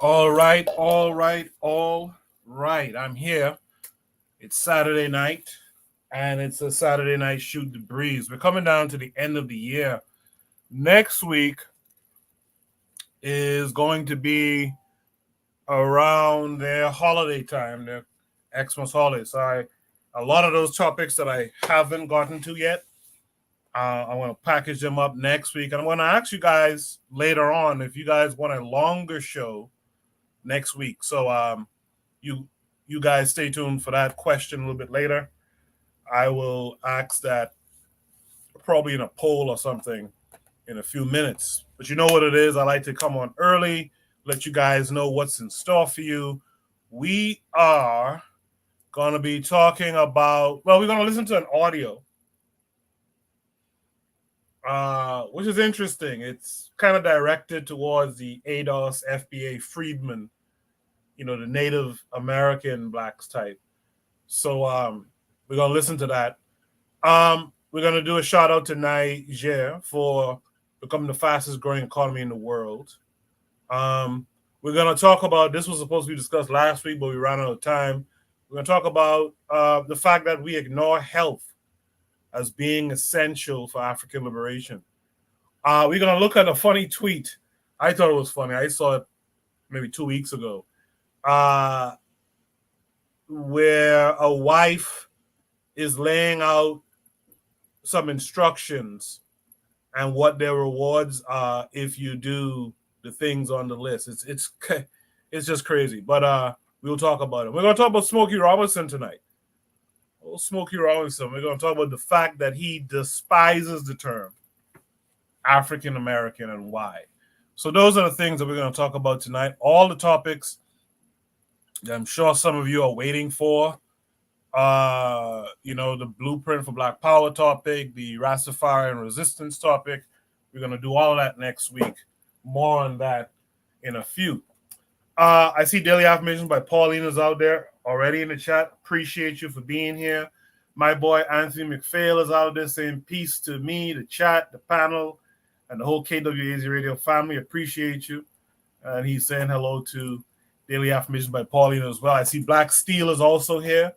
All right, all right, all right. I'm here. It's Saturday night, and it's a Saturday night shoot the breeze. We're coming down to the end of the year. Next week is going to be around their holiday time, their Xmas holiday. So a lot of those topics that I haven't gotten to yet, I'm going to package them up next week. And I'm going to ask you guys later on if you guys want a longer show next week. So you you guys stay tuned for that question a little bit later. I will ask that probably in a poll or something in a few minutes. But you know what it is. I like to come on early, let you guys know what's in store for you. We are going to be talking about, well, we're going to listen to an audio, which is interesting. It's kind of directed towards the ADOS FBA freedmen, the Native American blacks type. So we're going to listen to that. We're going to do a shout out to Niger for becoming the fastest growing economy in the world. We're going to talk about, this was supposed to be discussed last week, but we ran out of time. We're going to talk about the fact that we ignore health as being essential for African liberation. We're going to look at a funny tweet. I thought it was funny. I saw it maybe 2 weeks ago, where a wife is laying out some instructions and what their rewards are if you do the things on the list. It's just crazy. But we'll talk about it. We're going to talk about Smokey Robinson tonight. Oh, Smokey Robinson. We're going to talk about the fact that he despises the term African American and why. So those are the things that we're going to talk about tonight. All the topics that I'm sure some of you are waiting for. The blueprint for Black Power topic, the Rastafarian resistance topic. We're going to do all of that next week. More on that in a few. I see daily affirmations by Paulina's out there already in the chat. Appreciate you for being here. My boy Anthony McPhail is out there saying peace to me, the chat, the panel, and the whole KWAZ radio family. Appreciate you. And he's saying hello to daily affirmations by Paulina as well. I see Black Steel is also here.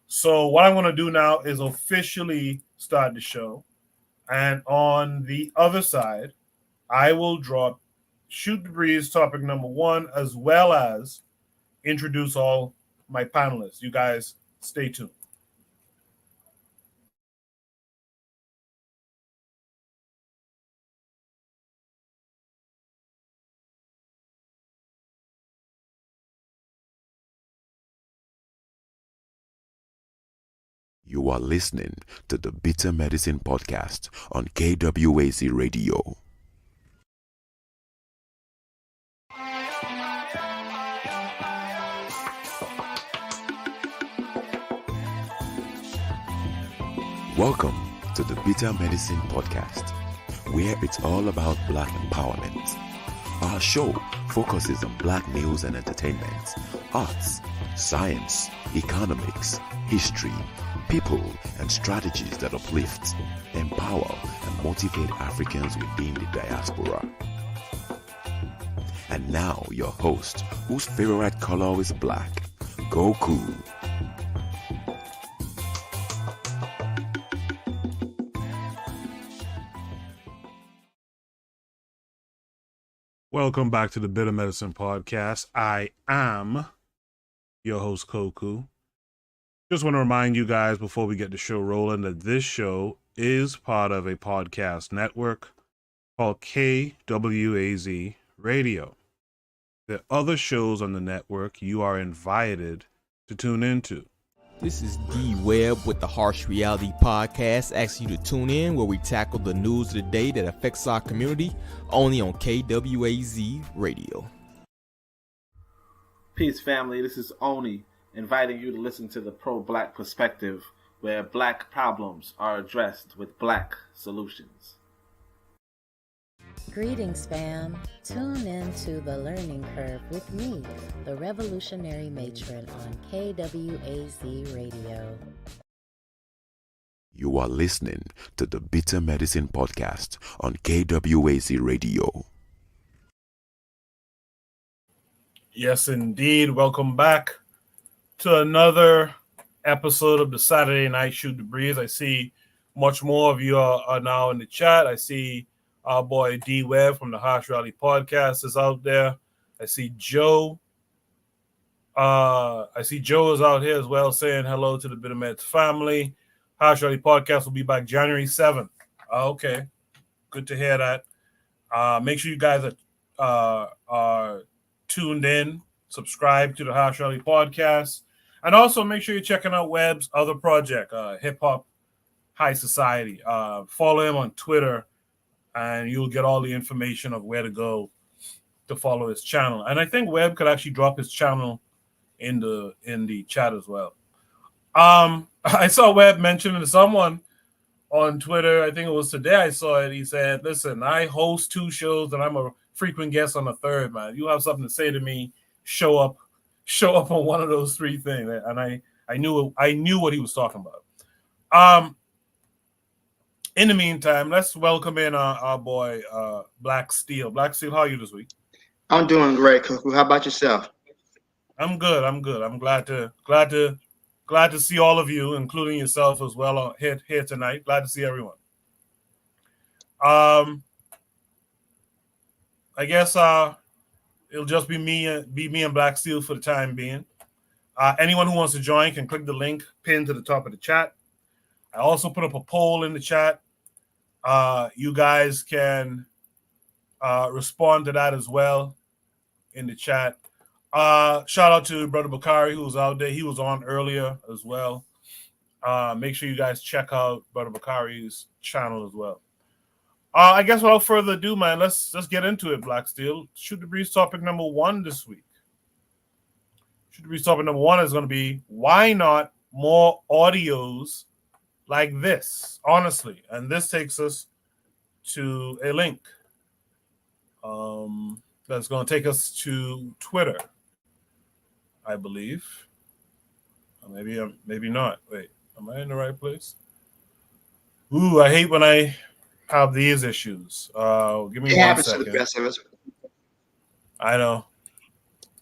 So what I'm going to do now is officially start the show. And on the other side, I will drop Shoot the Breeze topic number 1, as well as introduce all my panelists. You guys stay tuned. You are listening to the Bitter Medicine Podcast on KWAZ Radio. Welcome to the Bitter Medicine Podcast, where it's all about Black empowerment. Our show focuses on Black news and entertainment, arts, science, economics, history, people, and strategies that uplift, empower, and motivate Africans within the diaspora. And now your host, whose favorite color is black, Goku. Welcome back to the Bitter Medicine Podcast. I am your host, Koku. Just want to remind you guys before we get the show rolling that this show is part of a podcast network called KWAZ Radio. There are other shows on the network you are invited to tune into. This is D Webb with the Harsh Reality Podcast, asking you to tune in where we tackle the news of the day that affects our community, only on KWAZ Radio. Peace, family. This is Oni, inviting you to listen to the Pro-Black Perspective, where Black problems are addressed with Black solutions. Greetings, fam. Tune in to The Learning Curve with me, the Revolutionary Matron on KWAZ Radio. You are listening to the Bitter Medicine Podcast on KWAZ Radio. Yes, indeed. Welcome back to another episode of the Saturday Night Shoot the Breeze. I see much more of you are now in the chat. I see our boy D Webb from the Harsh Rally Podcast is out there. I see Joe. I see Joe is out here as well saying hello to the Bittermeds family. Harsh Rally Podcast will be back January 7th. Okay. Good to hear that. Make sure you guys are tuned in, subscribe to the Harsh Rally Podcast, and also make sure you're checking out Webb's other project, Hip Hop High Society. Follow him on Twitter, and you'll get all the information of where to go to follow his channel. And I think Webb could actually drop his channel in the chat as well. I saw Webb mentioning to someone on Twitter, I think it was today I saw it. He said, listen, I host 2 shows and I'm a frequent guest on a third, man. You have something to say to me, show up on one of those 3 things. And I knew what he was talking about. In the meantime, let's welcome in our boy Black Steel. Black Steel, how are you this week? I'm doing great, Cuckoo. How about yourself? I'm good. I'm glad to see all of you, including yourself as well, here tonight. Glad to see everyone. I guess it'll just be me and Black Steel for the time being. Anyone who wants to join can click the link pinned to the top of the chat. I also put up a poll in the chat. You guys can respond to that as well in the chat. Shout out to Brother Bakari, who was out there. He was on earlier as well. Make sure you guys check out Brother Bakari's channel as well. I guess without further ado, man, let's get into it, Black Steel. Shoot the Breeze topic number 1 this week. Shoot the Breeze topic number 1 is going to be, why not more audios like this, honestly? And this takes us to a link that's going to take us to Twitter, I believe. Maybe not. Wait, am I in the right place? Ooh, I hate when I have these issues. Give me 1 second. To the best of us. I know.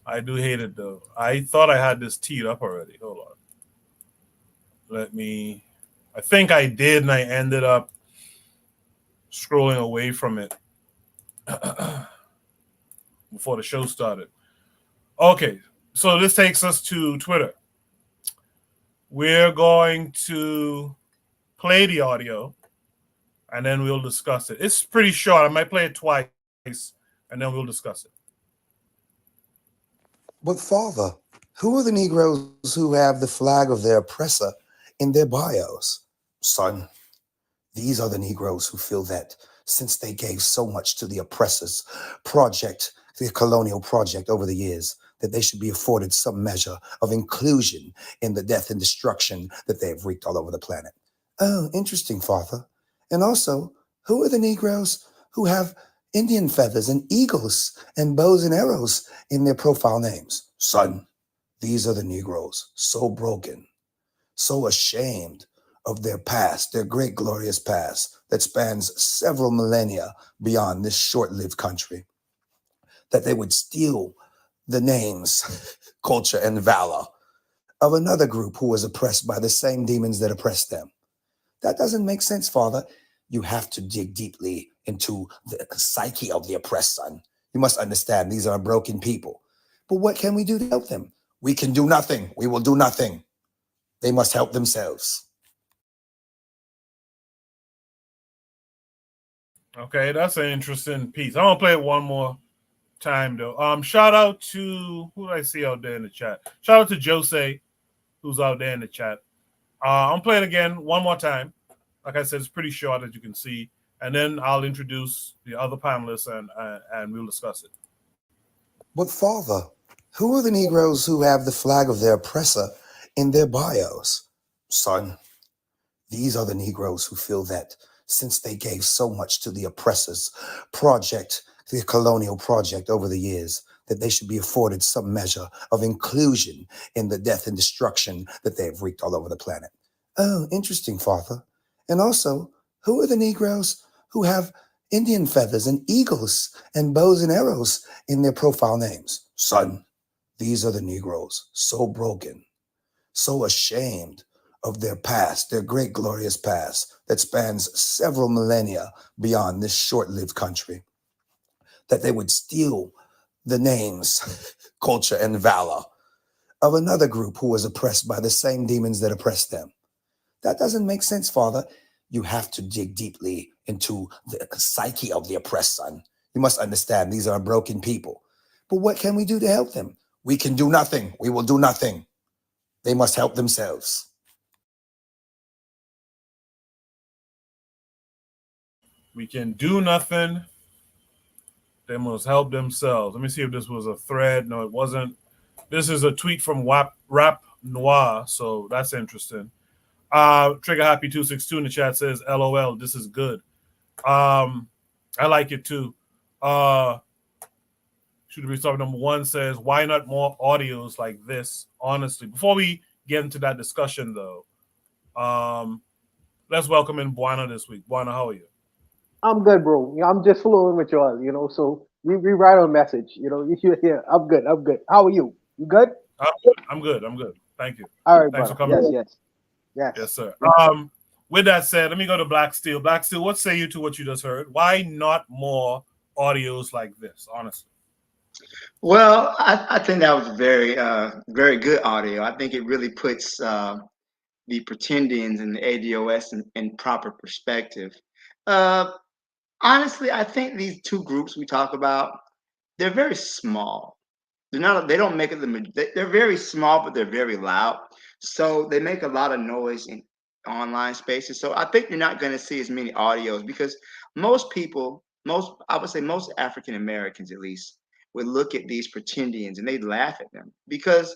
I do hate it though. I thought I had this teed up already. Hold on. I think I did, and I ended up scrolling away from it before the show started. Okay, so this takes us to Twitter. We're going to play the audio, and then we'll discuss it. It's pretty short. I might play it twice, and then we'll discuss it. But father, who are the Negroes who have the flag of their oppressor in their bios? Son, these are the Negroes who feel that since they gave so much to the oppressor's project, the colonial project over the years, that they should be afforded some measure of inclusion in the death and destruction that they have wreaked all over the planet. Oh, interesting, father. And also, who are the Negroes who have Indian feathers and eagles and bows and arrows in their profile names? Son, these are the Negroes, so broken, so ashamed of their past, their great glorious past that spans several millennia beyond this short-lived country, that they would steal the names, culture, and valor of another group who was oppressed by the same demons that oppressed them. That doesn't make sense, father. You have to dig deeply into the psyche of the oppressed, son. You must understand these are broken people. But what can we do to help them? We can do nothing. We will do nothing. They must help themselves. Okay, that's an interesting piece. I'm gonna play it one more time though. Shout out to who did I see out there in the chat? Shout out to Jose, who's out there in the chat. I'm playing again one more time. Like I said, it's pretty short, as you can see, and then I'll introduce the other panelists and we'll discuss it. But father, who are the Negroes who have the flag of their oppressor in their bios? Son, these are the Negroes who feel that since they gave so much to the oppressor's project, the colonial project over the years, that they should be afforded some measure of inclusion in the death and destruction that they have wreaked all over the planet. Oh, interesting, father. And also, who are the Negroes who have Indian feathers and eagles and bows and arrows in their profile names? Son, These are the Negroes, so broken, so ashamed of their past, their great glorious past that spans several millennia beyond this short-lived country, that they would steal the names, culture, and valor of another group who was oppressed by the same demons that oppressed them. That doesn't make sense, Father. You have to dig deeply into the psyche of the oppressed, son. You must understand these are broken people. But what can we do to help them? We can do nothing. We will do nothing. They must help themselves. We can do nothing. They must help themselves. Let me see if this was a thread. No, it wasn't. This is a tweet from Rap Noir, so that's interesting. Trigger Happy 262 in the chat says, LOL, this is good. I like it too. Should we start? Number one says, why not more audios like this? Honestly, before we get into that discussion though, let's welcome in Buana this week. Buana, how are you? I'm good, bro. I'm just flowing with y'all, so we write on message, you're here. I'm good. How are you? You good? I'm good. Thank you. All right, Thanks brother. for coming. Yes, sir. With that said, let me go to Black Steel. Black Steel, what say you to what you just heard? Why not more audios like this, honestly? Well, I think that was very, very good audio. I think it really puts the pretendians and the ADOS in proper perspective. Honestly, I think these two groups we talk about, they're very small. They don't make it they're very small, but they're very loud. So they make a lot of noise in online spaces. So I think you're not going to see as many audios because most people, I would say most African Americans at least, would look at these pretendians and they'd laugh at them because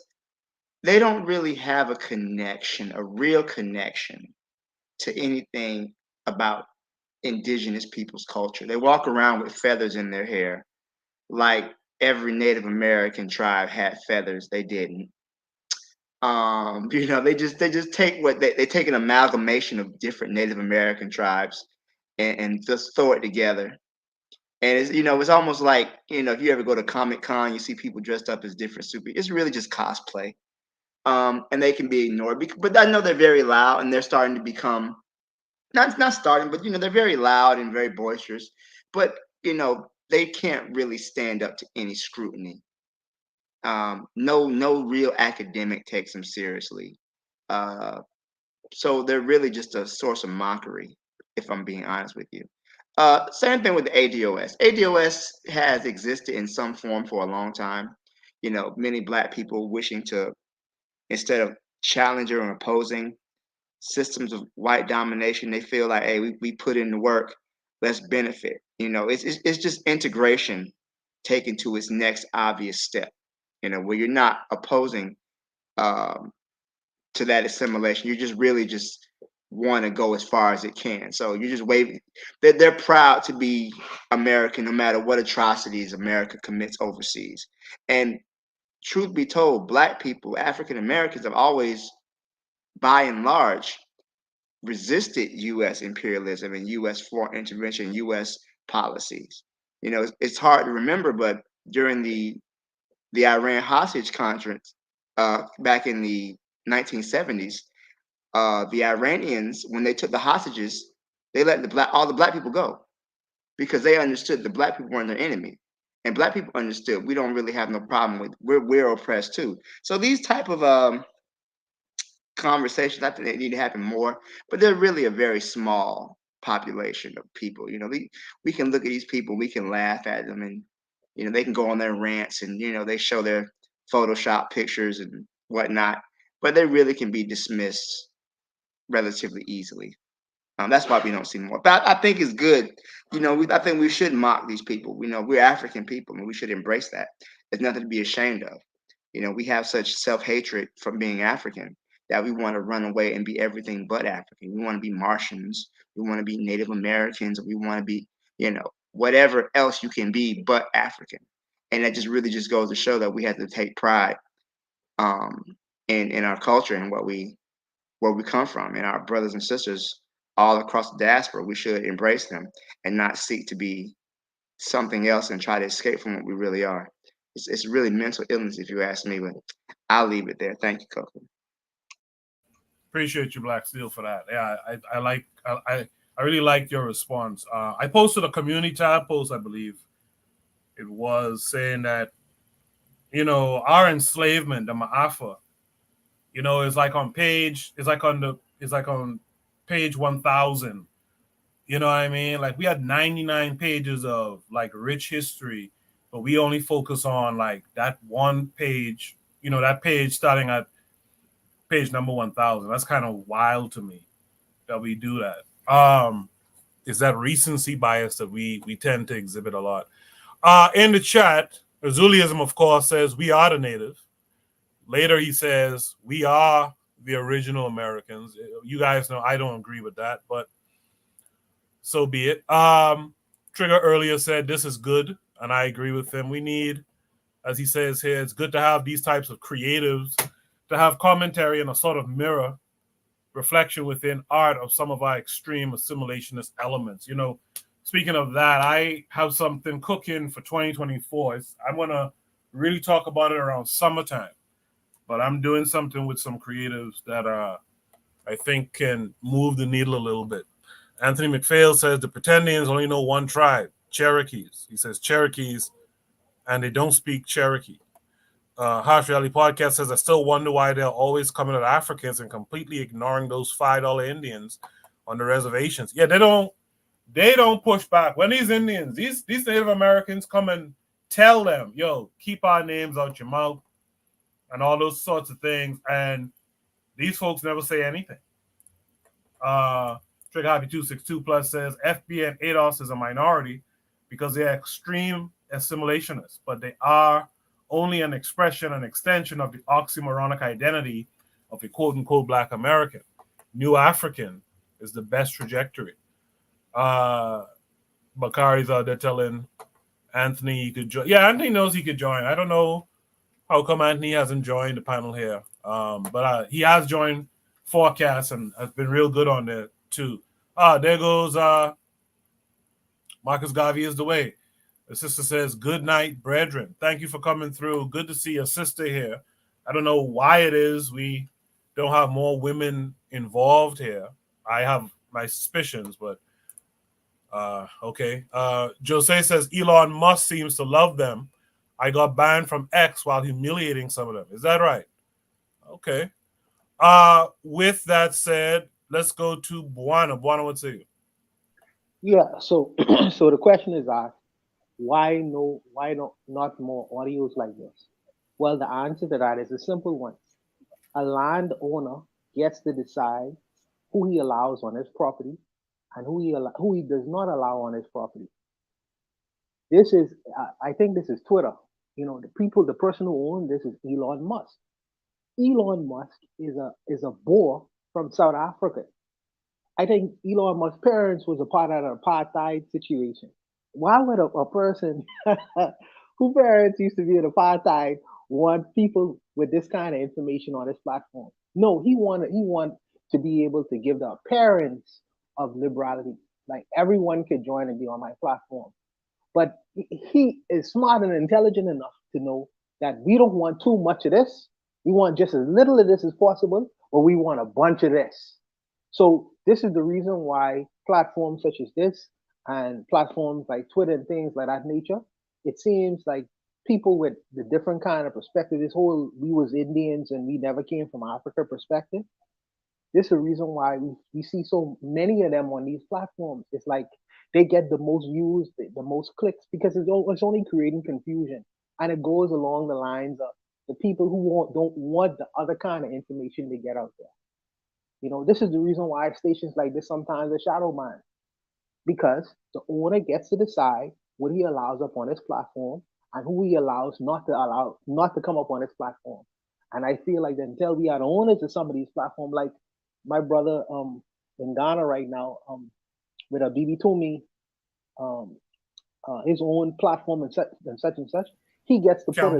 they don't really have a connection, a real connection to anything about indigenous people's culture. They walk around with feathers in their hair like every Native American tribe had feathers. They didn't. They just take they take an amalgamation of different Native American tribes and just throw it together. And it's almost like, if you ever go to Comic Con, you see people dressed up as different it's really just cosplay. And they can be ignored. But I know they're very loud and they're starting to become not starting, but they're very loud and very boisterous. But they can't really stand up to any scrutiny. No real academic takes them seriously. So they're really just a source of mockery, if I'm being honest with you. Same thing with the ADOS. ADOS has existed in some form for a long time. Many Black people wishing to, instead of challenging or opposing systems of white domination, they feel like, hey, we put in the work, let's benefit. It's just integration taken to its next obvious step. Where you're not opposing to that assimilation, you just really just want to go as far as it can. So you just wave. They're proud to be American, no matter what atrocities America commits overseas. And truth be told, Black people, African Americans, have always, by and large, resisted U.S. imperialism and U.S. foreign intervention, U.S. policies. It's hard to remember, but during the Iran hostage conference back in the 1970s, the Iranians, when they took the hostages, they let all the Black people go because they understood the Black people weren't their enemy, and Black people understood we don't really have no problem with we're oppressed too. So these type of conversations, I think they need to happen more, but they're really a very small population of people. We can look at these people, we can laugh at them, and they can go on their rants, and they show their Photoshop pictures and whatnot, but they really can be dismissed relatively easily. That's why we don't see more. But I think it's good. I think we should mock these people. We're African people, and we should embrace that. There's nothing to be ashamed of. We have such self-hatred from being African that we want to run away and be everything but African. We want to be Martians. We want to be Native Americans. We want to be, whatever else you can be but African. And that just really just goes to show that we have to take pride in our culture and where we come from, and our brothers and sisters all across the diaspora. We should embrace them and not seek to be something else and try to escape from what we really are. It's really mental illness, if you ask me. But I'll leave it there. Thank you, Coco. Appreciate you, Black Steel, for that. Yeah, I really liked your response. I posted a community tab post, I believe it was, saying that our enslavement, the Ma'afa, is like on page 1000. You know what I mean? Like we had 99 pages of like rich history, but we only focus on like that one page. That page starting at page number 1000. That's kind of wild to me that we do that. Is that recency bias that we tend to exhibit a lot. In the chat, Azuliism, of course, says we are the native. Later, he says we are the original Americans. You guys know I don't agree with that, but so be it. Trigger earlier said this is good, and I agree with him. We need, as he says here, it's good to have these types of creatives to have commentary and a sort of mirror reflection within art of some of our extreme assimilationist elements. Speaking of that, I have something cooking for 2024. I'm going to really talk about it around summertime, but I'm doing something with some creatives that I think can move the needle a little bit. Anthony McPhail says the Pretendians only know one tribe, Cherokees. He says Cherokees, and they don't speak Cherokee. Harsh Reality Podcast says, I still wonder why they're always coming at Africans and completely ignoring those $5 Indians on the reservations. Yeah, they don't push back. When these Indians, these Native Americans come and tell them, yo, keep our names out your mouth and all those sorts of things. And these folks never say anything. Trigger Happy 262 Plus says FB and ADOS is a minority because they're extreme assimilationists, but they are only an expression, an extension of the oxymoronic identity of a quote-unquote Black American. New African is the best trajectory. Bakari's out there telling Anthony he could join. Yeah, Anthony knows he could join. I don't know how come Anthony hasn't joined the panel here. But he has joined Forecast and has been real good on there too. There goes Marcus Garvey is the way. The sister says, good night, brethren. Thank you for coming through. Good to see your sister here. I don't know why it is we don't have more women involved here. I have my suspicions, but okay. Jose says, Elon Musk seems to love them. I got banned from X while humiliating some of them. Is that right? Okay. With that said, let's go to Buana. Buana, what's it? Yeah, so so the question is asked, why not more audios like this? Well, the answer to that is a simple one. A landowner gets to decide who he allows on his property and who he does not allow on his property. This is, I think this is Twitter. The person who owns this is Elon Musk. Elon Musk is a Boer from South Africa. I think Elon Musk's parents was a part of an apartheid situation. Why would a person whose parents used to be in apartheid want people with this kind of information on his platform? No, he want to be able to give the appearance of liberality. Like everyone could join and be on my platform. But he is smart and intelligent enough to know that we don't want too much of this. We want just as little of this as possible, but we want a bunch of this. So this is the reason why platforms such as this and platforms like Twitter and things like that nature, it seems like people with the different kind of perspective, this whole we was Indians and we never came from Africa perspective, this is the reason why we see so many of them on these platforms. It's like they get the most views, the most clicks, because it's only creating confusion. And it goes along the lines of the people who don't want the other kind of information they get out there. This is the reason why stations like this sometimes are shadow banned, because the owner gets to decide what he allows up on his platform and who he allows not to come up on his platform. And I feel like until we are the owners of some of these platforms, like my brother in Ghana right now, with a BB Toomey, his own platform and such and such, he gets to put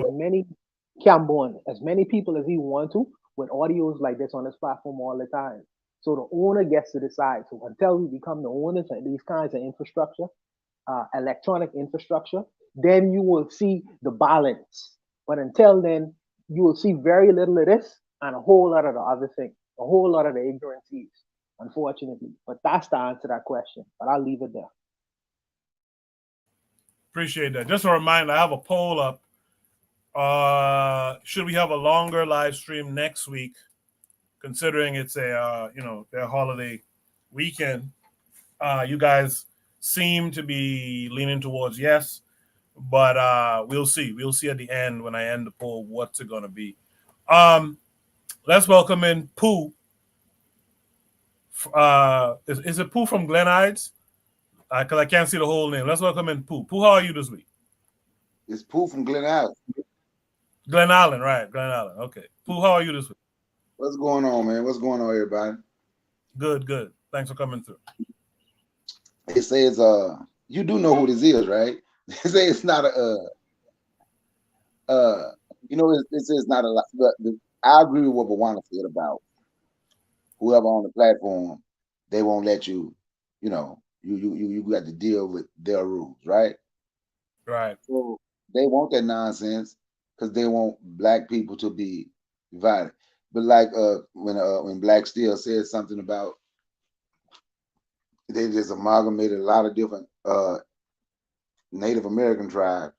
as many people as he wants to with audios like this on his platform all the time. So the owner gets to decide. So until we become the owners of these kinds of infrastructure, electronic infrastructure, then you will see the balance. But until then, you will see very little of this and a whole lot of the other thing, a whole lot of the ignorancies, unfortunately. But that's the answer to that question. But I'll leave it there. Appreciate that. Just a reminder, I have a poll up. Should we have a longer live stream next week, considering it's a their holiday weekend? You guys seem to be leaning towards yes, but we'll see. We'll see at the end when I end the poll what's it gonna be. Let's welcome in Pooh. Is it Pooh from Glen Heights? Because I can't see the whole name. Let's welcome in Pooh. Pooh, how are you this week? It's Pooh from Glen Island. Glen Island, right? Glen Island. Okay. Pooh, how are you this week? What's going on, man? What's going on, everybody? Good, good. Thanks for coming through. It says, you do know who this is, right? They say it's not it says not a lot. But I agree with what Bawana said about whoever on the platform. They won't let you, you got to deal with their rules, right? Right. So they want that nonsense because they want black people to be divided. But like when Black Steel said something about they just amalgamated a lot of different Native American tribes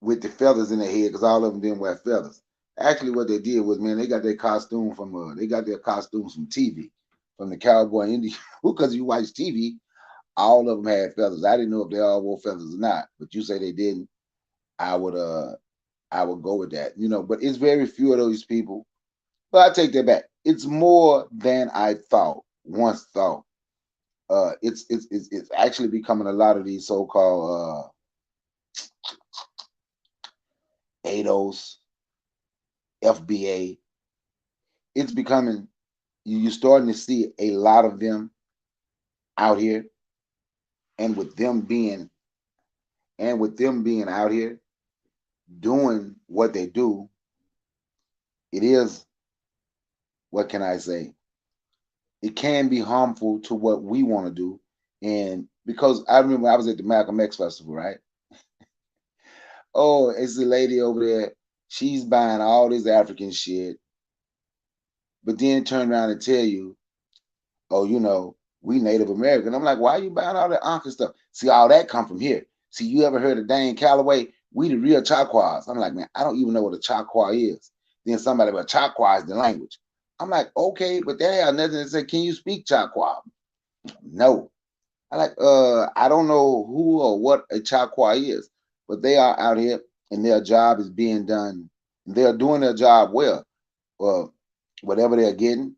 with the feathers in their head because all of them didn't wear feathers. Actually, what they did was, man, they got their costumes from TV, from the cowboy Indian. Because you watch TV, all of them had feathers. I didn't know if they all wore feathers or not, but you say they didn't. I would go with that, But it's very few of those people. But I take that back. It's more than I once thought. It's actually becoming a lot of these so-called ADOS, FBA. It's becoming, you're starting to see a lot of them out here, and with them being out here doing what they do, it is, what can I say? It can be harmful to what we want to do. And because I remember I was at the Malcolm X Festival, right? Oh, it's the lady over there. She's buying all this African shit, but then turn around and tell you, oh, we Native American. I'm like, why are you buying all that Anka stuff? See, all that come from here. See, you ever heard of Dane Calloway? We the real Choctaws. I'm like, man, I don't even know what a Choctaw is. Then somebody, but Choctaw is the language. I'm like, okay, but that has nothing to say. Can you speak Choctaw? No. I like, I don't know who or what a Choctaw is, but they are out here and their job is being done. They're doing their job well. Whatever they're getting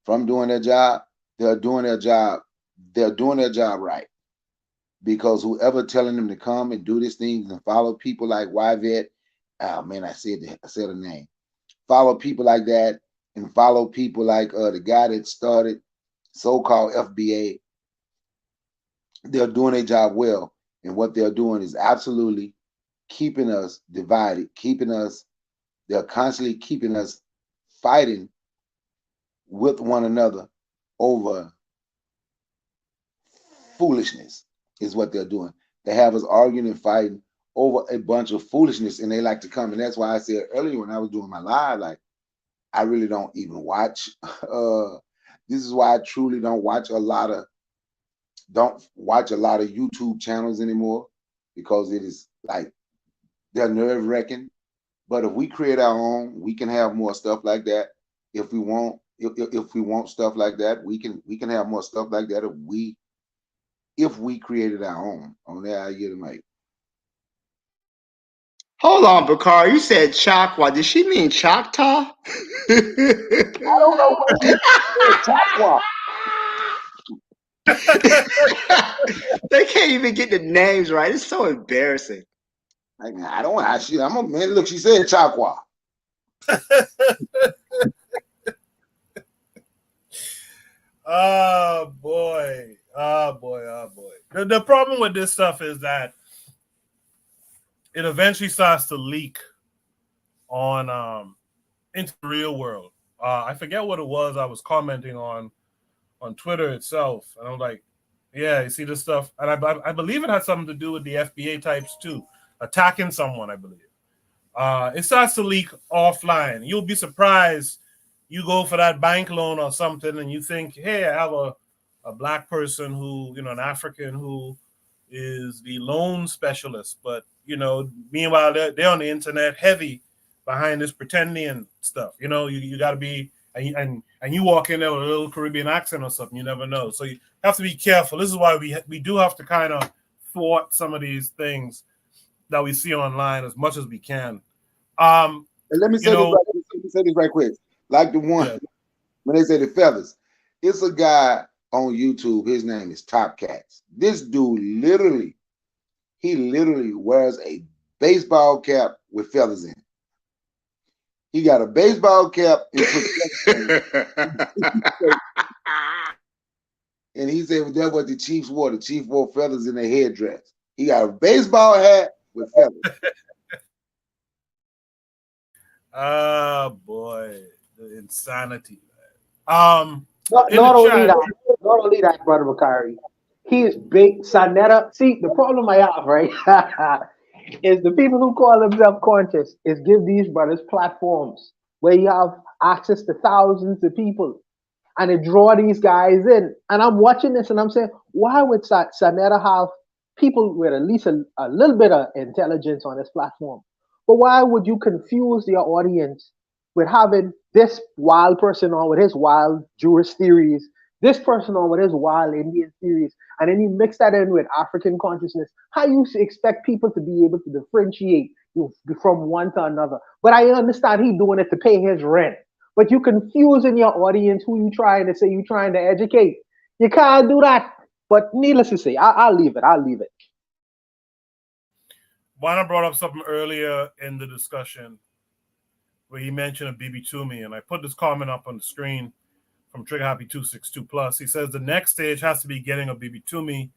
from doing their job, they're doing their job. They're doing their job right. Because whoever telling them to come and do these things and follow people like YVET, oh man, I said a name. Follow people like that and follow people like the guy that started so-called FBA. They're doing their job well. And what they're doing is absolutely keeping us divided, they're constantly keeping us fighting with one another over foolishness is what they're doing. They have us arguing and fighting over a bunch of foolishness, and they like to come. And that's why I said earlier when I was doing my live, like, I really don't even watch. This is why I truly don't watch a lot of YouTube channels anymore, because it is like they're nerve-wracking. But if we create our own, we can have more stuff like that. If we want stuff like that, we can have more stuff like that if we created our own. On that, I get it, mate. Hold on, Bakar. You said Choctaw. Did she mean Choctaw? I don't know what she said, Choctaw. They can't even get the names right. It's so embarrassing. Like, I don't. I'm a man. Look, she said Choctaw. Oh boy. The problem with this stuff is that it eventually starts to leak on into the real world. I forget what it was I was commenting on Twitter itself, and I'm like, Yeah, you see this stuff, and I believe it had something to do with the FBA types too, attacking someone. I believe it starts to leak offline. You'll be surprised. You go for that bank loan or something, and you think, "Hey, I have a black person who, an African who is the loan specialist," but meanwhile they're on the internet heavy behind this pretending stuff. You got to be and you walk in there with a little Caribbean accent or something. You never know, so you have to be careful. This is why we do have to kind of thwart some of these things that we see online as much as we can. And let me say this right quick. Like the one when they say the feathers, it's a guy on YouTube. His name is Top Cats. This dude literally wears a baseball cap with feathers in it. He got a baseball cap and and he said that's what the Chiefs wore. The Chiefs wore feathers in their headdress. He got a baseball hat with feathers. Oh boy, the insanity. Not only that, brother Bakari. He is big Sanetta. See, the problem I have, right, is the people who call themselves conscious is give these brothers platforms where you have access to thousands of people and they draw these guys in. And I'm watching this and I'm saying, why would Sanetta have people with at least a little bit of intelligence on this platform? But why would you confuse your audience with having this wild person on with his wild Jewish theories, this person on with his wild Indian theories, and then you mix that in with African consciousness? How you expect people to be able to differentiate from one to another? But I understand he doing it to pay his rent. But you confusing your audience who you trying to say you trying to educate. You can't do that. But needless to say, I'll leave it. Juana brought up something earlier in the discussion where he mentioned a BB Toomey, and I put this comment up on the screen from Trigger Happy 262 Plus. He says the next stage has to be getting a BB Toomey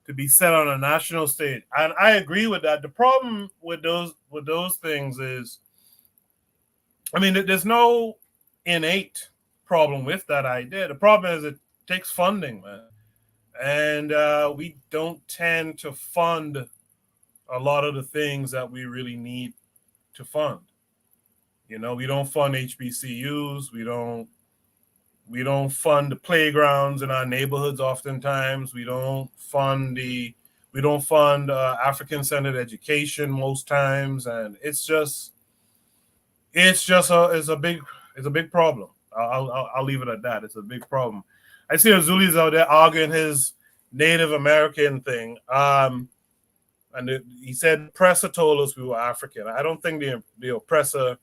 to be set on a national stage, and I agree with that. The problem with those things is, I mean, there's no innate problem with that idea. The problem is it takes funding, man, and we don't tend to fund a lot of the things that we really need to fund. We don't fund HBCUs. We don't fund the playgrounds in our neighborhoods. Oftentimes, we don't fund African-centered education most times, and it's a big problem. I'll leave it at that. It's a big problem. I see Azuli's out there arguing his Native American thing. And he said, oppressor told us we were African. I don't think the oppressor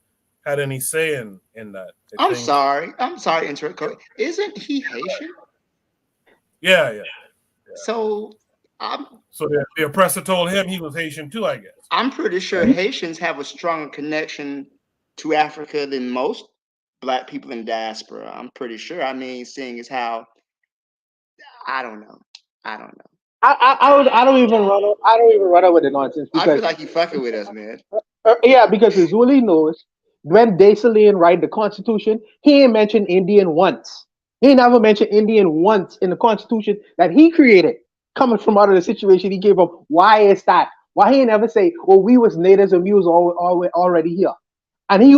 had any say in that. I'm sorry, interrupt. Isn't he Haitian? Yeah. So the oppressor told him he was Haitian too, I guess. I'm pretty sure Haitians have a stronger connection to Africa than most Black people in diaspora. I'm pretty sure. I mean, seeing as how I don't know. I don't even run out with the nonsense because I feel like you fucking with us, man. Yeah, because Zuli knows when Desalegn write the Constitution, he ain't mentioned Indian once. He never mentioned Indian once in the Constitution that he created, coming from out of the situation he gave up. Why is that? Why he never say, "Well, we was natives and we was already here," and he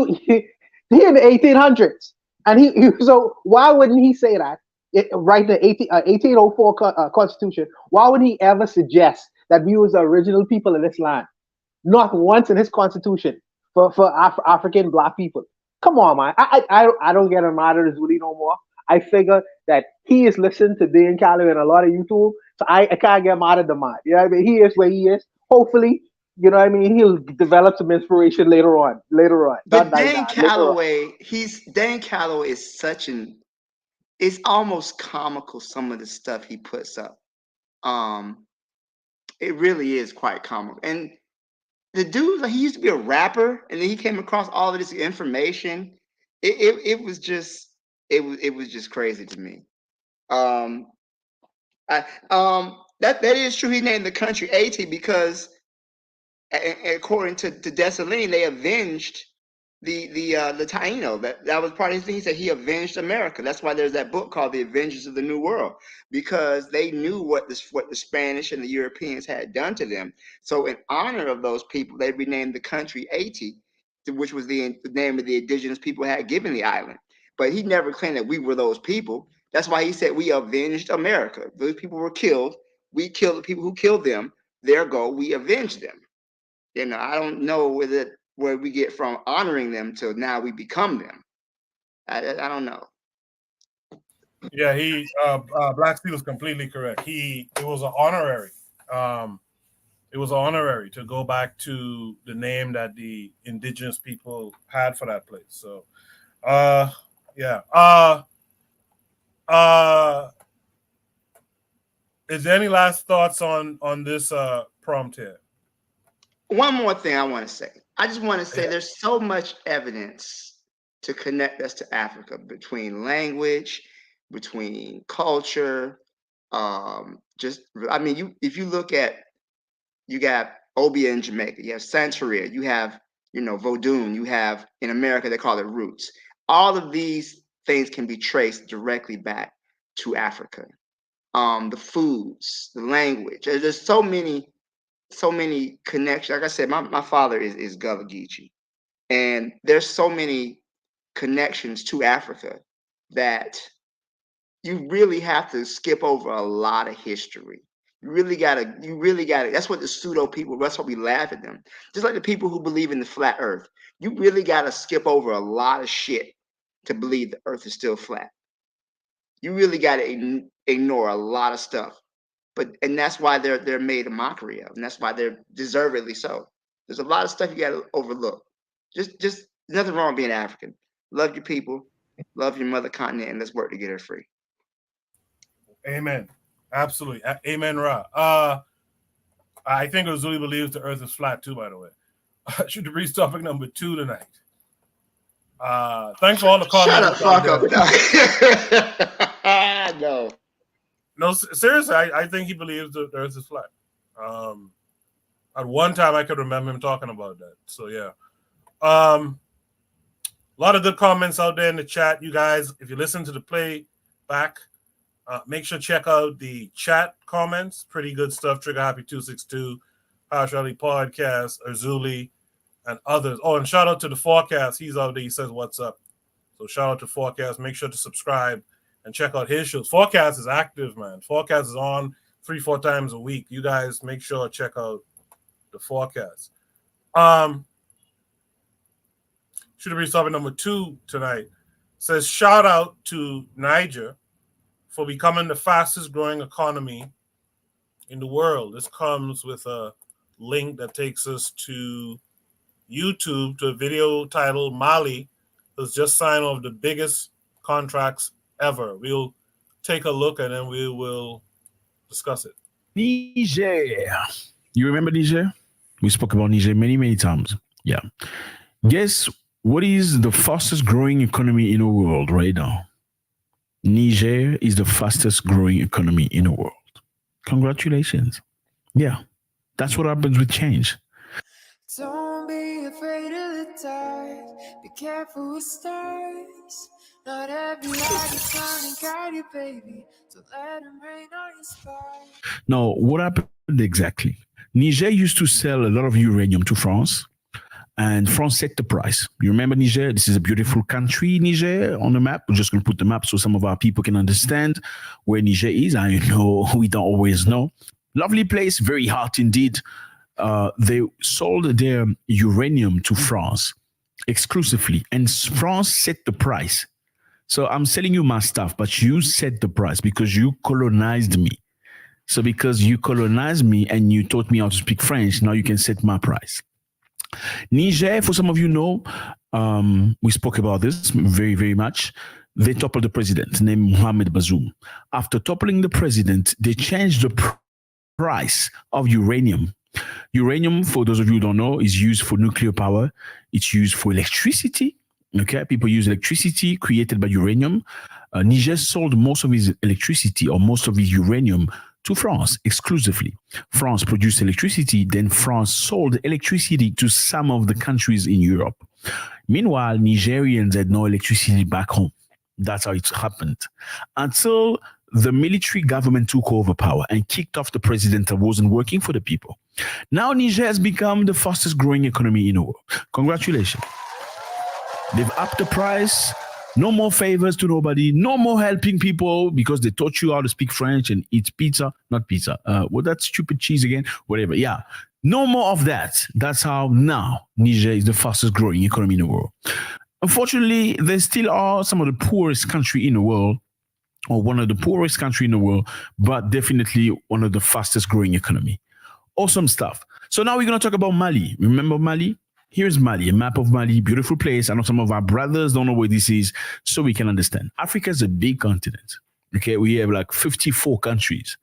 in the 1800s, and so why wouldn't he say that? Write the 1804 Constitution. Why would he ever suggest that we was the original people of this land? Not once in his Constitution for African Black people. Come on, man. I don't get him out of this really no more. I figure that he is listening to Dan Calloway and a lot of YouTube, so I can't get him out of the mind. You know what I mean? He is where he is. Hopefully, you know what I mean, he'll develop some inspiration later on. But Dan Calloway, Dan Calloway is it's almost comical, some of the stuff he puts up. It really is quite comical. And the dude, he used to be a rapper, and then he came across all of this information. It was just crazy to me. That is true. He named the country Haiti because, according to Desalegn, they avenged the Taino. That was part of his thing. He said he avenged America. That's why there's that book called The Avengers of the New World, because they knew what the Spanish and the Europeans had done to them. So in honor of those people, they renamed the country Haiti, which was the name of the indigenous people had given the island. But he never claimed that we were those people. That's why he said we avenged America. Those people were killed. We killed the people who killed them. There go, we avenged them. I don't know where we get from honoring them to now we become them. I don't know. Yeah, Black Steel is completely correct. It was an honorary. It was an honorary to go back to the name that the indigenous people had for that place. So, yeah. Is there any last thoughts on this prompt here? One more thing I want to say. I just want to say there's so much evidence to connect us to Africa, between language, between culture. If you look at, you got Obia in Jamaica, you have Santeria, you have, Vodun, you have, in America, they call it roots. All of these things can be traced directly back to Africa. The foods, the language, there's so many connections. Like I said, my father is Gullah Geechee, and there's so many connections to Africa that you really have to skip over a lot of history. You really gotta. That's what the pseudo people. That's why we laugh at them. Just like the people who believe in the flat Earth. You really gotta skip over a lot of shit to believe the Earth is still flat. You really gotta ignore a lot of stuff. And that's why they're made a mockery of, and that's why they're deservedly so. There's a lot of stuff you got to overlook. Just nothing wrong with being African. Love your people, love your mother continent, and let's work to get her free. Amen. Absolutely. Amen, Ra. I think Ozuli believes the Earth is flat too. By the way, should the reach topic number 2 tonight. Thanks for all the comments. Shut the fuck up. No. No, seriously, I think he believes the Earth is flat. At one time, I could remember him talking about that. So, yeah. A lot of good comments out there in the chat. You guys, if you listen to the playback, make sure to check out the chat comments. Pretty good stuff. Trigger Happy 262, Power Rally Podcast, Arzuli, and others. Oh, and shout out to the Forecast. He's out there. He says, what's up? So, shout out to Forecast. Make sure to subscribe and check out his shows. Forecast is active, man. Forecast is on 3-4 times a week. You guys make sure to check out the Forecast. Should have reached topic number 2 tonight. Says shout out to Niger for becoming the fastest growing economy in the world. This comes with a link that takes us to YouTube, to a video titled Mali has just signed off the biggest contracts ever. We'll take a look and then we will discuss it. Niger. You remember Niger? We spoke about Niger many times. Yeah. Guess what is the fastest growing economy in the world right now? Niger is the fastest growing economy in the world. Congratulations. Yeah. That's what happens with change. Don't be afraid of the dark. Be careful with stars. Not every light is shining, guide you, baby. So let them rain on your spark. Now, what happened exactly? Niger used to sell a lot of uranium to France, and France set the price. You remember Niger? This is a beautiful country, Niger, on the map. We're just going to put the map so some of our people can understand where Niger is. I know we don't always know. Lovely place, very hot indeed. They sold their uranium to France exclusively, and France set the price. So I'm selling you my stuff, but you set the price because you colonized me. So because you colonized me and you taught me how to speak French, now you can set my price. Niger, for some of you know, we spoke about this very much. They toppled the president named Mohamed Bazoum. After toppling the president, they changed the price of uranium. Uranium, for those of you who don't know, is used for nuclear power. It's used for electricity. Okay, people use electricity created by uranium. Niger sold most of his electricity or most of his uranium to France exclusively. France produced electricity, then France sold electricity to some of the countries in Europe. Meanwhile, Nigerians had no electricity back home. That's how it happened. Until the military government took over power and kicked off the president that wasn't working for the people. Now Niger has become the fastest growing economy in the world. Congratulations. They've upped the price. No more favors to nobody. No more helping people because they taught you how to speak French and eat pizza. Not pizza. What that stupid cheese again? Whatever. Yeah. No more of that. That's how now Niger is the fastest growing economy in the world. Unfortunately, there still are some of the poorest country in the world, or one of the poorest country in the world, but definitely one of the fastest growing economy. Awesome stuff. So now we're going to talk about Mali. Remember Mali? Here's Mali, a map of Mali, beautiful place. I know some of our brothers don't know where this is, so we can understand. Africa is a big continent. Okay, we have like 54 countries.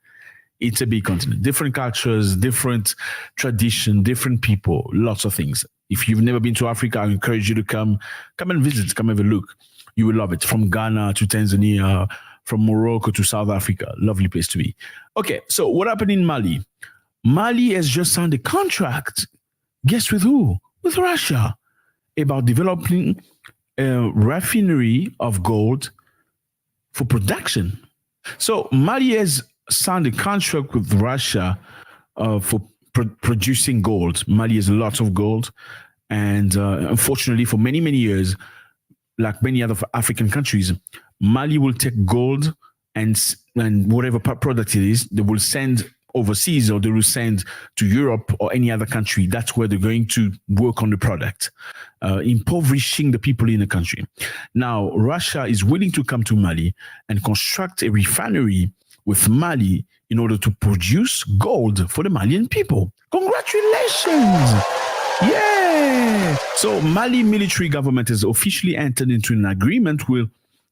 It's a big continent. Different cultures, different tradition, different people, lots of things. If you've never been to Africa, I encourage you to come and visit, come have a look. You will love it. From Ghana to Tanzania, from Morocco to South Africa. Lovely place to be. Okay, so what happened in Mali? Mali has just signed a contract. Guess with who? With Russia. About developing a refinery of gold for production. So Mali has signed a contract with Russia for producing gold. Mali has lots of gold. And unfortunately, for many, many years, like many other African countries, Mali will take gold and whatever product it is, they will send overseas or they will send to Europe or any other country. That's where they're going to work on the product, impoverishing the people in the country. Now, Russia is willing to come to Mali and construct a refinery with Mali in order to produce gold for the Malian people. Congratulations! Yeah! So Mali military government has officially entered into an agreement with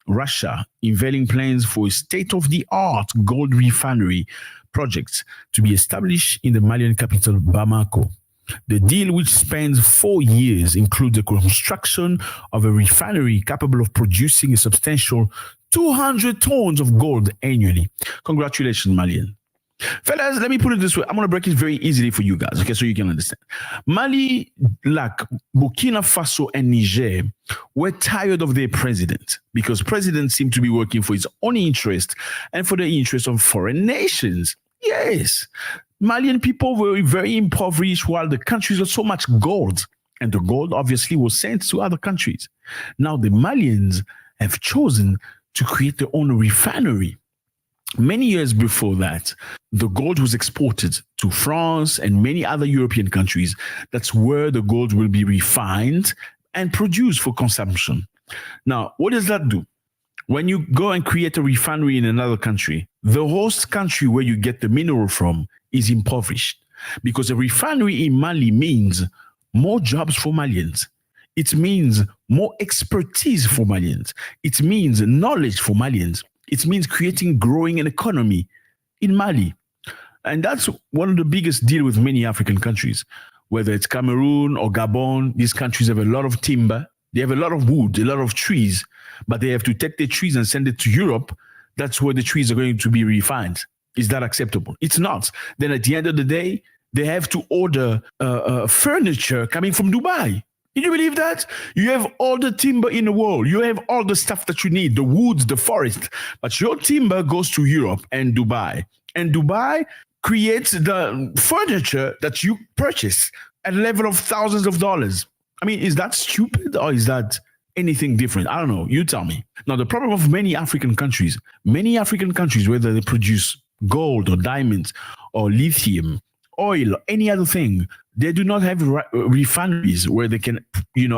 Russia, unveiling plans for a state-of-the-art gold refinery project to be established in the Malian capital, Bamako. The deal, which spans 4 years, includes the construction of a refinery capable of producing a substantial 200 tons of gold annually. Congratulations, Malian. Fellas, let me put it this way. I'm going to break it very easily for you guys, okay, so you can understand. Mali, like Burkina Faso and Niger, were tired of their president because presidents seem to be working for his own interest and for the interest of foreign nations. Yes, Malian people were very impoverished while the countries had so much gold. And the gold obviously was sent to other countries. Now the Malians have chosen to create their own refinery. Many years before that, the gold was exported to France and many other European countries. That's where the gold will be refined and produced for consumption. Now, what does that do? When you go and create a refinery in another country, the host country where you get the mineral from is impoverished because a refinery in Mali means more jobs for Malians. It means more expertise for Malians. It means knowledge for Malians. It means creating, growing an economy in Mali. And that's one of the biggest deals with many African countries, whether it's Cameroon or Gabon. These countries have a lot of timber. They have a lot of wood, a lot of trees, but they have to take the trees and send it to Europe. That's where the trees are going to be refined. Is that acceptable? It's not. Then at the end of the day, they have to order furniture coming from Dubai. Can you believe that? You have all the timber in the world. You have all the stuff that you need, the woods, the forest. But your timber goes to Europe and Dubai. And Dubai creates the furniture that you purchase at a level of thousands of dollars. I mean, is that stupid or is that anything different? I don't know. You tell me. Now, the problem of many African countries, whether they produce gold or diamonds or lithium, oil, any other thing, they do not have refineries where they can,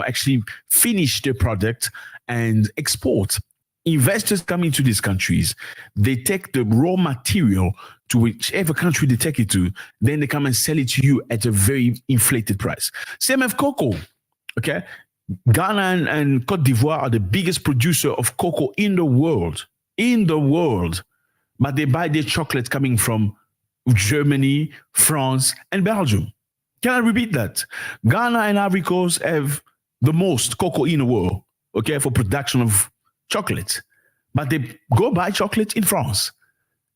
actually finish their product and export. Investors come into these countries, they take the raw material to whichever country they take it to, then they come and sell it to you at a very inflated price. Same with cocoa, okay? Ghana and Cote d'Ivoire are the biggest producer of cocoa in the world, but they buy their chocolate coming from Germany, France, and Belgium. Can I repeat that? Ghana and Ivory Coast have the most cocoa in the world, okay, for production of chocolate. But they go buy chocolate in France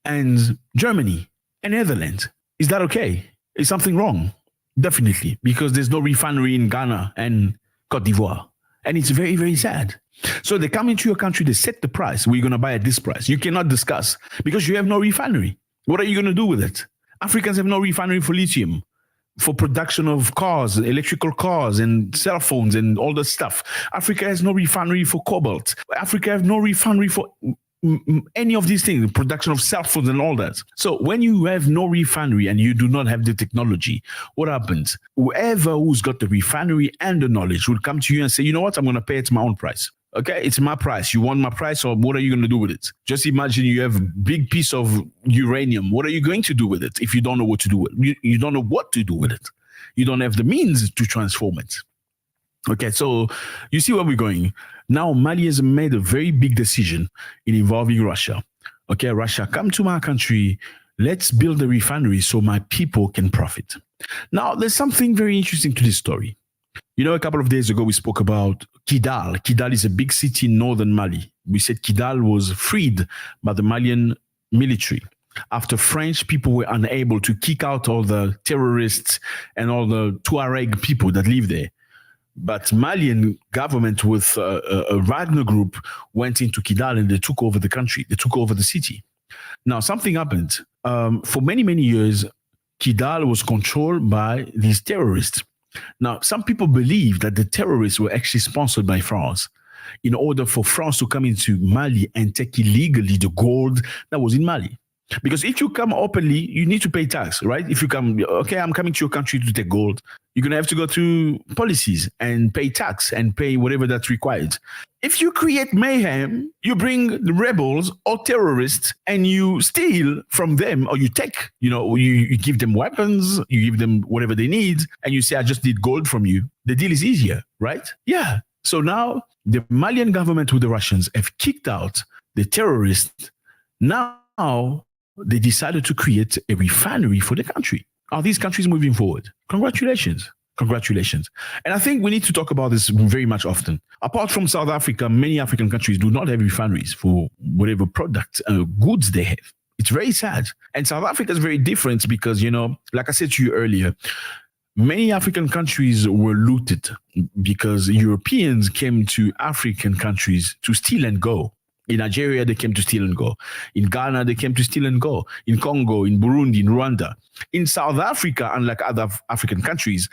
and Germany and Netherlands. Is that okay? Is something wrong? Definitely, because there's no refinery in Ghana and Côte d'Ivoire. And it's very, very sad. So they come into your country, they set the price. We're going to buy at this price. You cannot discuss because you have no refinery. What are you going to do with it? Africans have no refinery for lithium, for production of cars, electrical cars and cell phones and all that stuff. Africa has no refinery for cobalt. Africa has no refinery for any of these things, production of cell phones and all that. So when you have no refinery and you do not have the technology, what happens? Whoever who's got the refinery and the knowledge will come to you and say, you know what, I'm going to pay it my own price. Okay, it's my price. You want my price, or what are you going to do with it? Just imagine you have a big piece of uranium. What are you going to do with it if you don't know what to do with it? You don't know what to do with it. You don't have the means to transform it. Okay, so you see where we're going. Now, Mali has made a very big decision in involving Russia. Okay, Russia, come to my country. Let's build a refinery so my people can profit. Now, there's something very interesting to this story. You know, a couple of days ago, we spoke about Kidal. Kidal is a big city in northern Mali. We said Kidal was freed by the Malian military after French people were unable to kick out all the terrorists and all the Tuareg people that live there. But Malian government with a Wagner group went into Kidal and they took over the country. They took over the city. Now, something happened. For many, many years, Kidal was controlled by these terrorists. Now, some people believe that the terrorists were actually sponsored by France in order for France to come into Mali and take illegally the gold that was in Mali. Because if you come openly, you need to pay tax, right? If you come, okay, I'm coming to your country to take gold, you're going to have to go through policies and pay tax and pay whatever that's required. If you create mayhem, you bring the rebels or terrorists and you steal from them, or you take, you give them weapons, you give them whatever they need, and you say, I just need gold from you. The deal is easier, right? Yeah. So now the Malian government with the Russians have kicked out the terrorists. Now they decided to create a refinery for the country. Are these countries moving forward? Congratulations. Congratulations. And I think we need to talk about this very much often. Apart from South Africa, many African countries do not have refineries for whatever products, goods they have. It's very sad. And South Africa is very different because, like I said to you earlier, many African countries were looted because Europeans came to African countries to steal and go. In Nigeria, they came to steal and go. In Ghana, they came to steal and go. In Congo, in Burundi, in Rwanda. In South Africa, unlike other African countries,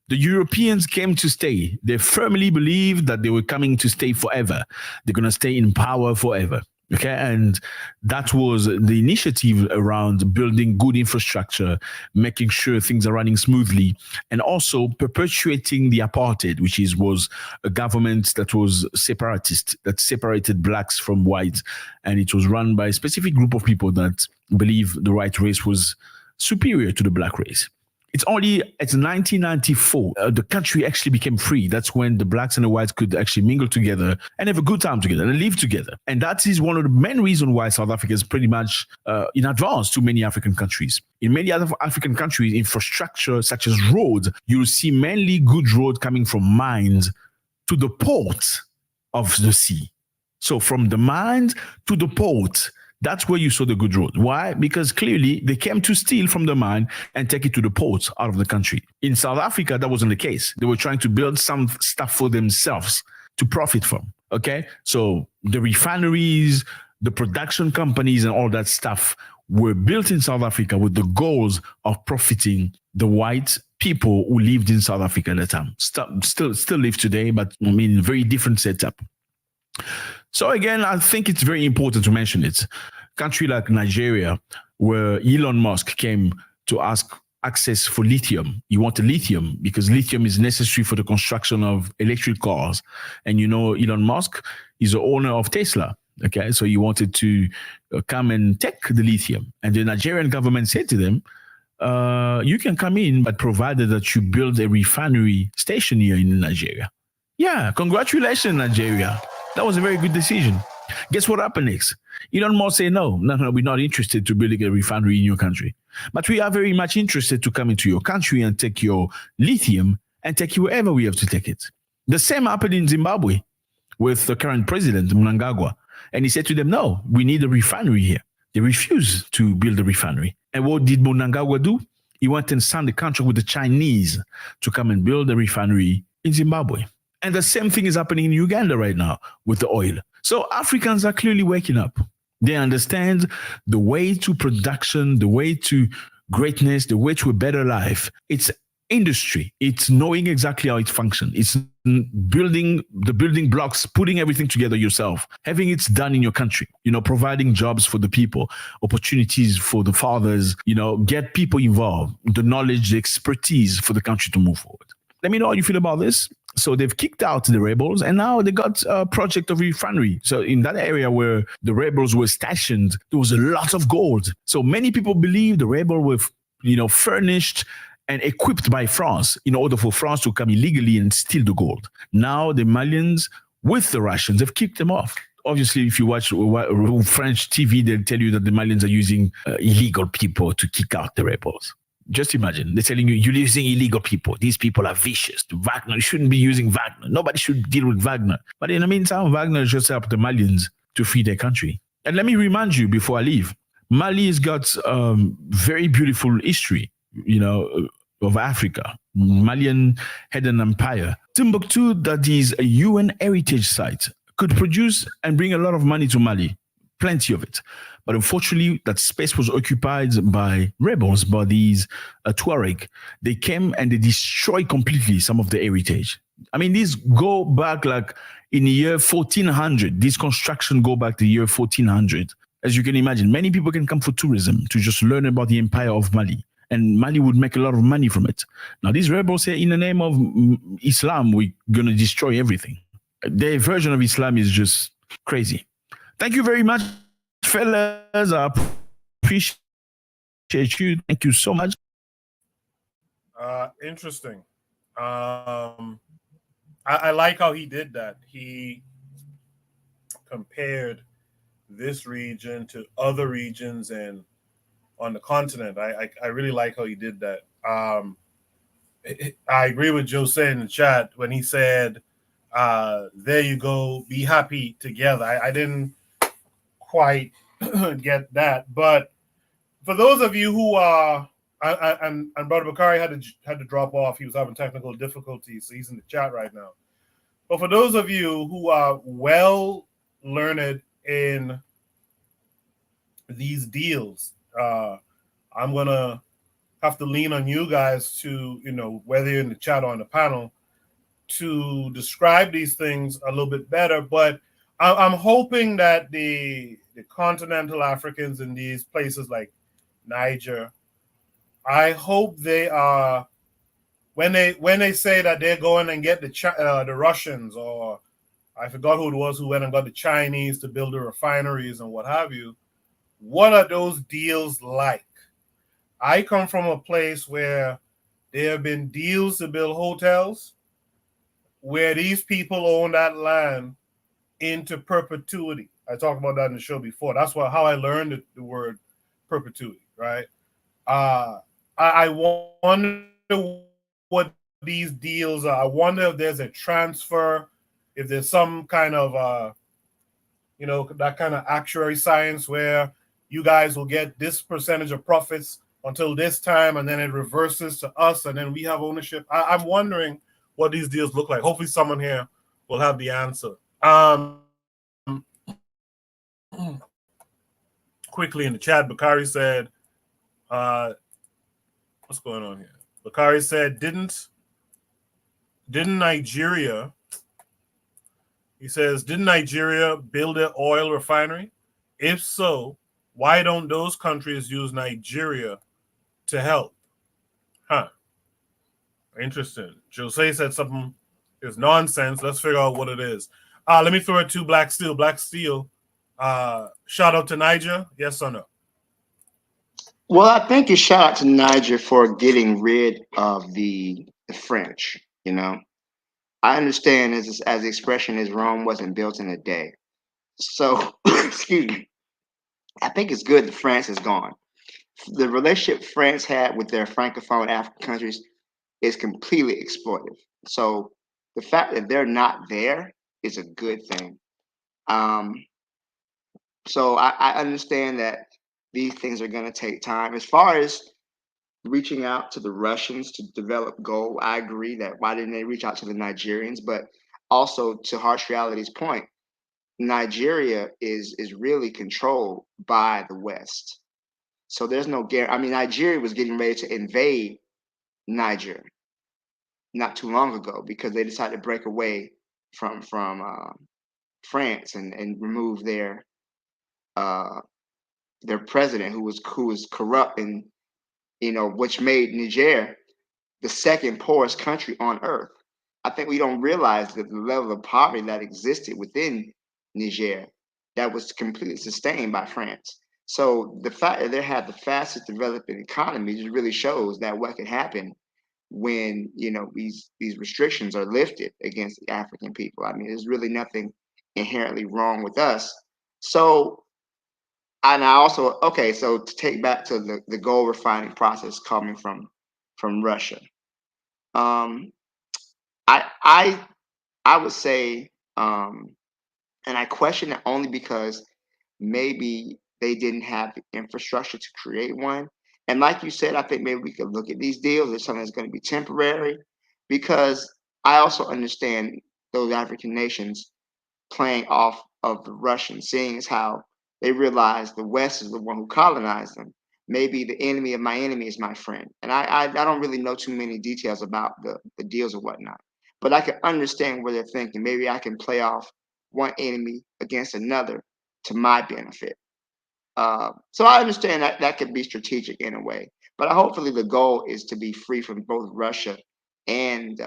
the Europeans came to stay. They firmly believed that they were coming to stay forever. They're going to stay in power forever. Okay, and that was the initiative around building good infrastructure, making sure things are running smoothly, and also perpetuating the apartheid, which was a government that was separatist, that separated blacks from whites, and it was run by a specific group of people that believe the white race was superior to the black race. It's only at 1994 the country actually became free. That's when the blacks and the whites could actually mingle together and have a good time together and live together. And that is one of the main reasons why South Africa is pretty much in advance to many African countries. In many other African countries, infrastructure such as roads, you'll see mainly good roads coming from mines to the port of the sea. So from the mines to the port, that's where you saw the good road. Why? Because clearly they came to steal from the mine and take it to the ports out of the country. In South Africa, that wasn't the case. They were trying to build some stuff for themselves to profit from. Okay? So the refineries, the production companies and all that stuff were built in South Africa with the goals of profiting the white people who lived in South Africa at that time. Still live today, but very different setup. So again, I think it's very important to mention it. Country like Nigeria, where Elon Musk came to ask access for lithium. He wanted lithium because lithium is necessary for the construction of electric cars. And Elon Musk is the owner of Tesla. Okay, so he wanted to come and take the lithium. And the Nigerian government said to them, you can come in, but provided that you build a refinery station here in Nigeria. Yeah, congratulations, Nigeria. That was a very good decision. Guess what happened next? Elon Musk said, no, we're not interested to building a refinery in your country. But we are very much interested to come into your country and take your lithium and take you wherever we have to take it. The same happened in Zimbabwe with the current president, Mnangagwa. And he said to them, no, we need a refinery here. They refused to build a refinery. And what did Mnangagwa do? He went and signed a contract with the Chinese to come and build a refinery in Zimbabwe. And the same thing is happening in Uganda right now with the oil. So Africans are clearly waking up. They understand the way to production, the way to greatness, the way to a better life. It's industry. It's knowing exactly how it functions. It's building the building blocks, putting everything together yourself, having it done in your country, providing jobs for the people, opportunities for the fathers, get people involved, the knowledge, the expertise for the country to move forward. Let me know how you feel about this. So they've kicked out the rebels and now they got a project of refinery. So in that area where the rebels were stationed, there was a lot of gold. So many people believe the rebel were, furnished and equipped by France in order for France to come illegally and steal the gold. Now the Malians with the Russians have kicked them off. Obviously, if you watch French TV, they'll tell you that the Malians are using illegal people to kick out the rebels. Just imagine, they're telling you, you're using illegal people. These people are vicious. Wagner, you shouldn't be using Wagner. Nobody should deal with Wagner. But in the meantime, Wagner just helped the Malians to free their country. And let me remind you before I leave, Mali has got very beautiful history, of Africa. Malian had an empire. Timbuktu, that is a UN heritage site, could produce and bring a lot of money to Mali. Plenty of it. But unfortunately, that space was occupied by rebels, by these Tuareg. They came and they destroyed completely some of the heritage. I mean, these go back like in the year 1400. These construction go back to the year 1400. As you can imagine, many people can come for tourism to just learn about the empire of Mali. And Mali would make a lot of money from it. Now, these rebels say, in the name of Islam, we're going to destroy everything. Their version of Islam is just crazy. Thank you very much, fellas. I appreciate you. Thank you so much. Interesting. I like how he did that. He compared this region to other regions and on the continent. I really like how he did that. I agree with Jose in the chat when he said, there you go, be happy together. I didn't quite get that, but for those of you who are, and Brother Bakari had to drop off. He was having technical difficulties, so he's in the chat right now. But for those of you who are well learned in these deals, I'm gonna have to lean on you guys to, whether you're in the chat or on the panel, to describe these things a little bit better. But I'm hoping that the continental Africans in these places like Niger, I hope they are, when they say that they're going and get the Russians, or I forgot who it was who went and got the Chinese to build the refineries and what have you, what are those deals like? I come from a place where there have been deals to build hotels where these people own that land into perpetuity. I talked about that in the show before. That's how I learned the word perpetuity, right? I wonder what these deals are. I wonder if there's a transfer, if there's some kind of, that kind of actuary science where you guys will get this percentage of profits until this time, and then it reverses to us, and then we have ownership. I'm wondering what these deals look like. Hopefully someone here will have the answer. Quickly in the chat, Bakari said, what's going on here? Bakari said, didn't Nigeria, he says, didn't Nigeria build an oil refinery? If so, why don't those countries use Nigeria to help? Interesting. Jose said something is nonsense. Let's figure out what it is. Let me throw it to Black Steel. Black Steel, shout out to Niger, yes or no? Well, I think a shout out to Niger for getting rid of the French. I understand as the expression is, Rome wasn't built in a day. So, excuse me. I think it's good that France is gone. The relationship France had with their Francophone African countries is completely exploitive. So the fact that they're not there is a good thing. So I understand that these things are going to take time. As far as reaching out to the Russians to develop gold, I agree that why didn't they reach out to the Nigerians? But also, to harsh reality's point, Nigeria is really controlled by the West. So there's no guarantee. I mean, Nigeria was getting ready to invade Niger not too long ago because they decided to break away from France and remove their president who was corrupt, and which made Niger the second poorest country on earth. I think we don't realize that the level of poverty that existed within Niger that was completely sustained by France. So the fact that they had the fastest developing economy just really shows that what could happen when these restrictions are lifted against the African people. I mean, there's really nothing inherently wrong with us. So, and I also so to take back to the gold refining process coming from Russia. Um, I would say, and I question it only because maybe they didn't have the infrastructure to create one. And like you said, I think maybe we could look at these deals as something that's going to be temporary, because I also understand those African nations playing off of the Russians, seeing as how they realize the West is the one who colonized them. Maybe the enemy of my enemy is my friend. And I don't really know too many details about the deals or whatnot, but I can understand where they're thinking. Maybe I can play off one enemy against another to my benefit. So I understand that that could be strategic in a way, but hopefully the goal is to be free from both Russia and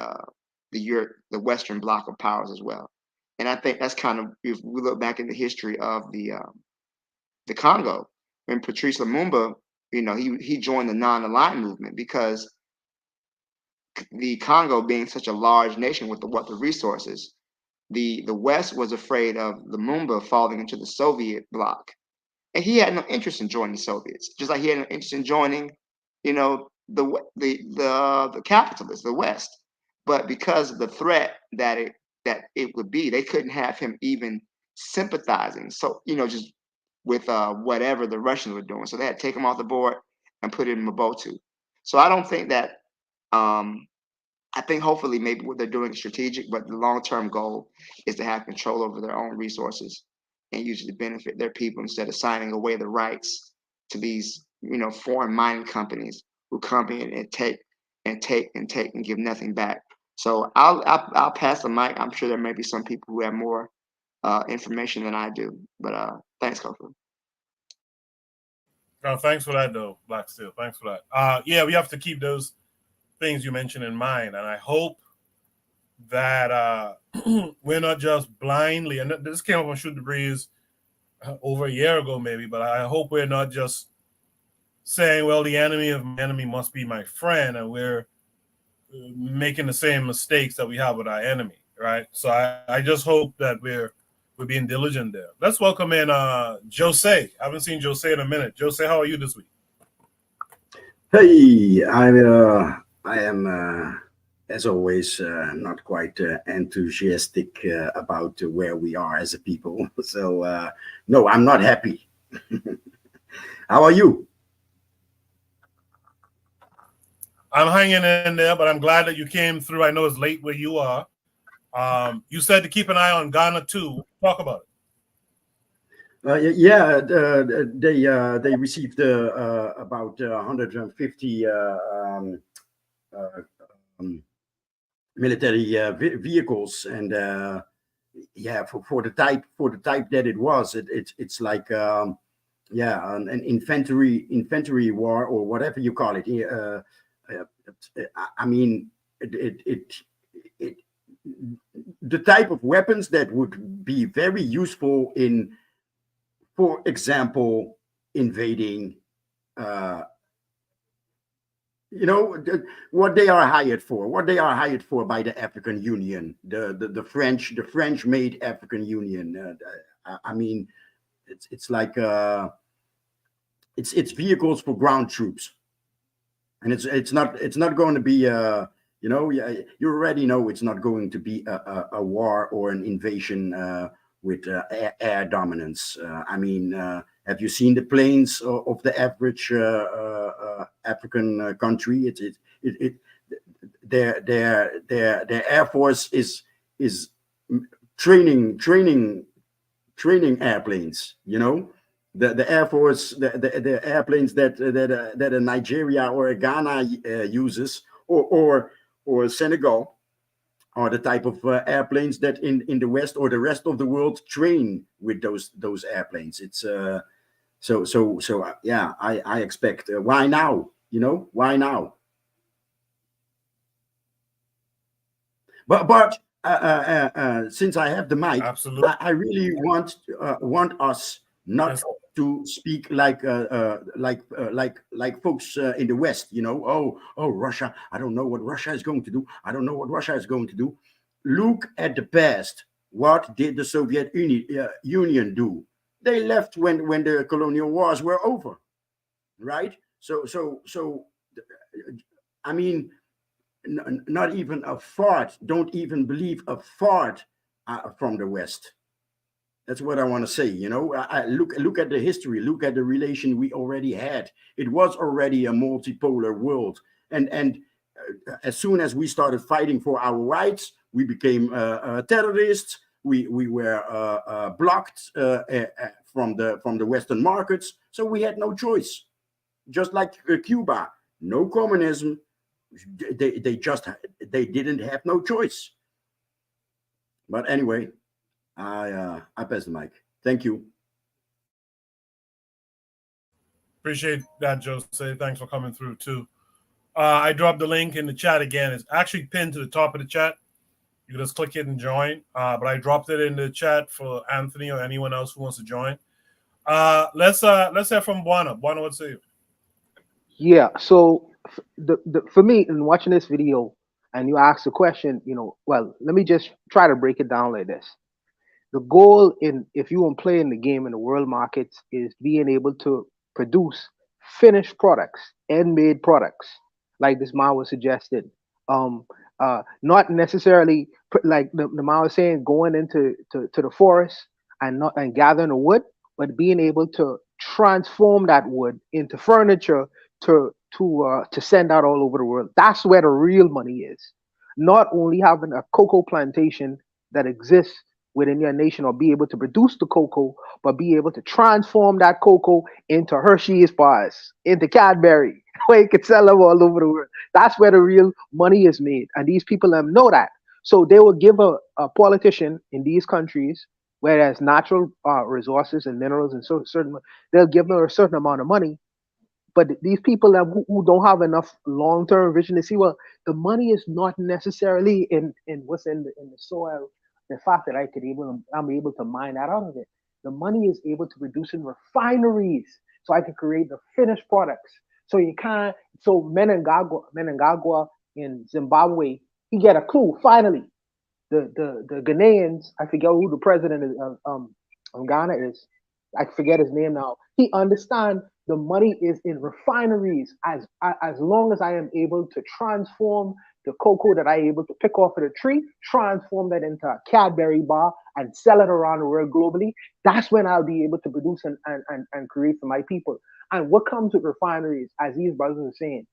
the Western bloc of powers as well. And I think that's kind of, if we look back at the history of the Congo, when Patrice Lumumba, he joined the non-aligned movement because the Congo being such a large nation with the resources, the West was afraid of Lumumba falling into the Soviet bloc. And he had no interest in joining the Soviets, just like he had no interest in joining, the capitalists, the West. But because of the threat that it would be, they couldn't have him even sympathizing. So just with whatever the Russians were doing, so they had to take him off the board and put him in Mobutu. So I don't think that. I think hopefully maybe what they're doing is strategic, but the long-term goal is to have control over their own resources and use it to benefit their people instead of signing away the rights to these, foreign mining companies who come in and take and give nothing back. So I'll pass the mic. I'm sure there may be some people who have more information than I do, but thanks, Kofi. No, thanks for that, though, Black Steel. Thanks for that. Yeah, we have to keep those things you mentioned in mind, and I hope that we're not just blindly, and this came up on Shoot the Breeze over a year ago maybe, but I hope we're not just saying, well, the enemy of my enemy must be my friend, and we're making the same mistakes that we have with our enemy, right? So I just hope that we're being diligent there. Let's welcome in Jose. I haven't seen Jose in a minute. Jose, how are you this week? Hey, I am, as always, not quite enthusiastic about where we are as a people. So, no, I'm not happy. How are you? I'm hanging in there, but I'm glad that you came through. I know it's late where you are. You said to keep an eye on Ghana too. Talk about it. Yeah, they received about 150 military vehicles, and yeah, for the type that it was, it's like yeah, an infantry war or whatever you call it. I mean, the type of weapons that would be very useful in, for example, invading, what they are hired for by the African Union, the French made African Union. I mean, it's like it's vehicles for ground troops, and it's not going to be you already know it's not going to be a war or an invasion with air dominance. I mean, have you seen the planes of the average African country? Their air force is training airplanes. You know, the Air Force, the airplanes that a Nigeria or a Ghana uses, or Senegal, are the type of airplanes that in the West or the rest of the world train with those airplanes. It's yeah, I expect. Why now? You know, why now? But since I have the mic, Absolutely. I really want us not Yes. to speak like folks in the West. You know, oh, Russia. I don't know what Russia is going to do. I don't know what Russia is going to do. Look at the past. What did the Soviet Union do? They left when the colonial wars were over, right? So I mean, not even a fart. Don't even believe a fart from the West. That's what I want to say. You know, I look at the history. Look at the relation we already had. It was already a multipolar world, and as soon as we started fighting for our rights, we became terrorists. We were blocked from the Western markets, so we had no choice. Just like Cuba, no communism. They didn't have no choice. But anyway, I pass the mic. Thank you. Appreciate that, Jose. Thanks for coming through too. I dropped the link in the chat again. It's actually pinned to the top of the chat. You can just click it and join. But I dropped it in the chat for Anthony or anyone else who wants to join. Let's hear from Buana. Buana, what say you? Yeah. So for me, in watching this video, and you asked the question, well, let me just try to break it down like this. The goal if you want to play in the game in the world markets is being able to produce finished products, end-made products, like this man was suggested. Not necessarily like the man was saying, going into the forest and gathering the wood, but being able to transform that wood into furniture to send out all over the world. That's where the real money is. Not only having a cocoa plantation that exists within your nation or be able to produce the cocoa, but be able to transform that cocoa into Hershey's bars, into Cadbury, where you can sell them all over the world. That's where the real money is made. And these people know that. So they will give a politician in these countries where there's natural resources and minerals and they'll give them a certain amount of money. But these people who don't have enough long-term vision to see, well, the money is not necessarily in what's in the soil. The fact that I'm able to mine that out of it. The money is able to produce in refineries, so I can create the finished products. So you can't. So Menangagwa in Zimbabwe, he get a clue finally. The Ghanaians, I forget who the president of Ghana is. I forget his name now. He understands the money is in refineries. As long as I am able to transform the cocoa that I am able to pick off of the tree, transform that into a Cadbury bar and sell it around the world globally, that's when I'll be able to produce and create for my people. And what comes with refineries, as these brothers are saying,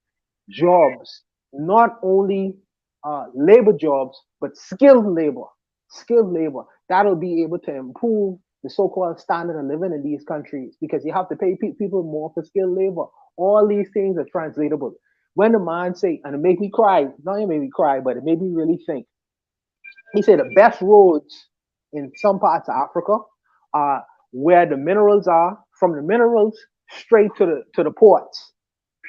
jobs, not only labor jobs, but skilled labor. Skilled labor. That'll be able to improve the so-called standard of living in these countries, because you have to pay people more for skilled labor. All these things are translatable. When the man say, and it made me cry, not even made me cry, but it made me really think. He said the best roads in some parts of Africa are where the minerals are, from the minerals straight to the ports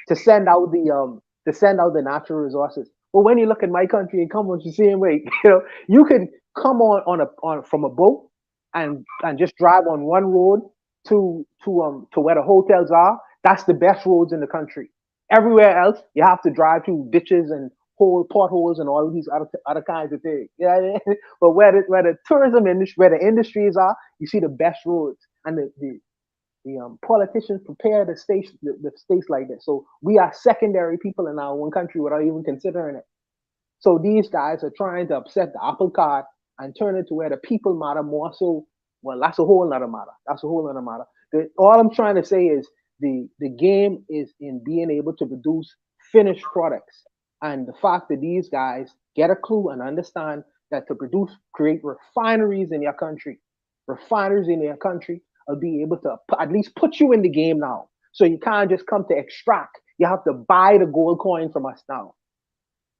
to send out the natural resources. But when you look at my country and come on the same way, you can come on from a boat and just drive on one road to where the hotels are. That's the best roads in the country. Everywhere else, you have to drive through ditches and potholes and all these other kinds of things. Yeah, but where the tourism industry, where the industries are, you see the best roads, and the politicians prepare the states like this. So we are secondary people in our own country without even considering it. So these guys are trying to upset the apple cart and turn it to where the people matter more. So, well, that's a whole other matter. All I'm trying to say is the game is in being able to produce finished products. And the fact that these guys get a clue and understand that to create refineries in your country, will be able to at least put you in the game now. So you can't just come to extract. You have to buy the gold coin from us now.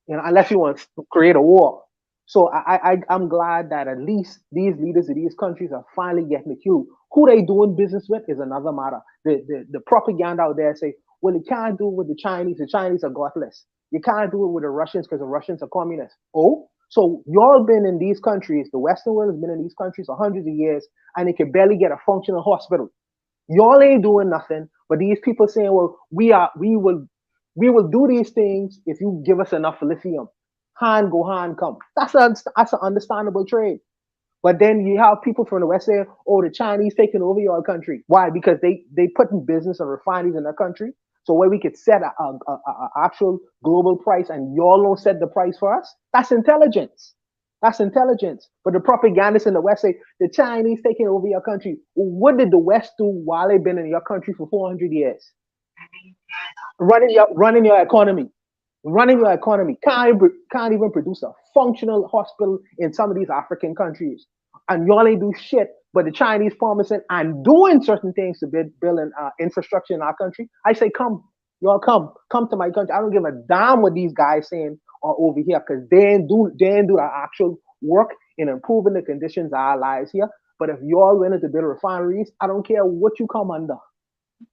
Unless you want to create a war. So I'm glad that at least these leaders of these countries are finally getting the cue. Who they doing business with is another matter. The propaganda out there say, well, you can't do it with the Chinese. The Chinese are godless. You can't do it with the Russians because the Russians are communists. Oh, so y'all been in these countries. The Western world has been in these countries for hundreds of years, and they can barely get a functional hospital. Y'all ain't doing nothing, but these people saying, well, we will do these things if you give us enough lithium. Hand go, hand come. That's an understandable trade. But then you have people from the West saying, oh, the Chinese taking over your country. Why? Because they put in business and refineries in their country. So where we could set a actual global price and y'all don't set the price for us, that's intelligence. That's intelligence. But the propagandists in the West say, the Chinese taking over your country. Well, what did the West do while they've been in your country for 400 years? Running your economy. Can't even produce a functional hospital in some of these African countries. And y'all ain't do shit, but the Chinese promising and doing certain things to build an infrastructure in our country. I say, come to my country. I don't give a damn what these guys saying over here, because they ain't do the actual work in improving the conditions of our lives here. But if y'all willing to build refineries, I don't care what you come under.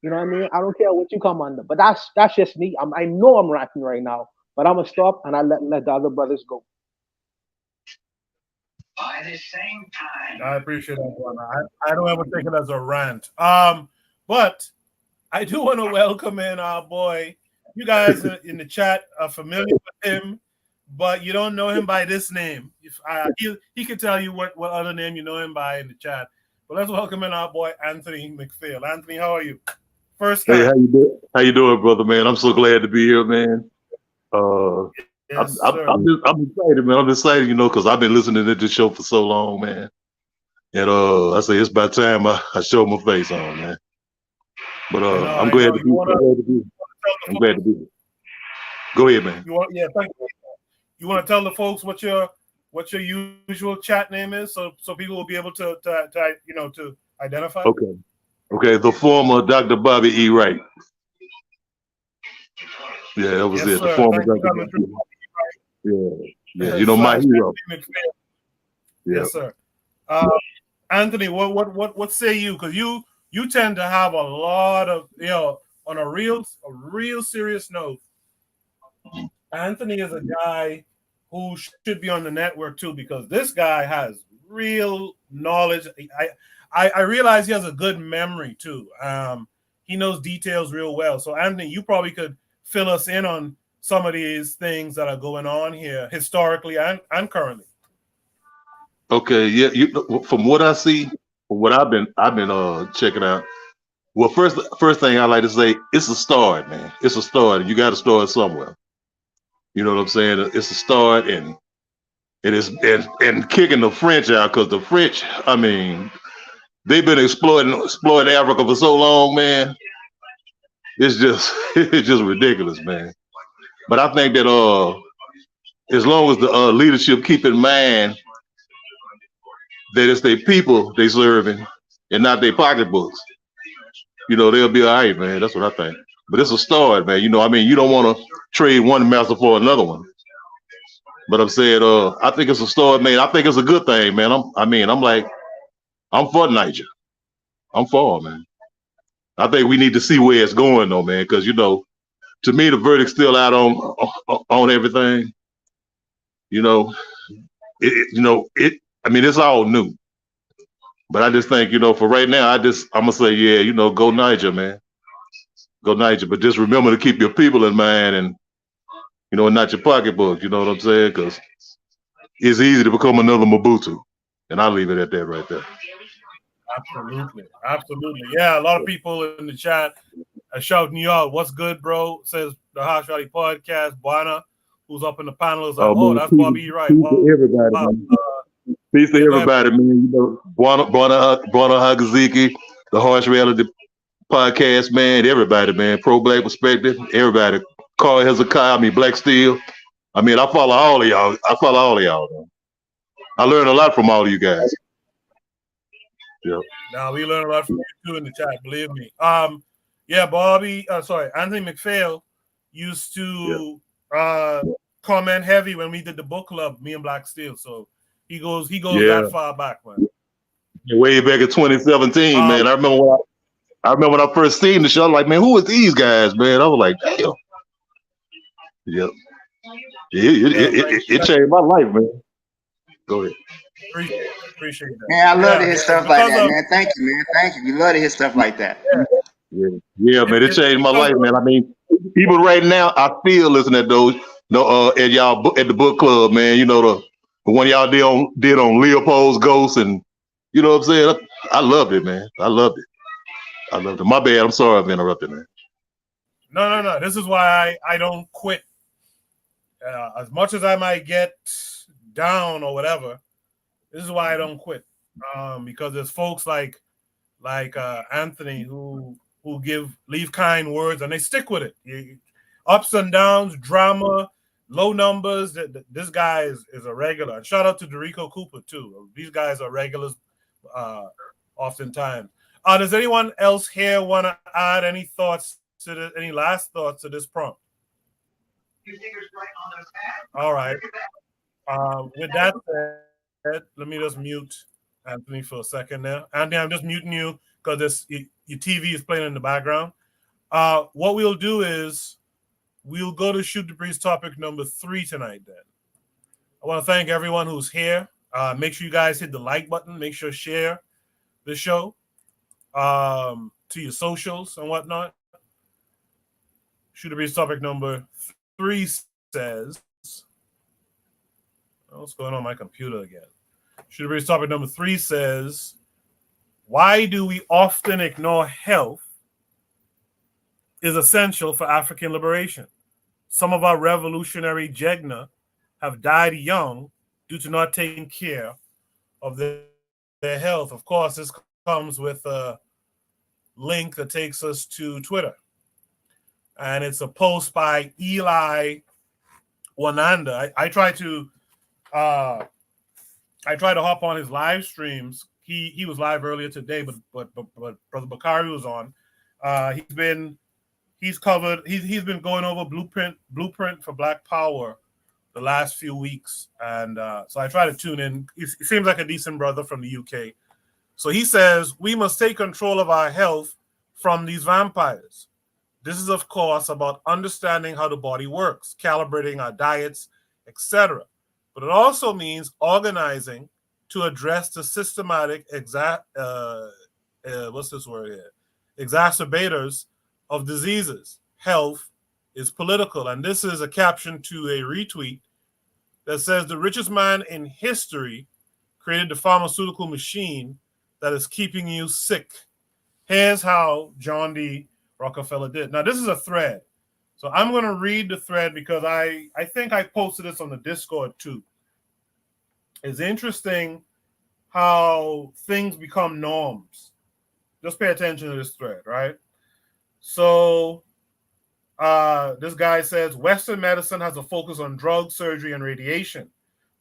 You know what I mean? I don't care what you come under. But that's just me. I know I'm ranting right now, but I'm gonna stop and I let the other brothers go. By the same time. I appreciate that one. I don't ever take it as a rant. But I do want to welcome in our boy. You guys in the chat are familiar with him, but you don't know him by this name. He can tell you what other name you know him by in the chat. But let's welcome in our boy Anthony McPhail. Anthony, how are you? First time. Hey, how you doing, brother, man? I'm so glad to be here, man. Yes, I'm excited, man. I'm excited, because I've been listening to this show for so long, man. And I say it's about time I show my face on, man. But I'm glad to be. I'm glad to be here. Go ahead, man. Thank you. You want to tell the folks what your usual chat name is, so people will be able to identify? Okay. The former Dr. Bobby E. Wright. Yeah, that was it. The former Dr. Bobby E. Wright. Yeah. My hero. Yeah. Yes, sir. Anthony, what say you? Because you tend to have a lot of on a real serious note. Anthony is a guy who should be on the network too, because this guy has real knowledge. I realize he has a good memory too. He knows details real well. So Anthony, you probably could fill us in on some of these things that are going on here historically and currently. Okay, yeah. From what I see, from what I've been checking out. Well, first thing I like to say, it's a start, man. It's a start, and you got to start somewhere. You know what I'm saying? It's a start, and it is and kicking the French out, because the French, I mean, they've been exploiting Africa for so long, man. It's just ridiculous, man. But I think that as long as the leadership keep in mind that it's their people they serving and not their pocketbooks, they'll be all right, man. That's what I think. But it's a start, man. You don't want to trade one master for another one. But I'm saying, I think it's a start, man. I think it's a good thing, man. I'm for Niger. I'm for it, man. I think we need to see where it's going, though, man. Because to me, the verdict's still out on everything. It's all new. But I just think, for right now, I'm gonna say, yeah, go Niger, man. Go Niger. But just remember to keep your people in mind, and not your pocketbook. You know what I'm saying? Because it's easy to become another Mobutu, and I'll leave it at that right there. Absolutely. Yeah, a lot of people in the chat are shouting you out. What's good, bro? Says the Harsh Rally Podcast. Buana, who's up in the panel, is like, that's Bobby E. Wright. Peace to everybody, man. Peace to everybody, man. Buana Hagaziki, the Harsh Reality Podcast, man. Everybody, man. Pro Black Perspective. Everybody. Carl Hezekiah, Black Steel. I follow all of y'all. Man. I learned a lot from all of you guys. Yeah. Now we learn a lot from you too in the chat. Believe me. Yeah, Anthony McPhail used to comment heavy when we did the book club, me and Black Steel. So he goes that far back, man. Way back in 2017, man. I remember when I first seen the show. I'm like, man, who is these guys, man? I was like, damn. Yep. It changed my life, man. Go ahead. Appreciate that. Man, I love to hear stuff like that, man. Thank you, man. Thank you. We love to hear stuff like that. Yeah, man. It changed my life, man. I mean, people right now, I feel listening at those, at y'all at the book club, man. You know the one y'all did on Leopold's Ghost, and you know what I'm saying. I loved it, man. I loved it. My bad. I'm sorry I've interrupted, man. No. This is why I don't quit. As much as I might get down or whatever, this is why I don't quit. Because there's folks like Anthony who leave kind words and they stick with it. Ups and downs, drama, low numbers. This guy is a regular. And shout out to Dorico Cooper too. These guys are regulars oftentimes. Does anyone else here want to add any thoughts to any last thoughts to this prompt? All right. With that said, let me just mute Anthony for a second there. Anthony, I'm just muting you because your TV is playing in the background. What we'll do is we'll go to Shoot the Breeze topic number 3 tonight then. I want to thank everyone who's here. Make sure you guys hit the like button. Make sure share the show to your socials and whatnot. Shoot the Breeze topic number 3 says, what's going on my computer again? Shoot the Breeze topic number 3 says, why do we often ignore health is essential for African liberation? Some of our revolutionary jegna have died young due to not taking care of their health. Of course, this comes with a link that takes us to Twitter. And it's a post by Eli Wananda. I try to hop on his live streams. He was live earlier today, but Brother Bakari was on. He's been going over blueprint for Black Power the last few weeks, and so I try to tune in. He seems like a decent brother from the UK. So he says we must take control of our health from these vampires. This is, of course, about understanding how the body works, calibrating our diets, etc. But it also means organizing to address the systematic exacerbators of diseases. Health is political. And this is a caption to a retweet that says the richest man in history created the pharmaceutical machine that is keeping you sick. Here's how John D. Rockefeller did. Now, this is a thread. So I'm going to read the thread because I think I posted this on the Discord too. It's interesting how things become norms. Just pay attention to this thread, right? So this guy says, Western medicine has a focus on drug, surgery, and radiation.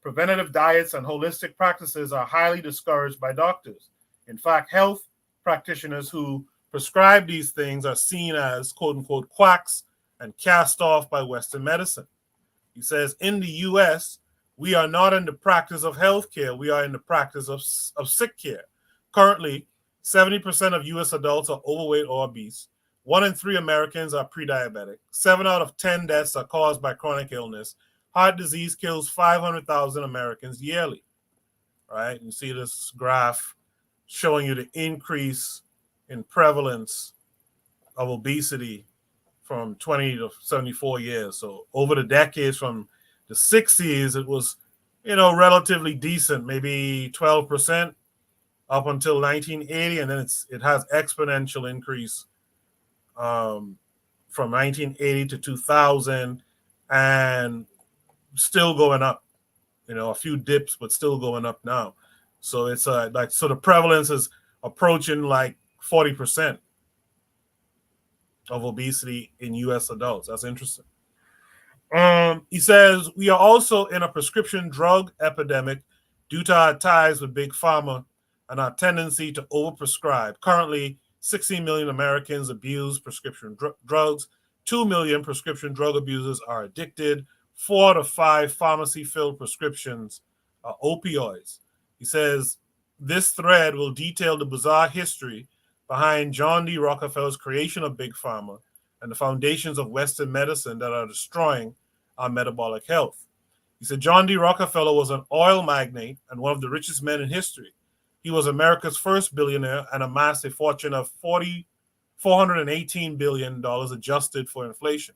Preventative diets and holistic practices are highly discouraged by doctors. In fact, health practitioners who prescribe these things are seen as quote-unquote quacks and cast off by Western medicine. He says, in the U.S., we are not in the practice of healthcare. We are in the practice of sick care. Currently, 70% of U.S. adults are overweight or obese. 1 in 3 Americans are pre-diabetic. 7 out of 10 deaths are caused by chronic illness. Heart disease kills 500,000 Americans yearly. Right? You see this graph showing you the increase in prevalence of obesity from 20 to 74 years. So over the decades from the 60s, it was, relatively decent, maybe 12% up until 1980. And then it has exponential increase from 1980 to 2000 and still going up, a few dips, but still going up now. So it's so the prevalence is approaching like 40% of obesity in U.S. adults. That's interesting. He says, we are also in a prescription drug epidemic due to our ties with Big Pharma and our tendency to overprescribe. Currently, 16 million Americans abuse prescription drugs. 2 million prescription drug abusers are addicted. 4 to 5 pharmacy-filled prescriptions are opioids. He says this thread will detail the bizarre history behind John D. Rockefeller's creation of Big Pharma and the foundations of Western medicine that are destroying our metabolic health. He said John D. Rockefeller was an oil magnate and one of the richest men in history. He was America's first billionaire and amassed a fortune of $418 billion adjusted for inflation.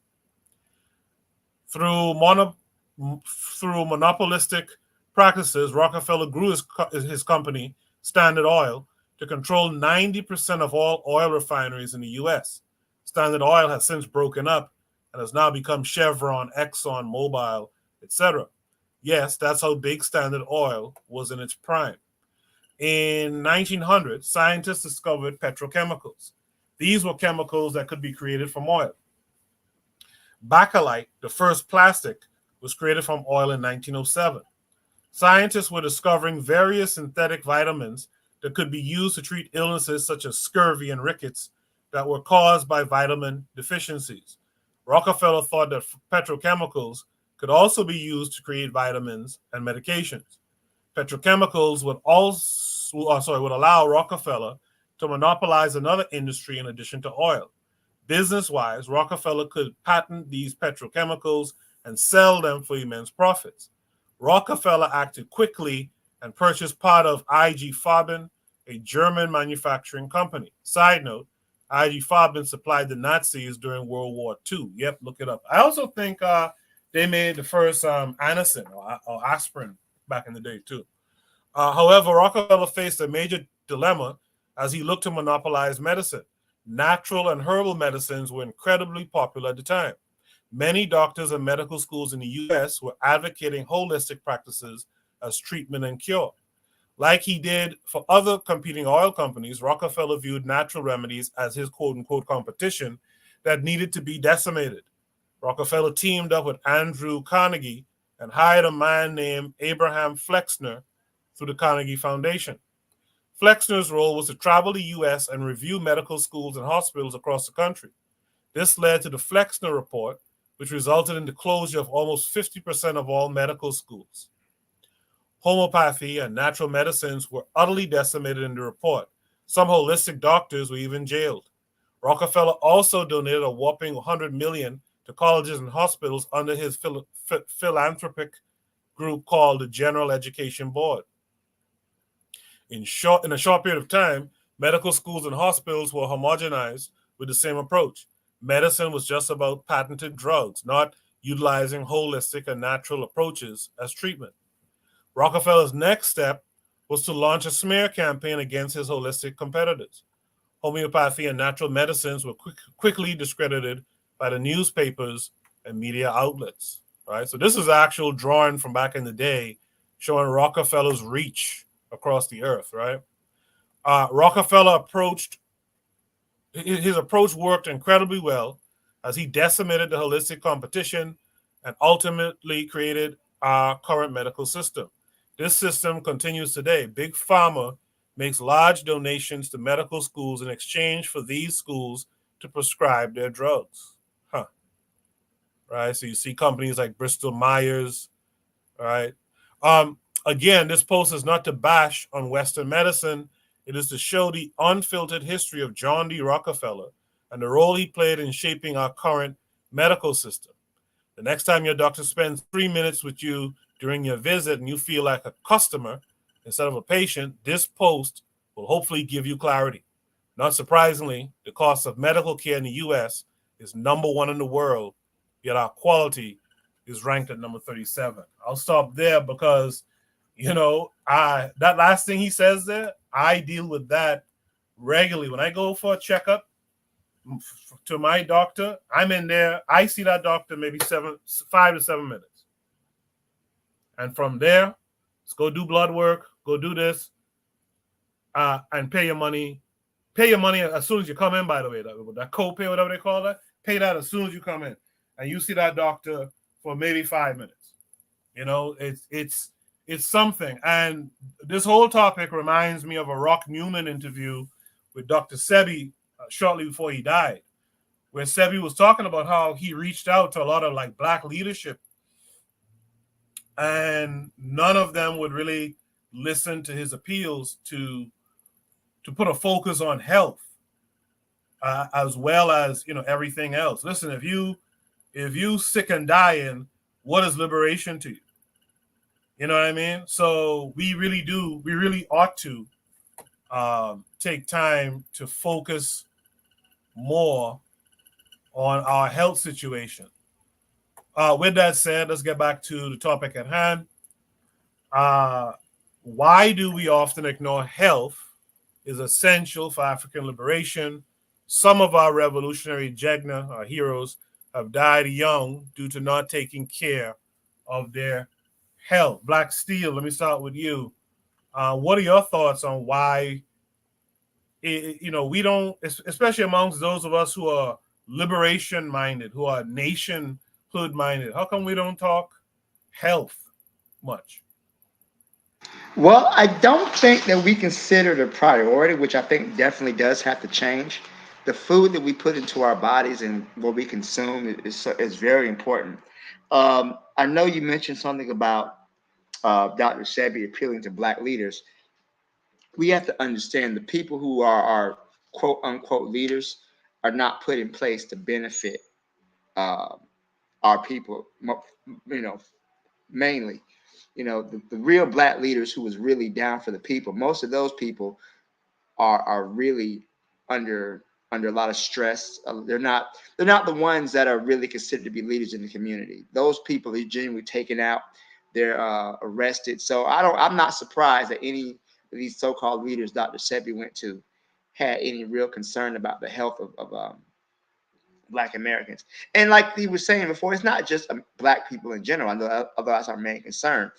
Through monopolistic practices, Rockefeller grew his company, Standard Oil, to control 90% of all oil refineries in the U.S. Standard Oil has since broken up and has now become Chevron, Exxon, Mobil, etc. Yes, that's how big Standard Oil was in its prime. In 1900, scientists discovered petrochemicals. These were chemicals that could be created from oil. Bakelite, the first plastic, was created from oil in 1907. Scientists were discovering various synthetic vitamins that could be used to treat illnesses such as scurvy and rickets that were caused by vitamin deficiencies. Rockefeller thought that petrochemicals could also be used to create vitamins and medications. Petrochemicals would allow Rockefeller to monopolize another industry in addition to oil. Business-wise, Rockefeller could patent these petrochemicals and sell them for immense profits. Rockefeller acted quickly and purchased part of IG Farben, a German manufacturing company. Side note, IG Farben supplied the Nazis during World War II. Yep, look it up. I also think they made the first Anacin or aspirin back in the day too. However, Rockefeller faced a major dilemma as he looked to monopolize medicine. Natural and herbal medicines were incredibly popular at the time. Many doctors and medical schools in the U.S. were advocating holistic practices as treatment and cure. Like he did for other competing oil companies, Rockefeller viewed natural remedies as his quote-unquote competition that needed to be decimated. Rockefeller teamed up with Andrew Carnegie and hired a man named Abraham Flexner through the Carnegie Foundation. Flexner's role was to travel the U.S. and review medical schools and hospitals across the country. This led to the Flexner Report, which resulted in the closure of almost 50% of all medical schools. Homeopathy and natural medicines were utterly decimated in the report. Some holistic doctors were even jailed. Rockefeller also donated a whopping $100 million to colleges and hospitals under his philanthropic group called the General Education Board. In a short period of time, medical schools and hospitals were homogenized with the same approach. Medicine was just about patented drugs, not utilizing holistic and natural approaches as treatment. Rockefeller's next step was to launch a smear campaign against his holistic competitors. Homeopathy and natural medicines were quickly discredited by the newspapers and media outlets. Right? So this is actual drawing from back in the day showing Rockefeller's reach across the earth. Right? Rockefeller his approach worked incredibly well as he decimated the holistic competition and ultimately created our current medical system. This system continues today. Big Pharma makes large donations to medical schools in exchange for these schools to prescribe their drugs. Right? So you see companies like Bristol Myers, right? Again, this post is not to bash on Western medicine. It is to show the unfiltered history of John D. Rockefeller and the role he played in shaping our current medical system. The next time your doctor spends 3 minutes with you during your visit and you feel like a customer instead of a patient, this post will hopefully give you clarity. Not surprisingly, the cost of medical care in the U.S. is #1 in the world, yet our quality is ranked at number 37. I'll stop there because, that last thing he says there, I deal with that regularly. When I go for a checkup to my doctor, I'm in there. I see that doctor maybe 5 to 7 minutes. And from there, let's go do blood work, go do this, and pay your money. Pay your money as soon as you come in, by the way. That copay, whatever they call that, pay that as soon as you come in. And you see that doctor for maybe 5 minutes. it's something. And this whole topic reminds me of a Rock Newman interview with Dr. Sebi shortly before he died, where Sebi was talking about how he reached out to a lot of like black leadership, and none of them would really listen to his appeals to put a focus on health, as well as everything else. Listen, if you sick and dying, what is liberation to you? You know what I mean? So we really ought to take time to focus more on our health situation. With that said, let's get back to the topic at hand. Why do we often ignore health is essential for African liberation? Some of our revolutionary jegna, our heroes, have died young due to not taking care of their health. Black Steel, let me start with you. What are your thoughts on why, we don't, especially amongst those of us who are liberation minded, who are nationhood minded, how come we don't talk health much? Well, I don't think that we consider the priority, which I think definitely does have to change. The food that we put into our bodies and what we consume is very important. I know you mentioned something about Dr. Sebi appealing to black leaders. We have to understand the people who are our quote unquote leaders are not put in place to benefit uh, our people, you know, mainly. The real black leaders who was really down for the people, most of those people are really under under a lot of stress. They're not the ones that are really considered to be leaders in the community. Those people are genuinely taken out. They're arrested. So I'm not surprised that any of these so-called leaders Dr. Sebi went to had any real concern about the health of Black Americans. And like he was saying before, it's not just Black people in general. I know, although that's our main concern.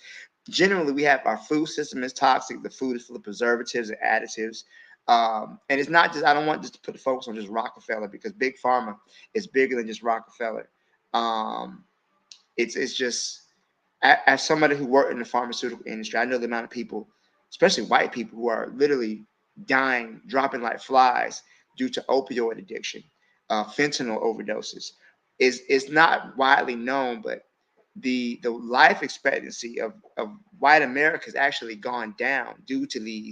Generally, we have our food system is toxic. The food is full of preservatives and additives. And it's not just, I don't want just to put the focus on just Rockefeller, because Big Pharma is bigger than just Rockefeller. Um, it's just, as somebody who worked in the pharmaceutical industry, I know the amount of people, especially white people, who are literally dying, dropping like flies due to opioid addiction, fentanyl overdoses. Is not widely known, but the life expectancy of white America has actually gone down due to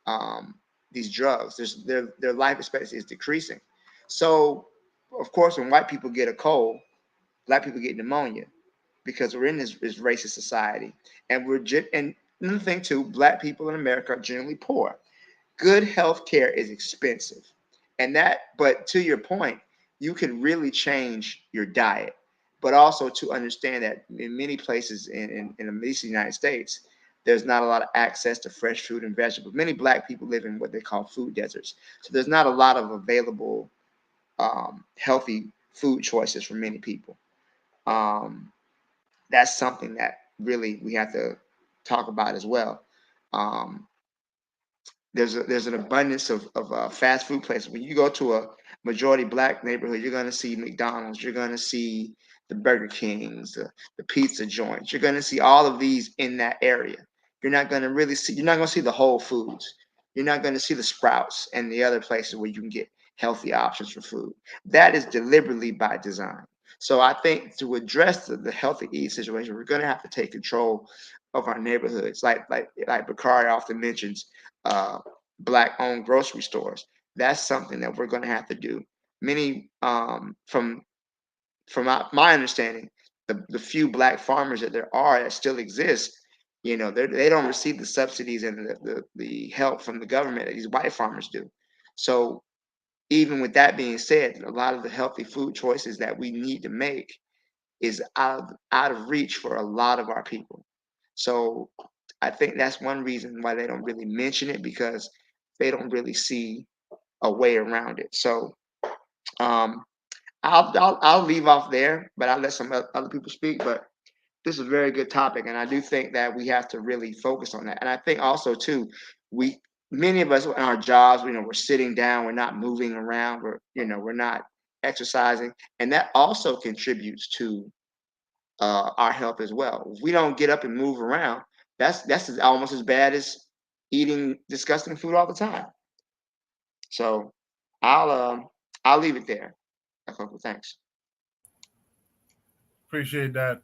um, these drugs. Their life expectancy is decreasing. So, of course, when white people get a cold, black people get pneumonia because we're in this racist society, and and another thing too, black people in America are generally poor. Good health care is expensive, but to your point, you can really change your diet, but also to understand that in many places in at least the United States, there's not a lot of access to fresh fruit and vegetables. Many black people live in what they call food deserts, so there's not a lot of available healthy food choices for many people. um, that's something that really we have to talk about as well. Um, there's an abundance of fast food places. When you go to a majority black neighborhood, you're going to see McDonald's, you're going to see the Burger Kings, the pizza joints. You're going to see all of these in that area. You're not going to see the Whole Foods. You're not going to see the Sprouts and the other places where you can get healthy options for food. That is deliberately by design. So I think to address the healthy eat situation, we're going to have to take control of our neighborhoods. Like Bakari often mentions, uh, black-owned grocery stores. That's something that we're going to have to do. Many, from my understanding, the few black farmers that there are that still exist, they don't receive the subsidies and the help from the government that these white farmers do. So even with that being said, a lot of the healthy food choices that we need to make is out of reach for a lot of our people. So I think that's one reason why they don't really mention it, because they don't really see a way around it. So um, I'll leave off there, but I'll let some other people speak. But this is a very good topic, and I do think that we have to really focus on that. And I think also too, we many of us in our jobs, we're sitting down, we're not moving around, we're not exercising, and that also contributes to our health as well. If we don't get up and move around, That's almost as bad as eating disgusting food all the time. So I'll leave it there. Thanks. Appreciate that,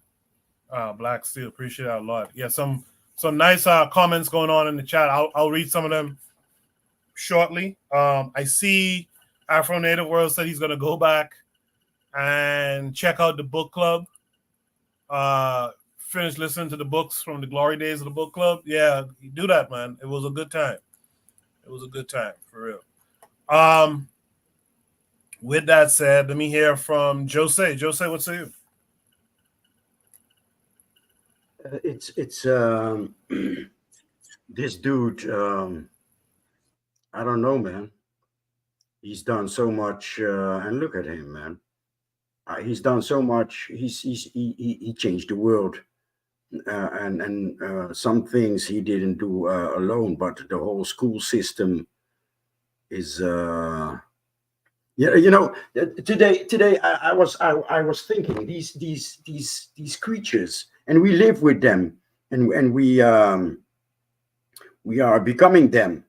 Black Steel. Appreciate that a lot. Yeah, some nice comments going on in the chat. I'll read some of them shortly. I see Afro Native World said he's going to go back and check out the book club. Finish listening to the books from the glory days of the book club. Yeah, do that, man. It was a good time. It was a good time, for real. With that said, let me hear from Jose. Jose, what say you? It's this dude. I don't know, man. He's done so much, and look at him, man. He's done so much. He changed the world, and some things he didn't do alone, but the whole school system is. Yeah, you know, today I was thinking these creatures, and we live with them, and we are becoming them.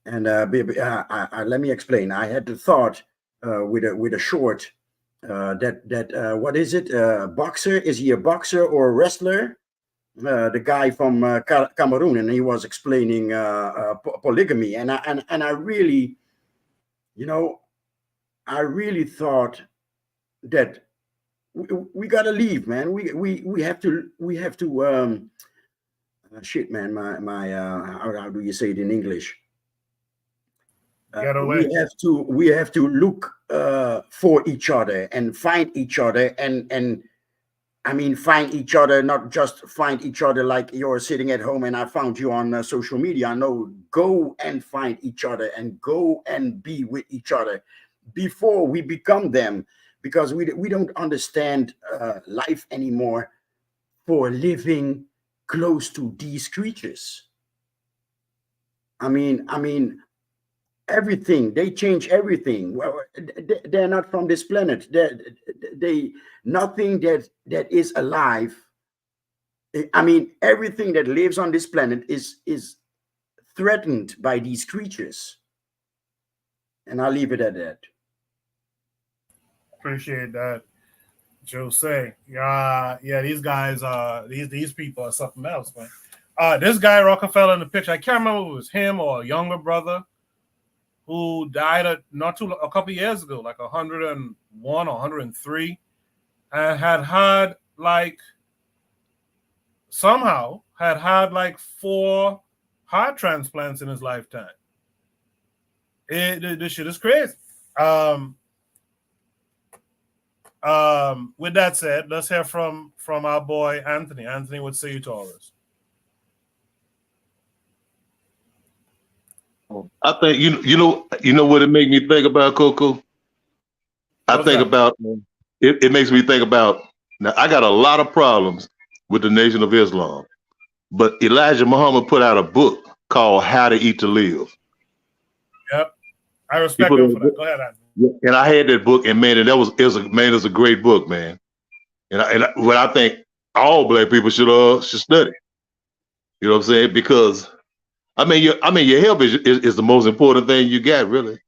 And let me explain. I had the thought with a short that what is it? Boxer? Is he a boxer or a wrestler? The guy from Cameroon, and he was explaining polygamy, and I really, you know, I really thought that we gotta leave, man. We have to shit, man. My how do you say it in English? Get away. We have to look for each other and find each other, and I mean find each other, not just find each other like you're sitting at home and I found you on social media. No, go and find each other and go and be with each other before we become them, because we don't understand life anymore for living close to these creatures. I mean, everything, they change everything. Well, they're not from this planet. They nothing that is alive. I mean, everything that lives on this planet is threatened by these creatures. And I'll leave it at that. Appreciate that, Jose. Yeah, these guys, these people are something else, man. This guy Rockefeller in the picture, I can't remember if it was him or a younger brother who died a couple years ago, like 101 or 103, and had like 4 heart transplants in his lifetime. This shit is crazy. With that said, let's hear from our boy Anthony. Anthony, what say you to all this? I think you know what it made me think about, Coco. It makes me think about, now I got a lot of problems with the Nation of Islam, but Elijah Muhammad put out a book called How to Eat to Live. Yep, I respect him for that. Go ahead, Anthony. And I had that book, and man, it was a great book, man. And what I think all black people should study. You know what I'm saying? Because I mean your health is the most important thing you got, really.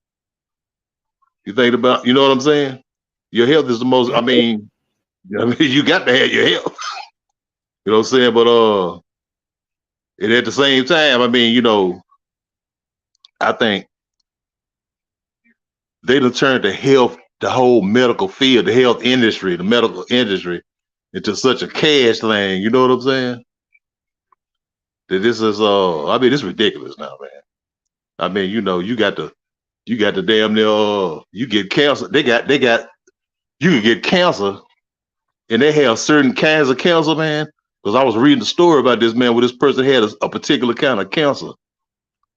You think about, you know what I'm saying? Your health is the most. I mean, you got to have your health. You know what I'm saying? But and at the same time, I mean, you know, I think they done turned the health, the whole medical field, the health industry, the medical industry, into such a cash thing. You know what I'm saying? That this is I mean, it's ridiculous now, man. I mean, you know, you got the damn near you get cancer. They got you can get cancer, and they have certain kinds of cancer, man. Because I was reading the story about this man where this person had a particular kind of cancer,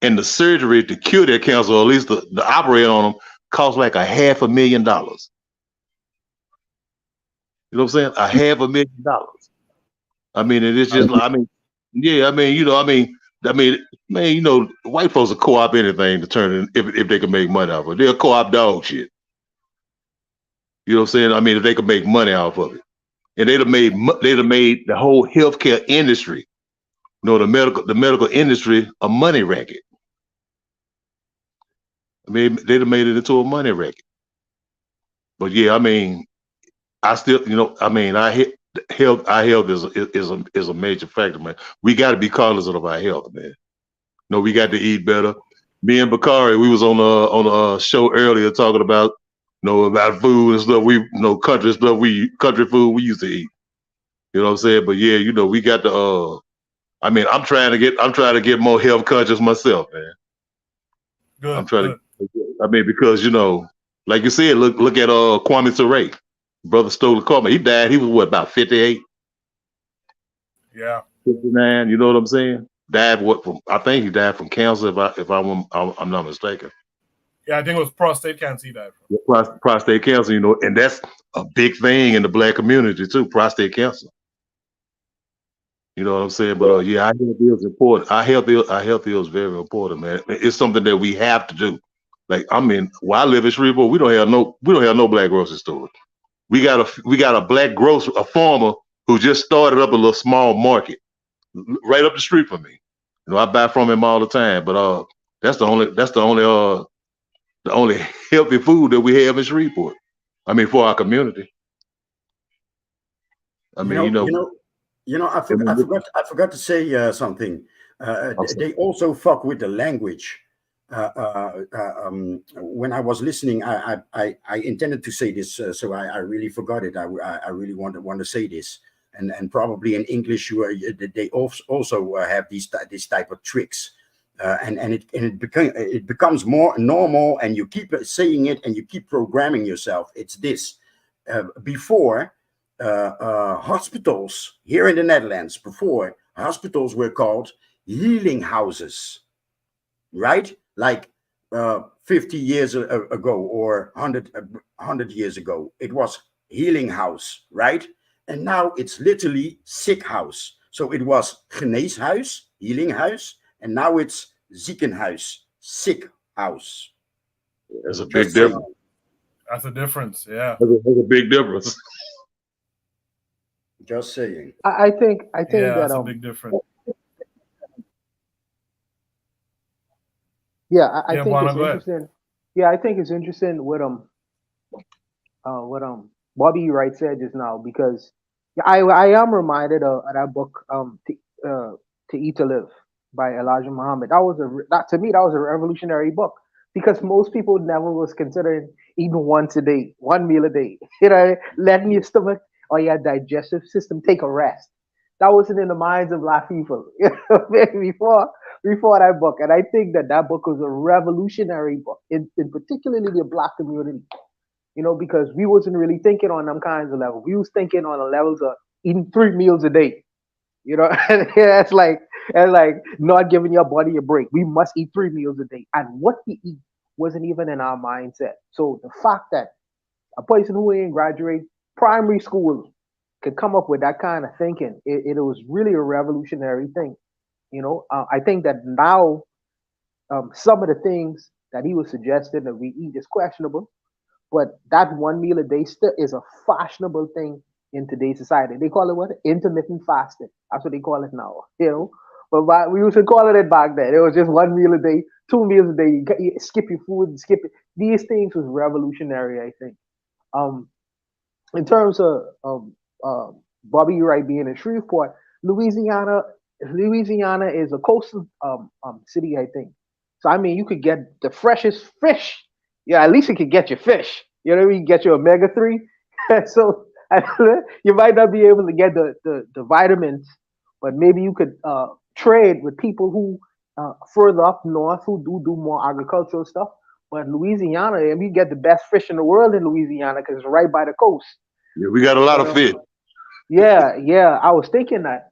and the surgery to cure that cancer, or at least the operate on them, cost like $500,000. You know what I'm saying? $500,000. I mean, and it's just like, I mean, yeah, I mean, you know, man, you know, white folks will co-op anything to turn it if they can make money off of it. They'll co-op dog shit. You know what I'm saying? I mean, if they could make money off of it. And they'd have made the whole healthcare industry the medical industry a money racket. I mean, they'd have made it into a money racket. But yeah, I mean, I still, our health is a major factor, man. We got to be cognizant of our health, man. No, we got to eat better. Me and Bakari, we was on a show earlier talking about, about food and stuff. Country food we used to eat. You know what I'm saying? But yeah, we got to. I'm trying to get more health conscious myself, man. Good. I'm trying to. Because like you said, look at Kwame Ture, brother stole the car. He died. He was what, about 58? Yeah. 59. You know what I'm saying? I think he died from cancer. I'm not mistaken. Yeah, I think it was prostate cancer he died from. Prostate cancer, and that's a big thing in the Black community too. Prostate cancer. You know what I'm saying? But yeah, our health is important. Our health is very important, man. It's something that we have to do. Like, where I live in Shreveport, we don't have no Black grocery stores. We got a Black a farmer who just started up a little small market right up the street from me. I buy from him all the time. But that's the only healthy food that we have in Shreveport. For our community. I forgot to say something. They also fuck with the language. When I was listening, I intended to say this, so I really forgot it. I really want to say this, and probably in English, they also have this type of tricks, and it becomes more normal, and you keep saying it, and you keep programming yourself. It's this. Before hospitals here in the Netherlands, before hospitals were called healing houses, right? Like 50 years ago or 100 years ago, it was healing house, right? And now it's literally sick house. So it was geneeshuis, healing house, and now it's ziekenhuis, sick house. There's a big difference. That's a difference, yeah. There's a big difference. Just saying. I think that that's a big difference. Yeah, I think it's interesting. Yeah, I think it's interesting what Bobby Wright said just now, because I am reminded of that book To Eat to Live by Elijah Muhammad. To me that was a revolutionary book, because most people never was considering eating once a day, one meal a day. Letting your stomach or your digestive system take a rest. That wasn't in the minds of Black people before that book. And I think that book was a revolutionary book, in particularly the Black community, because we wasn't really thinking on them kinds of levels. We was thinking on the levels of eating 3 meals a day, and it's like not giving your body a break. We must eat 3 meals a day. And what we eat wasn't even in our mindset. So the fact that a person who ain't graduate primary school could come up with that kind of thinking, it was really a revolutionary thing. I think that now some of the things that he was suggesting that we eat is questionable, but that 1 meal a day still is a fashionable thing in today's society. They call it what? Intermittent fasting. That's what they call it now. But we used to call it back then. It was just 1 meal a day, 2 meals a day. You skip your food and skip it. These things was revolutionary, I think. In terms of Bobby Wright being in Shreveport, Louisiana is a coastal city, I think. So you could get the freshest fish. Yeah, at least you could get your fish. You know what I mean? Get your omega-3. So you might not be able to get the vitamins, but maybe you could trade with people who further up north who do more agricultural stuff. But Louisiana, and we get the best fish in the world in Louisiana because it's right by the coast. Yeah, we got a lot of fish. Yeah. I was thinking that.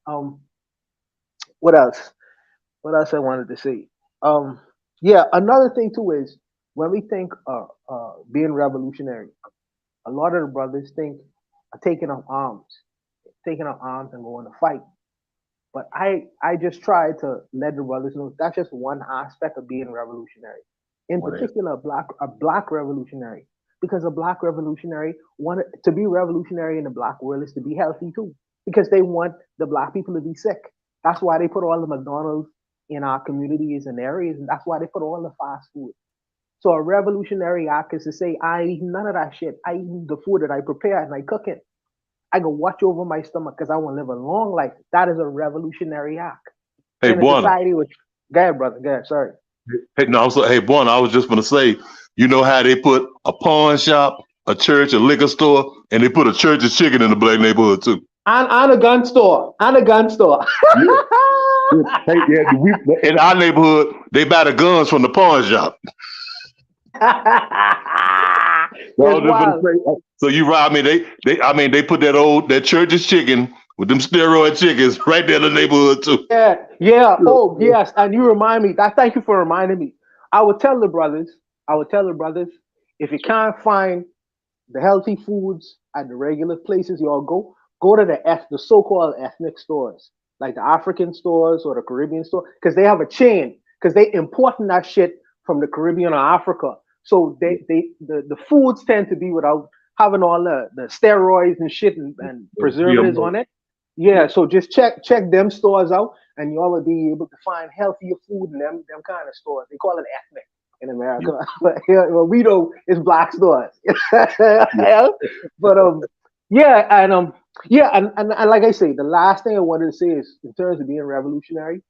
What else? What else I wanted to say? Yeah, another thing too is when we think being revolutionary, a lot of the brothers think taking up arms and going to fight. But I just try to let the brothers know that's just one aspect of being revolutionary. In particular, a black revolutionary, because a black revolutionary wanted to be revolutionary in the Black world is to be healthy too, because they want the Black people to be sick. That's why they put all the McDonald's in our communities and areas, and that's why they put all the fast food. So a revolutionary act is to say, I ain't eating none of that shit. I eat the food that I prepare and I cook it. I can watch over my stomach because I want to live a long life. That is a revolutionary act. Hey, In a Buona. society which, go ahead, brother, go ahead, sorry. Hey, no, I'm sorry. Hey, Buona, I was just gonna say, you know how they put a pawn shop, a church, a liquor store, and they put a church's chicken in the black neighborhood too. And a gun store. And a gun store. Hey, yeah, in our neighborhood, they buy the guns from the pawn shop. So you right? I mean, they put that church's chicken with them steroid chickens right there in the neighborhood too. Yeah. Oh, yes. And you remind me. Thank you for reminding me. I would tell the brothers, if you can't find the healthy foods at the regular places you all go to the so-called ethnic stores, like the African stores or the Caribbean store, because they have a chain, because they importing that shit from the Caribbean or Africa. So the foods tend to be without having all the steroids and shit and preservatives on it. Yeah, so just check them stores out, and you all will be able to find healthier food in them kind of stores. They call it ethnic in America, but here, well, we know it's black stores. But and like I say, the last thing I wanted to say is, in terms of being revolutionary,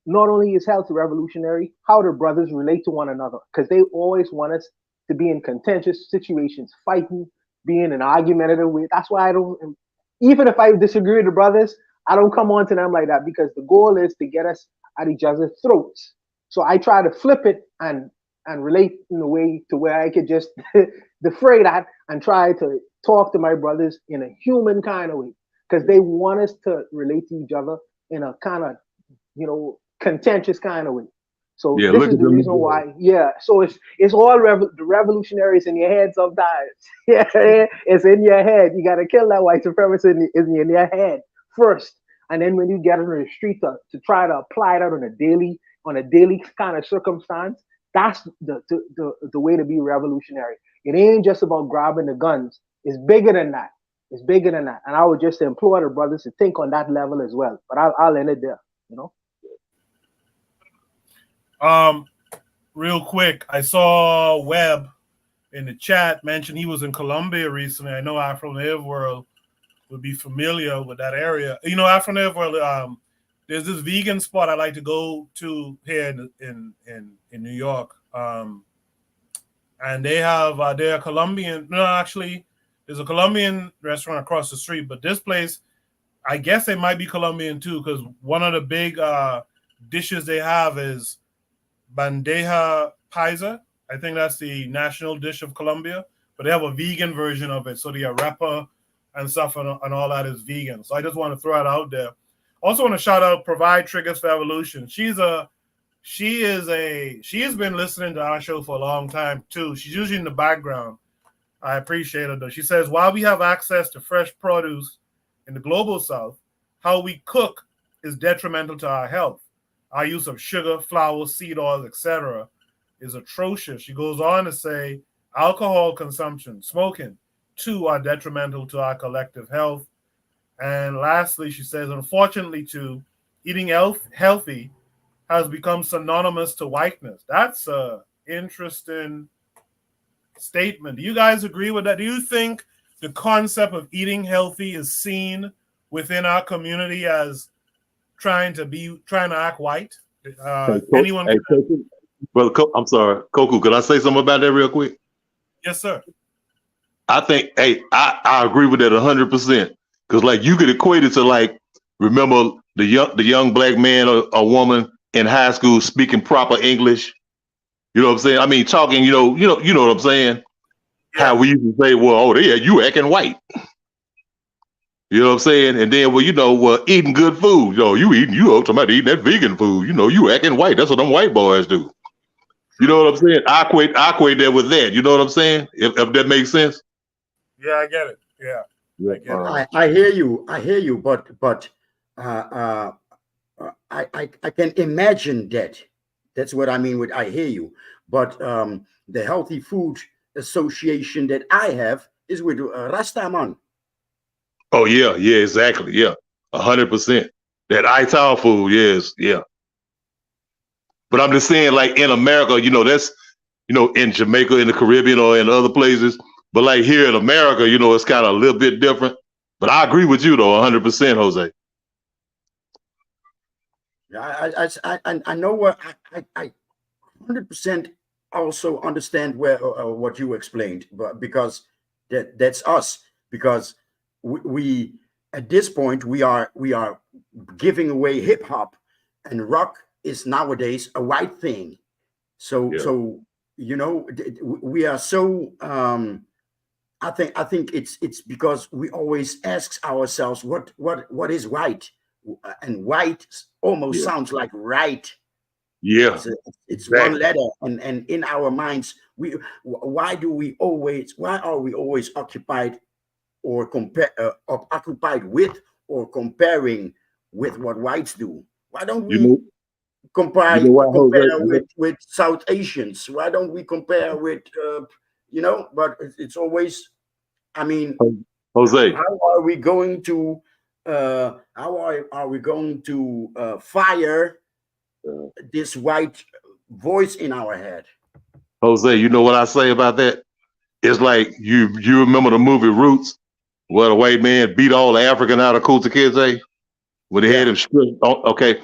not only is health revolutionary, how the brothers relate to one another, because they always want us to be in contentious situations, fighting, being in argumentative way. That's why I don't, even if I disagree with the brothers, I don't come on to them like that, because the goal is to get us at each other's throats. So I try to flip it and relate in a way to where I could just defray that and try to talk to my brothers in a human kind of way, because they want us to relate to each other in a kind of, contentious kind of way. So this is the reason why. Yeah. So it's all the revolutionaries in your head sometimes. Yeah, it's in your head. You got to kill that white supremacist in your head first, and then when you get on the street to try to apply that on a daily kind of circumstance, that's the way to be revolutionary. It ain't just about grabbing the guns. It's bigger than that. It's bigger than that. And I would just implore the brothers to think on that level as well. But I'll end it there. Real quick, I saw Webb in the chat mention he was in Colombia recently. I know Afro Native World would be familiar with that area. Afro Native World, there's this vegan spot I like to go to here in New York. And they have they're Colombian. No, actually, there's a Colombian restaurant across the street, but this place, I guess they might be Colombian too, because one of the big dishes they have is bandeja paisa. I think that's the national dish of Colombia, but they have a vegan version of it. So the arepa and stuff and all that is vegan. So I just want to throw it out there. Also want to shout out Provide Triggers for Evolution. She has been listening to our show for a long time too. She's usually in the background. I appreciate it though. She says, while we have access to fresh produce in the global south, how we cook is detrimental to our health. Our use of sugar, flour, seed oils, etc. is atrocious. She goes on to say, alcohol consumption, smoking, too, are detrimental to our collective health. And lastly, she says, unfortunately, too, eating healthy has become synonymous to whiteness. That's an interesting statement. Do you guys agree with that? Do you think the concept of eating healthy is seen within our community as trying to act white? Anyone? Hey, brother, I'm sorry, Koku. Could I say something about that real quick? Yes, sir. I think, I agree with that 100%. Because like you could equate it to like, remember the young black man or woman in high school speaking proper English. You know what I'm saying? I mean, talking. You know what I'm saying? Yeah. How we used to say, well, you acting white. You know what I'm saying? And then, eating good food. You talking about eating that vegan food. You acting white. That's what them white boys do. You know what I'm saying? I equate that with that. You know what I'm saying? If that makes sense. Yeah, I get it. Yeah. I hear you, but I can imagine that. That's what I mean with I hear you. But the Healthy Food Association that I have is with Rastaman. Oh yeah, exactly. Yeah, 100%. That Ital food, yes, yeah. But I'm just saying, like in America, you know, that's, you know, in Jamaica, in the Caribbean, or in other places. But like here in America, you know, it's kind of a little bit different. But I agree with you though, 100%, Jose. I know what I 100% also understand where what you explained, but because that's us. Because we at this point we are giving away hip hop, and rock is nowadays a white thing. So you know, we are so I think it's because we always ask ourselves what is white, and white almost sounds like right. Yeah, it's exactly. one letter, and in our minds why are we always occupied or occupied with or comparing with what whites do? Why don't we compare with South Asians? Why don't we compare with you know? But it's always, I mean, Jose, how are we going to fire this white voice in our head? Jose, you know what I say about that? It's like you remember the movie Roots, where the white man beat all the African out of Kunta Kinte, where they had him stripped. Okay,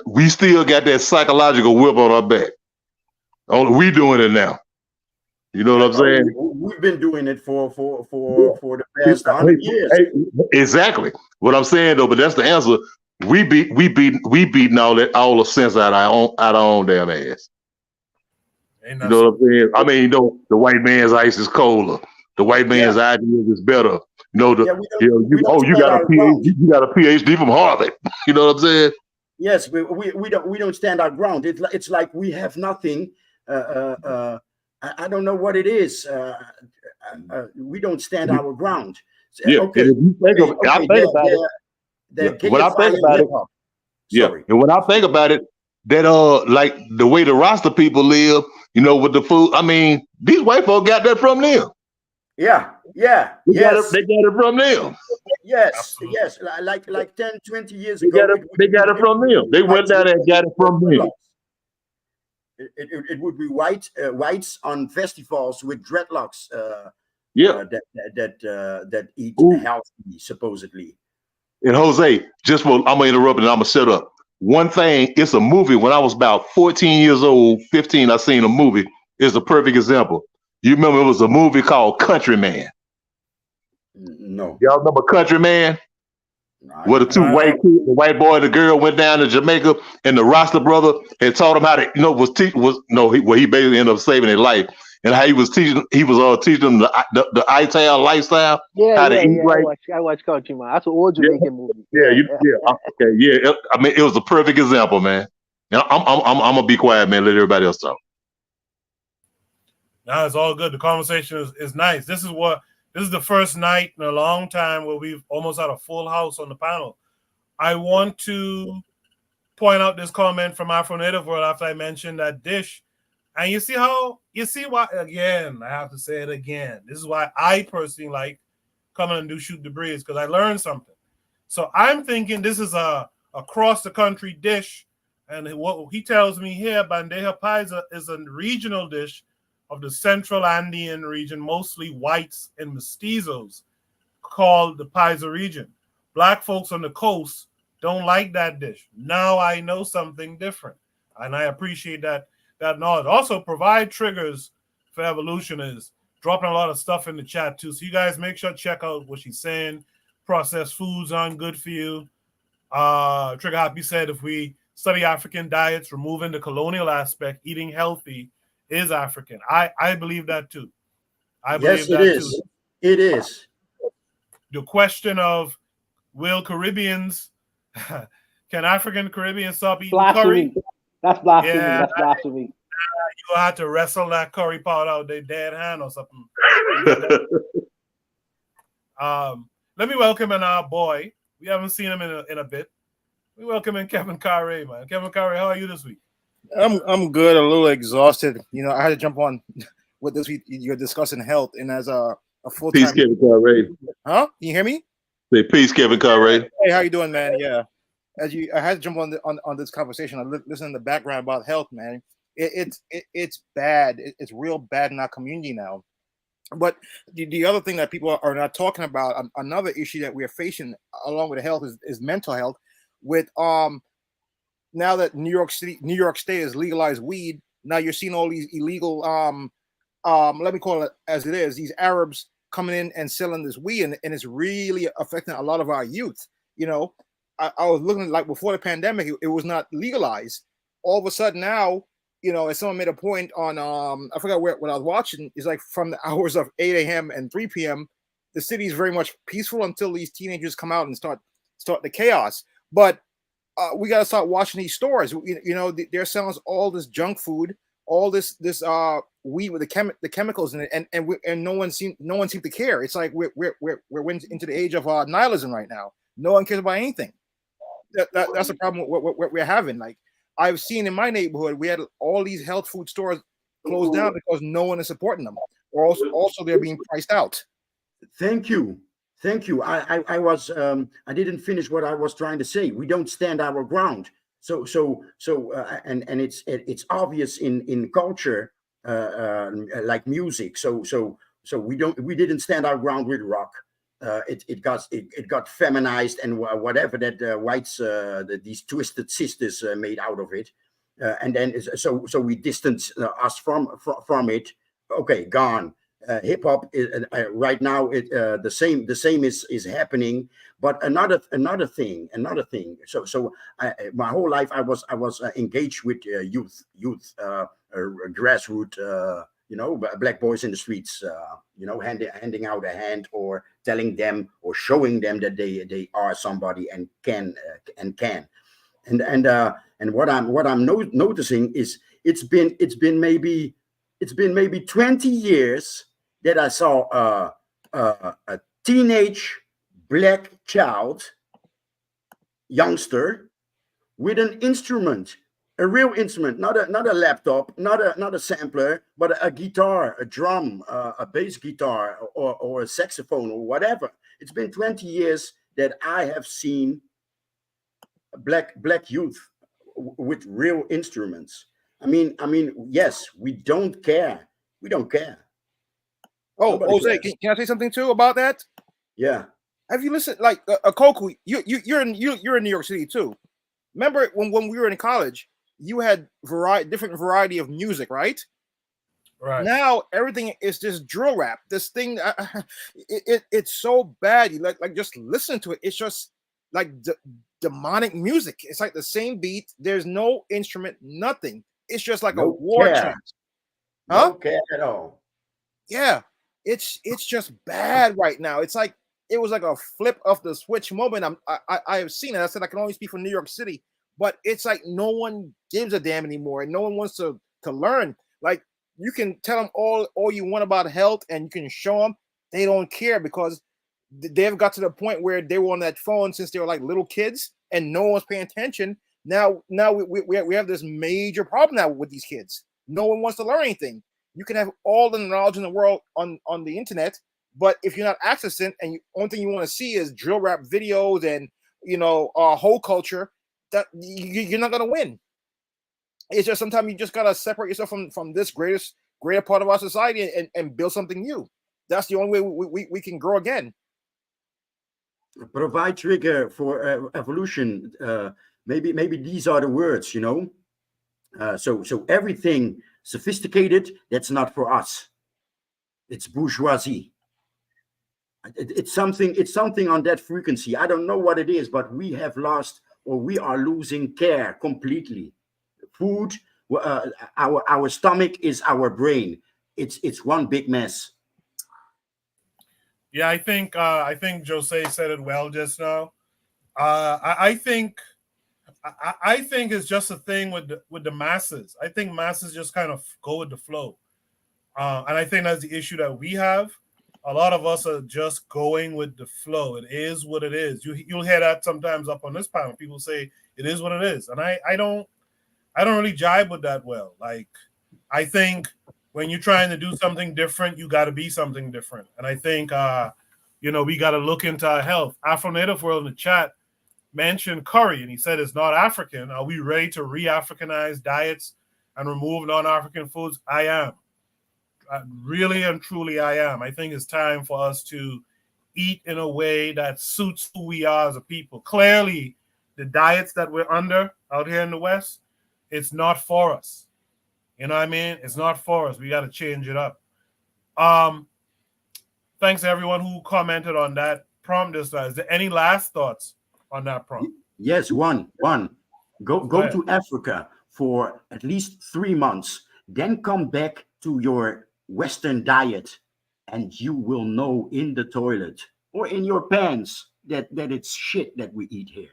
we still got that psychological whip on our back. Only we doing it now. You know what I'm saying? We've been doing it for the past 100 years. Exactly what I'm saying though, but that's the answer. We beating all the sense out of our own damn ass. You know what I'm saying? I mean, you know, the white man's ice is colder. The white man's ideas is better. You know, you got a PhD. You got a PhD from Harvard. You know what I'm saying? Yes, we don't stand our ground. It's like we have nothing. I don't know what it is. We don't stand our ground. Yeah. Okay. And if you think I think about it. When I think about it, and when I think about it, that like the way the Rasta people live, you know, with the food. I mean, these white folk got that from them. They got it from them. Yes. Like 10, 20 years ago. They got it from them. They went down there and got it from them. It would be whites on festivals with dreadlocks. That eat healthy, supposedly. And Jose, I'm gonna interrupt and I'm gonna shut up. One thing, it's a movie. When I was about 14 years old, 15, I seen a movie. It's a perfect example. You remember it was a movie called Countryman? No. Y'all remember Countryman? Where the two white kids, the white boy and the girl went down to Jamaica, and the Rasta brother had taught him how to, you know, he basically ended up saving their life, and how he was teaching them the Ital lifestyle, how to eat right. I watch Countryman. That's an old Jamaican movie. Okay. I mean, it was a perfect example, man. Now, I'm gonna be quiet, man. Let everybody else talk. No, it's all good. The conversation is nice. This is the first night in a long time where we've almost had a full house on the panel. I want to point out this comment from Afro Native World after I mentioned that dish. And you see why, again, I have to say it again. This is why I personally like coming and do Shoot the Breeze, because I learned something. So I'm thinking this is a across the country dish. And what he tells me here, bandeja paisa is a regional dish of the Central Andean region, mostly whites and mestizos, called the Paisa region. Black folks on the coast don't like that dish. Now I know something different, and I appreciate that knowledge. Also, provide triggers for evolution is dropping a lot of stuff in the chat too. So you guys make sure to check out what she's saying. Processed foods aren't good for you. Trigger Happy said if we study African diets, removing the colonial aspect, eating healthy is African. I believe that too. It is. The question of will Caribbeans, can African Caribbeans stop eating curry? That's blasphemy. That's blasphemy. You gonna have to wrestle that curry pot out their dead hand or something. Let me welcome in our boy. We haven't seen him in a bit. We welcome in Kevin Carre, man. Kevin Carre, how are you this week? I'm good. A little exhausted. You know, I had to jump on with this week. You're discussing health, and as a full-time. Peace, Kevin Carre. Huh? Can you hear me? Say peace, Kevin Carre. Hey, how you doing, man? Yeah. I had to jump on this conversation. I listen in the background about health, man. It's bad. It's real bad in our community now. But the other thing that people are not talking about, another issue that we're facing along with health is mental health. With now that New York State has legalized weed, now you're seeing all these illegal let me call it as it is, these Arabs coming in and selling this weed, and it's really affecting a lot of our youth. You know, I was looking, like, before the pandemic, it was not legalized. All of a sudden now, you know, as someone made a point on, I forgot what I was watching, is like from the hours of 8 a.m. and 3 p.m., the city is very much peaceful until these teenagers come out and start the chaos. But we got to start watching these stores. You know, they're selling us all this junk food, all this weed with the chemicals in it, and no one seemed to care. It's like we're into the age of nihilism right now. No one cares about anything. That's the problem what we're having. Like, I've seen in my neighborhood, we had all these health food stores closed down because no one is supporting them, or also they're being priced out. Thank you. I was I didn't finish what I was trying to say. We don't stand our ground. So and it's obvious in culture, like music. So we didn't stand our ground with rock. It got feminized and whatever that whites these twisted sisters made out of it, and then so we distance us from it. Okay, gone. Hip hop right now, the same is happening. But another thing. So my whole life I was engaged with youth, grassroots. You know, black boys in the streets, you know, handing out a hand, or telling them or showing them that they are somebody and can. And what I'm noticing is it's been maybe 20 years that I saw a teenage black youngster with an instrument. A real instrument, not a laptop, not a sampler, but a guitar, a drum, a bass guitar, or a saxophone, or whatever. It's been 20 years that I have seen black youth with real instruments. I mean, yes, we don't care. Oh, Nobody Jose, cares. can I say something too about that? Yeah. Have you listened, like, Koku? You're in New York City too. Remember when we were in college? You had different variety of music, right? Right. Now everything is just drill rap. This thing, it's so bad. You like just listen to it. It's just like demonic music. It's like the same beat. There's no instrument, nothing. It's just like a war chant. Huh? No care at all. Yeah, it's just bad right now. It's like it was like a flip of the switch moment. I have seen it. I said I can only speak for New York City. But it's like no one gives a damn anymore, and no one wants to learn. Like, you can tell them all you want about health, and you can show them, they don't care, because they've got to the point where they were on that phone since they were like little kids, and no one's paying attention. Now we have this major problem now with these kids. No one wants to learn anything. You can have all the knowledge in the world on the internet, but if you're not accessing, and the only thing you want to see is drill rap videos and whole culture, that you're not going to win. It's just sometimes you just got to separate yourself from this greater part of our society and build something new. That's the only way we can grow again. Provide trigger for evolution. Maybe these are the words, you know. So everything sophisticated, that's not for us. It's bourgeoisie. It's something on that frequency. I don't know what it is, but we have lost, or we are losing care completely. Food, our stomach is our brain. It's one big mess. Yeah, I think Jose said it well just now. I think it's just a thing with the masses. I think masses just kind of go with the flow, and I think that's the issue that we have. A lot of us are just going with the flow. It is what it is. You'll hear that sometimes up on this panel. People say it is what it is, and I don't really jive with that well. Like, I think when you're trying to do something different, you got to be something different. And I think we got to look into our health. Afro Native World in the chat mentioned curry, and he said it's not African. Are we ready to re-Africanize diets and remove non-African foods? I am. Really and truly, I am. I think it's time for us to eat in a way that suits who we are as a people. Clearly, the diets that we're under out here in the West, it's not for us. You know what I mean? It's not for us. We got to change it up. Thanks to everyone who commented on that prompt this time. Is there any last thoughts on that prompt? Yes, one. Go ahead. to Africa for at least 3 months, then come back to your Western diet, and you will know in the toilet or in your pants that it's shit that we eat here.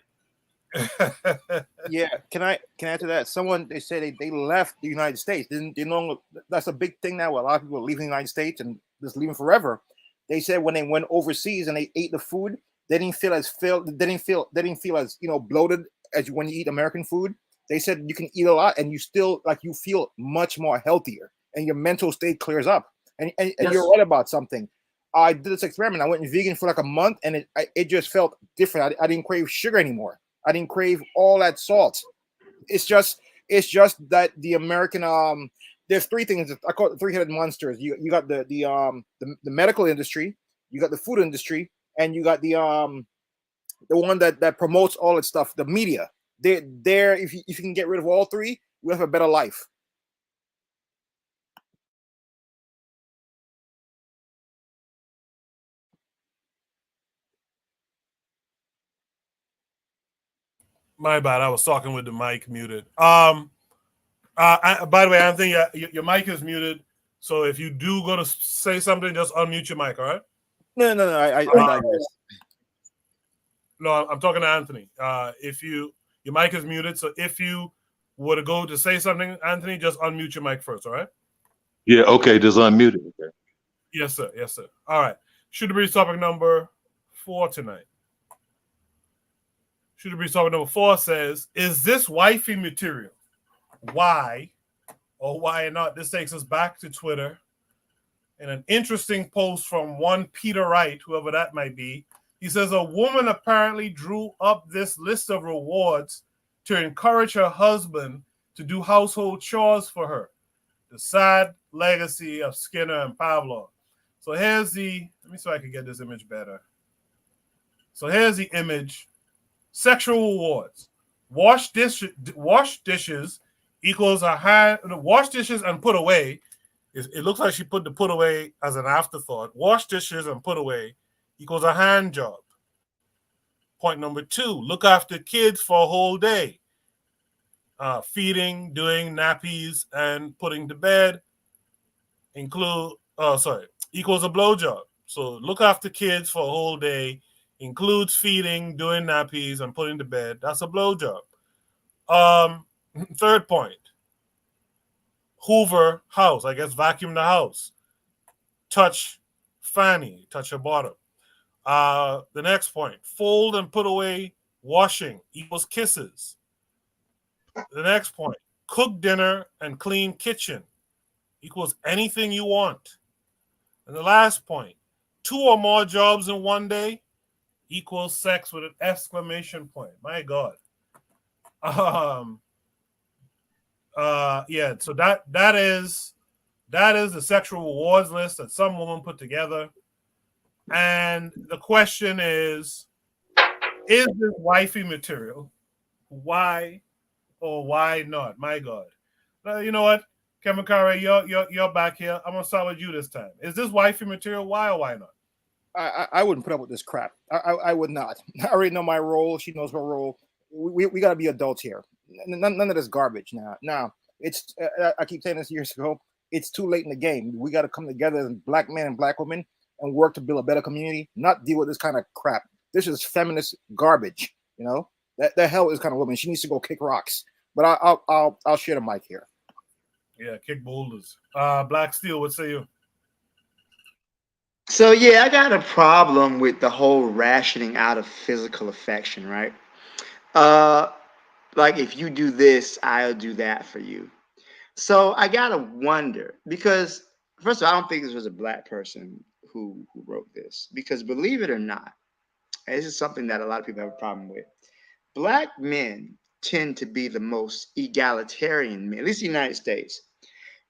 Yeah, can I add to that? Someone, they said they left the United States. Didn't you know that's a big thing now? A lot of people are leaving the United States and just leaving forever. They said when they went overseas and they ate the food, they didn't feel as bloated as when you eat American food. They said you can eat a lot and you still you feel much more healthier and your mental state clears up. And yes, you're right about something. I did this experiment. I went vegan for like a month and it just felt different. I didn't crave sugar anymore. I didn't crave all that salt. It's just that the American there's three things. I call it the three-headed monsters. You got the medical industry, you got the food industry, and you got the one that promotes all that stuff, the media. They're if you can get rid of all three, we'll have a better life. My bad. I was talking with the mic muted. By the way, Anthony, your mic is muted. So if you do go to say something, just unmute your mic. All right? No. I digress. No, I'm talking to Anthony. Your mic is muted, so if you were to go to say something, Anthony, just unmute your mic first. All right? Yeah. Okay. Just unmute it. Okay. Yes, sir. Yes, sir. All right. Should be topic number 4 tonight. Should be topic number 4 says, "Is this wifey material? Why or why not?" This takes us back to Twitter and an interesting post from one Peter Wright, whoever that might be. He says a woman apparently drew up this list of rewards to encourage her husband to do household chores for her. The sad legacy of Skinner and Pavlov. So here's let me see if I can get this image better. So here's the image. Sexual rewards. Wash dishes equals a hand. Wash dishes and put away. It looks like she put the put away as an afterthought. Wash dishes and put away equals a hand job. Point number 2, look after kids for a whole day. Feeding, doing nappies, and putting to bed equals a blowjob. So look after kids for a whole day includes feeding, doing nappies, and putting to bed. That's a blowjob. Third point, hoover house. I guess vacuum the house. Touch fanny, touch her bottom. The next point, fold and put away washing equals kisses. The next point, cook dinner and clean kitchen equals anything you want. And the last point, 2 or more jobs in one day equals sex with an exclamation point. My God. Yeah, so that is the sexual rewards list that some woman put together. And the question is this wifey material? Why or why not? My God. You know what? Kevin Carey, you're back here. I'm gonna start with you this time. Is this wifey material? Why or why not? I wouldn't put up with this crap. I would not. I already know my role. She knows her role. We got to be adults here. None of this garbage now. Now, it's I keep saying this years ago. It's too late in the game. We got to come together as black men and black women and work to build a better community, not deal with this kind of crap. This is feminist garbage. You know, the hell is kind of woman. She needs to go kick rocks. But I'll share the mic here. Yeah, kick boulders. Black Steel, what say you? So yeah, I got a problem with the whole rationing out of physical affection, right? Like if you do this, I'll do that for you. So I gotta wonder, because first of all, I don't think this was a black person who wrote this, because believe it or not, this is something that a lot of people have a problem with. Black men tend to be the most egalitarian men, at least in the United States.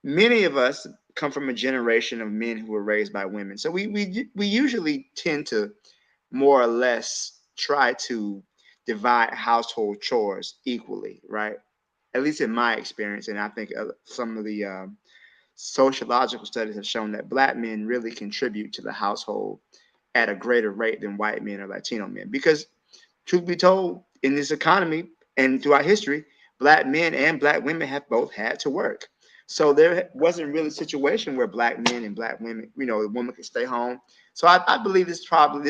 Many of us come from a generation of men who were raised by women. So we usually tend to more or less try to divide household chores equally, right? At least in my experience. And I think some of the sociological studies have shown that Black men really contribute to the household at a greater rate than white men or Latino men. Because truth be told, in this economy and throughout history, Black men and Black women have both had to work. So there wasn't really a situation where Black men and Black women, the woman could stay home. So I believe this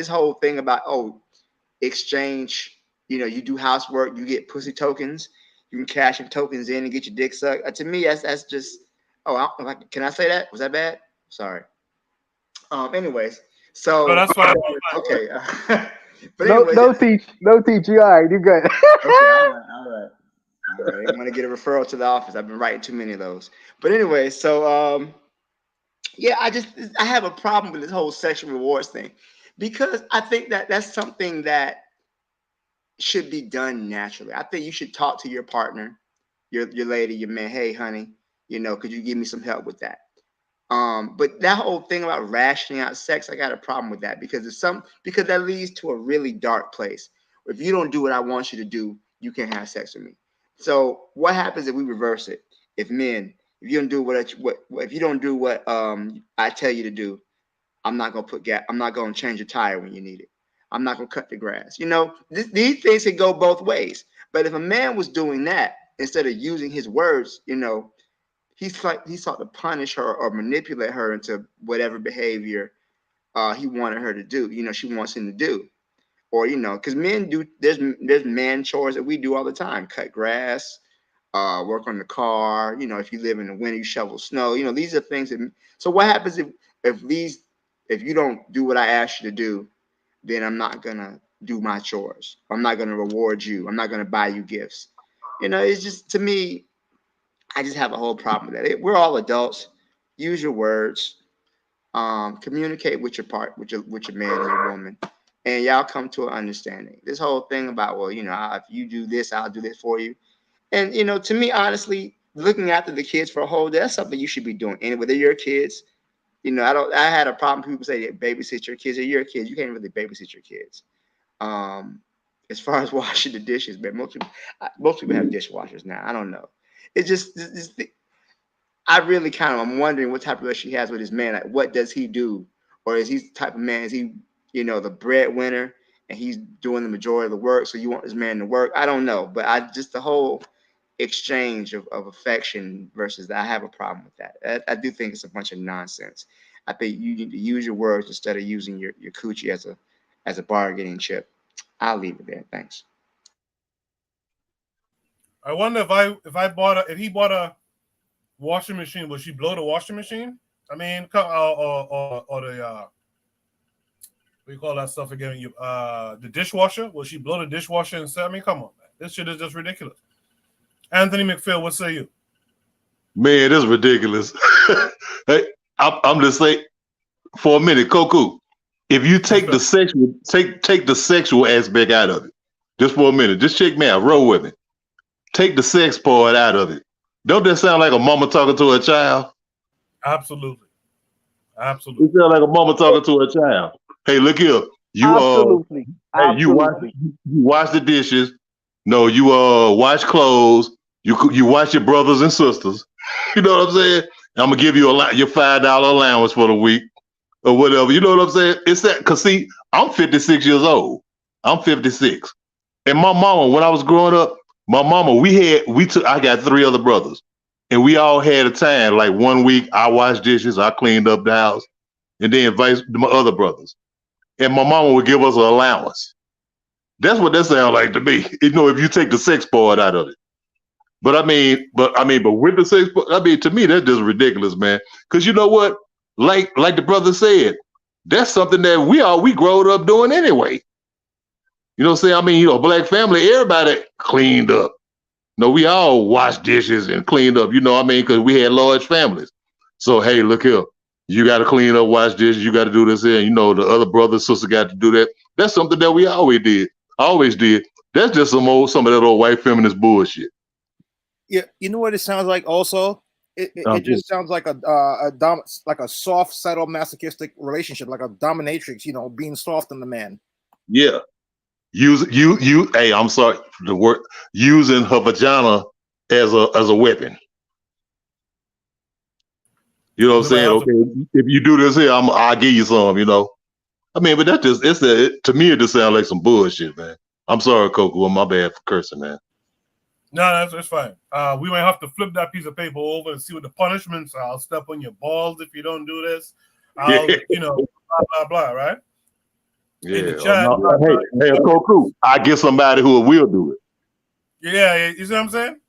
whole thing about, exchange, you do housework, you get pussy tokens, you can cash your tokens in and get your dick sucked. To me, that's just, can I say that? Was that bad? Sorry. Anyways, so. No, that's fine. Okay. But no, anyways, no teach. You all right? You good? Okay, all right. I'm gonna get a referral to the office. I've been writing too many of those. But anyway, so yeah, I have a problem with this whole sexual rewards thing, because I think that that's something that should be done naturally. I think you should talk to your partner, your lady, your man. Hey, honey, could you give me some help with that? But that whole thing about rationing out sex, I got a problem with that, because because that leads to a really dark place. If you don't do what I want you to do, you can't have sex with me. So what happens if we reverse it? If you don't do what I tell you to do, I'm not gonna change your tire when you need it. I'm not gonna cut the grass. These things can go both ways. But if a man was doing that instead of using his words, he sought to punish her or manipulate her into whatever behavior he wanted her to do. She wants him to do, or because men do. There's man chores that we do all the time: cut grass, work on the car. If you live in the winter, you shovel snow. These are things that. So what happens if you don't do what I asked you to do? Then I'm not gonna do my chores. I'm not gonna reward you. I'm not gonna buy you gifts. It's just, to me, I just have a whole problem with that. We're all adults. Use your words. Communicate with your man and your woman, and y'all come to an understanding. This whole thing about, if you do this, I'll do this for you. And to me, honestly, looking after the kids for a whole day, that's something you should be doing anyway. They're your kids. I had a problem. People say that babysit your kids. They're your kids. You can't really babysit your kids. As far as washing the dishes, but most people have dishwashers now. I don't know. It's just I really I'm wondering what type of relationship he has with his man. Like, what does he do? Or is he the type of man, is he, the breadwinner and he's doing the majority of the work, so you want this man to work? I don't know. But the whole exchange of affection versus that, I have a problem with that. I do think it's a bunch of nonsense. I think you need to use your words instead of using your coochie as a bargaining chip. I'll leave it there. Thanks. I wonder if he bought a washing machine, will she blow the washing machine? I mean, or the what do you call that stuff again? The dishwasher. Will she blow the dishwasher and say, I mean, come on, man. This shit is just ridiculous. Anthony McPhail, what say you? Man, this is ridiculous. Hey, I'm just saying, for a minute, Koku, if you take the sexual aspect out of it, just for a minute, just check me out, roll with me. Take the sex part out of it. Don't that sound like a mama talking to a child? Absolutely. It sounds like a mama talking to a child. Hey, look here. You wash the dishes. No, you wash clothes. You wash your brothers and sisters. You know what I'm saying? I'm gonna give you your $5 allowance for the week or whatever. You know what I'm saying? It's that, cause see, I'm 56 years old. I'm 56, and my mama, when I was growing up, my mama, I got 3 other brothers, and we all had a time. Like 1 week, I washed dishes, I cleaned up the house, and then vice my other brothers. And my mama would give us an allowance. That's what that sounds like to me. If you take the sex part out of it. But with the sex part, to me, that's just ridiculous, man. Because you know what? Like the brother said, that's something that we growed up doing anyway. You know what I'm saying? Black family, everybody cleaned up. No, we all washed dishes and cleaned up, because we had large families. So, hey, look here. You got to clean up, wash dishes. You got to do this here. The other brother, sister got to do that. That's something that we always did. That's just some of that old white feminist bullshit. Yeah, you know what it sounds like. Also, it just sounds like a soft, subtle, masochistic relationship, like a dominatrix. You know, being soft on the man. Yeah, Hey, I'm sorry. The word using her vagina as a weapon. You know what I'm saying? Okay, if you do this here, I'll give you some. You know, I mean, but that just to me it just sounds like some bullshit, man. I'm sorry, Coco. My bad for cursing, man. No, that's fine. We might have to flip that piece of paper over and see what the punishments are. I'll step on your balls if you don't do this. I'll, blah, blah, blah, right? Yeah. In the chat. Hey, Coco, I get somebody who will do it. Yeah, you see what I'm saying?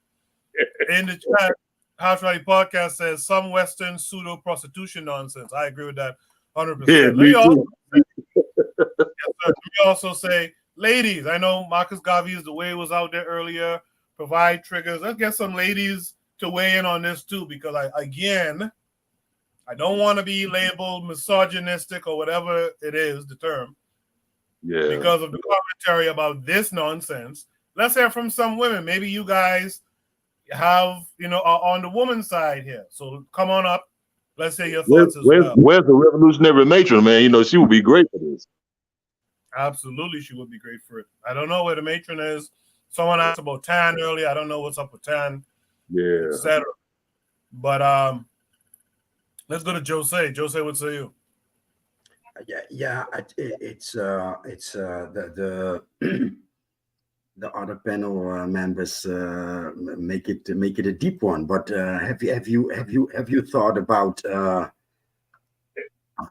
In the chat, House Rally Podcast says some Western pseudo prostitution nonsense. I agree with that 100%. Yeah, me too. Let me also say, ladies, I know Marcus Garvey is the way was out there earlier. Provide triggers. Let's get some ladies to weigh in on this too, because I don't want to be labeled misogynistic or whatever it is, the term. Yeah. Because of the commentary about this nonsense. Let's hear from some women. Maybe you guys have, are on the woman's side here. So come on up. Let's hear your thoughts as well. Where's the revolutionary matron, man? She would be great for this. Absolutely, she would be great for it. I don't know where the matron is. Someone asked about Tan earlier. I don't know what's up with Tan, etc. But let's go to Jose. Jose, what say you? Yeah. It's the the other panel members make it a deep one. But have you thought about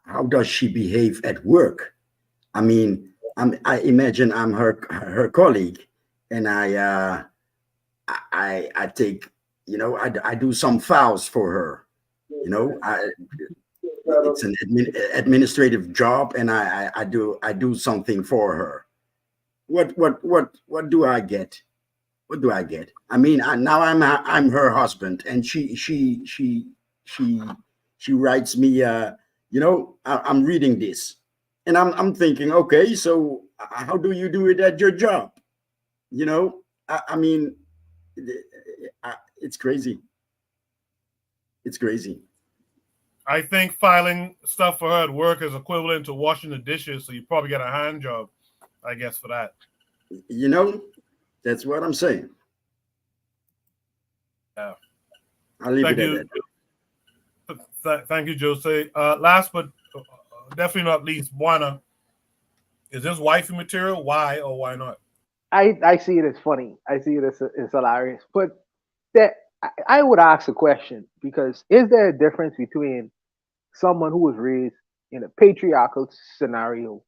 how does she behave at work? I mean, I imagine I'm her colleague, and I take, I do some files for her. It's an administrative job, and I do something for her. What do I get? What do I get? I mean, now I'm her husband, and she writes me. I'm reading this, and I'm thinking, okay, so how do you do it at your job? I mean, it's crazy. It's crazy. I think filing stuff for her at work is equivalent to washing the dishes, so you probably get a hand job, I guess, for that. That's what I'm saying. Yeah. I'll leave it at that. Thank you, Jose. Last but definitely not least, Juana, is this wifey material? Why or why not? I see it as funny. I see it as hilarious. But I would ask a question, because is there a difference between someone who was raised in a patriarchal scenario,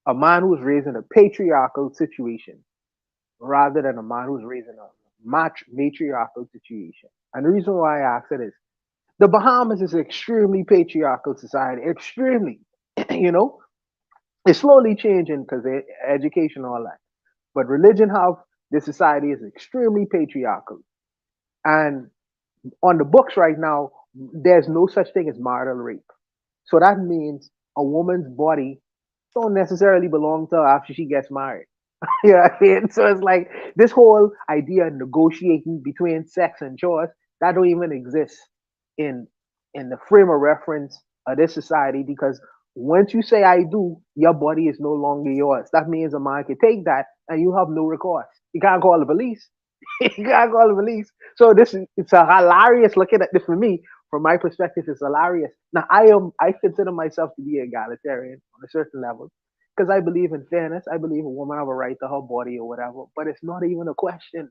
a man who was raised in a patriarchal situation, rather than a man who was raised in a matriarchal situation? And the reason why I ask it is the Bahamas is an extremely patriarchal society, extremely, it's slowly changing because of education and all that. But religion, this society is extremely patriarchal. And on the books right now, there's no such thing as marital rape. So that means a woman's body don't necessarily belong to her after she gets married. You know what I mean? So it's like this whole idea of negotiating between sex and choice, that don't even exist in the frame of reference of this society, because once you say I do, your body is no longer yours. That means a man can take that and you have no recourse. You can't call the police. You can't call the police. So it's a hilarious looking at this for me. From my perspective, it's hilarious. Now I consider myself to be egalitarian on a certain level, because I believe in fairness. I believe a woman have a right to her body or whatever. But it's not even a question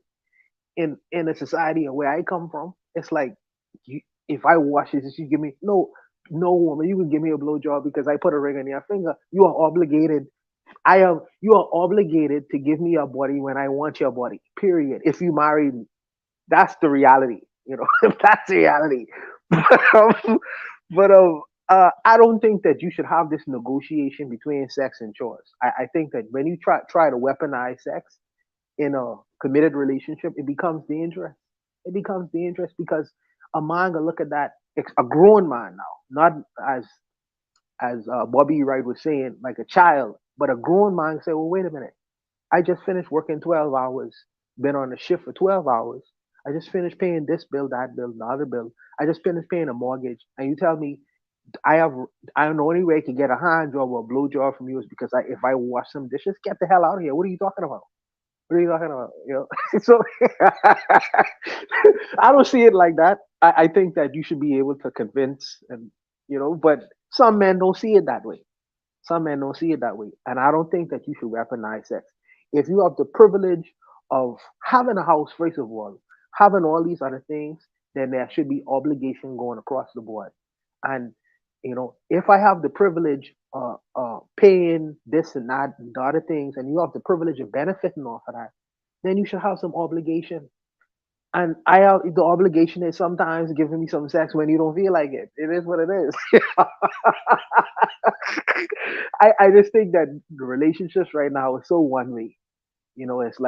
in a society where I come from. It's like, if I wash this, you give me no woman, you can give me a blowjob because I put a ring on your finger. You are obligated. You are obligated to give me your body when I want your body. Period. If you married me, that's the reality. That's the reality. But I don't think that you should have this negotiation between sex and choice. I think that when you try to weaponize sex in a committed relationship, it becomes dangerous. It becomes dangerous because a man can look at that, a grown man now, not as Bobby Wright was saying, like a child, but a grown man can say, well, wait a minute. I just finished working 12 hours, been on a shift for 12 hours. I just finished paying this bill, that bill, the other bill. I just finished paying a mortgage. And you tell me I have I don't know the only way I can get a hand job or a blow job from you is because if I wash some dishes, get the hell out of here. What are you talking about? What are you talking about? You know, so I don't see it like that. I think that you should be able to convince, and but some men don't see it that way. Some men don't see it that way, and I don't think that you should weaponize sex. If you have the privilege of having a house, first of all, having all these other things, then there should be obligation going across the board. And if I have the privilege paying this and that and the other things, and you have the privilege of benefiting off of that, then you should have some obligation. And I have the obligation is sometimes giving me some sex when you don't feel like it. It is what it is. I just think that the relationships right now is so one way. It's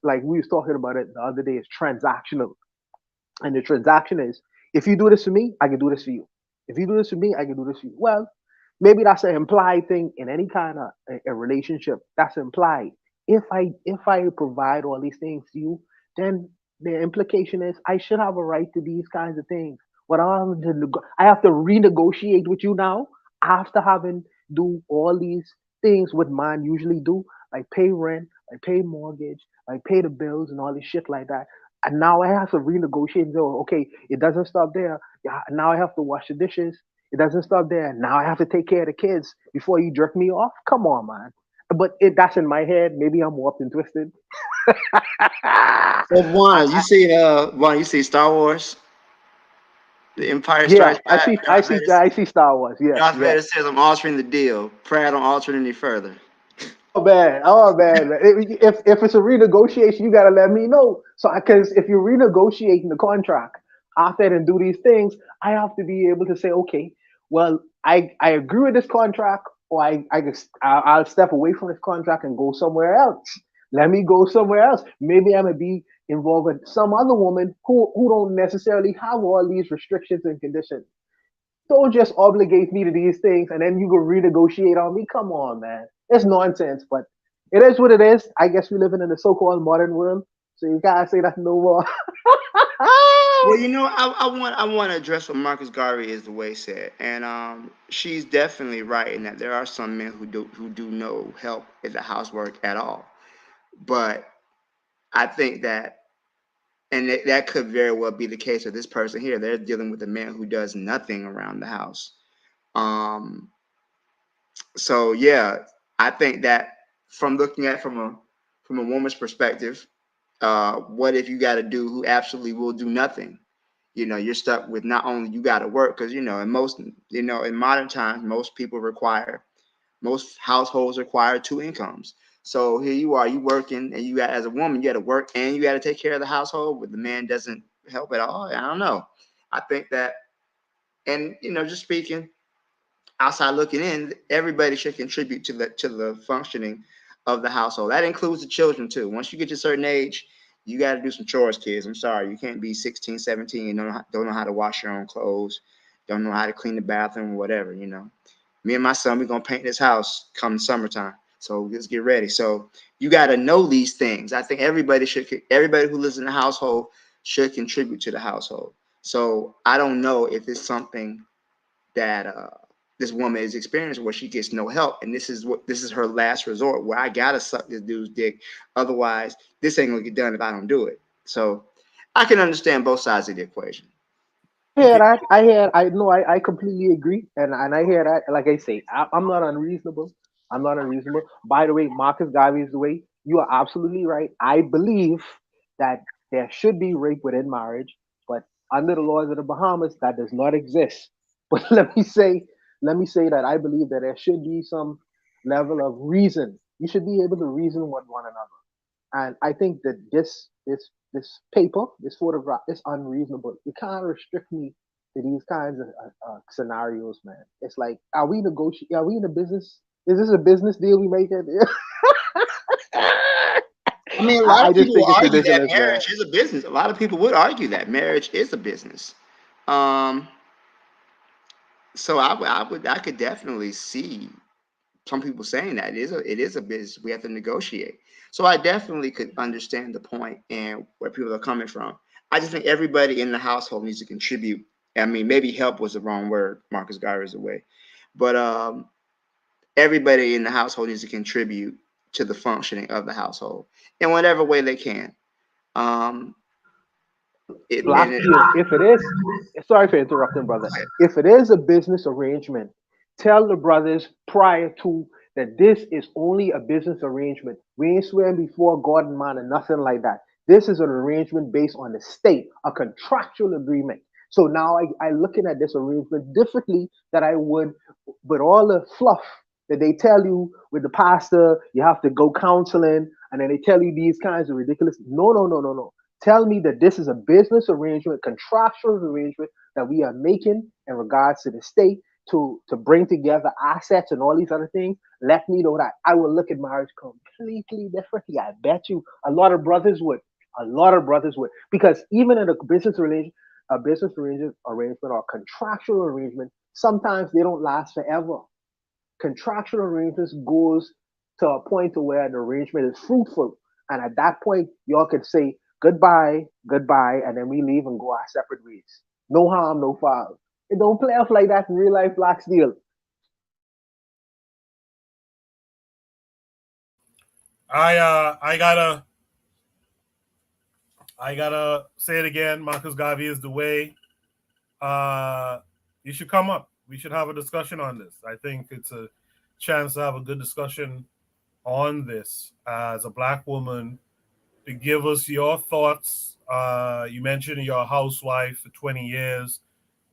like we was talking about it the other day. It's transactional, and the transaction is if you do this for me, I can do this for you. If you do this for me, I can do this for you. Well, maybe that's an implied thing in any kind of a relationship. That's implied. If I provide all these things to you, then the implication is I should have a right to these kinds of things. What I have to renegotiate with you now after having do all these things what man usually do, like pay rent, like pay mortgage, like pay the bills and all this shit like that. And now I have to renegotiate and say, oh, okay, it doesn't stop there. Yeah, now I have to wash the dishes. It doesn't stop there. Now I have to take care of the kids before you jerk me off. Come on, man. But that's in my head. Maybe I'm warped and twisted. So Juan, you see Star Wars, The Empire Yeah, Strikes I Back. see. I see Star Wars. Yeah, Darth yeah. Vader says, "I'm altering the deal. Pratt don't alter it any further." Oh man. If it's a renegotiation, you gotta let me know. So because if you're renegotiating the contract after and do these things, I have to be able to say, okay, well, I agree with this contract, or I'll step away from this contract and go somewhere else. Let me go somewhere else. Maybe I'm gonna be involved with some other woman who don't necessarily have all these restrictions and conditions. Don't just obligate me to these things and then you go renegotiate on me. Come on, man. It's nonsense, but it is what it is. I guess we living in a so-called modern world, so you gotta say that no more. Well, I want to address what Marcus Garvey is the way said, and she's definitely right in that there are some men who do no help in the housework at all. But I think that, and that could very well be the case with this person here. They're dealing with a man who does nothing around the house. Um, so yeah, I think that from looking at from a woman's perspective, what if you got a dude who absolutely will do nothing? You're stuck with not only you got to work because in modern times most households require two incomes. So here you are, you working, and as a woman, you got to work and you got to take care of the household, but the man doesn't help at all. I don't know. I think that, and just speaking outside looking in, everybody should contribute to the functioning of the household. That includes the children too. Once you get to a certain age, you got to do some chores, kids. I'm sorry, you can't be 16, 17 and don't know how to wash your own clothes, don't know how to clean the bathroom, whatever. Me and my son, we're gonna paint this house come summertime. So let's get ready. So you got to know these things. I think everybody who lives in the household should contribute to the household. So I don't know if it's something that this woman is experiencing where she gets no help, and this is her last resort where I gotta suck this dude's dick. Otherwise, this ain't gonna get done if I don't do it. So I can understand both sides of the equation. Hear that? I hear. I know. I completely agree, and I hear that. Like I say, I'm not unreasonable. I'm not unreasonable. By the way, Marcus Garvey is the way. You are absolutely right. I believe that there should be rape within marriage, but under the laws of the Bahamas, that does not exist. But let me say that I believe that there should be some level of reason. You should be able to reason with one another. And I think that this paper, this photograph, is unreasonable. You can't restrict me to these kinds of scenarios, man. It's like, are we negotiating? Are we in a business? Is this a business deal we making? I mean, a lot I of just people think will it's argue that ridiculous, man. marriage is a business. A lot of people would argue that marriage is a business. Um, so I could definitely see some people saying that it is a business. We have to negotiate. So I definitely could understand the point and where people are coming from. I just think everybody in the household needs to contribute. I mean, maybe help was the wrong word. Marcus Garvey is away, but everybody in the household needs to contribute to the functioning of the household in whatever way they can. Black Steel, if it is, sorry for interrupting, brother. If it is a business arrangement, tell the brothers prior to that this is only a business arrangement. We ain't swearing before God and man and nothing like that. This is an arrangement based on the state, a contractual agreement. So now I looking at this arrangement differently that I would with all the fluff that they tell you with the pastor, you have to go counseling, and then they tell you these kinds of ridiculous. No, no, no, no, no. Tell me that this is a business arrangement, contractual arrangement that we are making in regards to the state to bring together assets and all these other things. Let me know that I will look at marriage completely differently. I bet you a lot of brothers would. A lot of brothers would. Because even in a business arrangement or contractual arrangement, sometimes they don't last forever. Contractual arrangements goes to a point to where the arrangement is fruitful. And at that point, y'all could say, goodbye, and then we leave and go our separate ways. No harm, no foul. It don't play off like that in real life, Black Steel. I gotta say it again. Marcus Garvey is the way. You should come up. We should have a discussion on this. I think it's a chance to have a good discussion on this as a Black woman, to give us your thoughts. You mentioned you're a housewife for 20 years,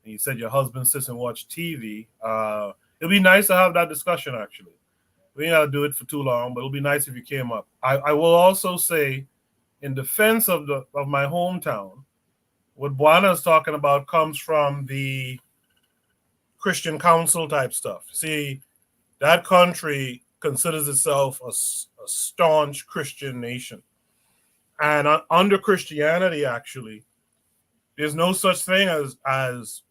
and you said your husband sits and watch TV. It'll be nice to have that discussion, actually. We ain't got to do it for too long, but it'll be nice if you came up. I will also say, in defense of my hometown, what Buana is talking about comes from the Christian Council type stuff. See, that country considers itself a staunch Christian nation. And under Christianity, actually, there's no such thing as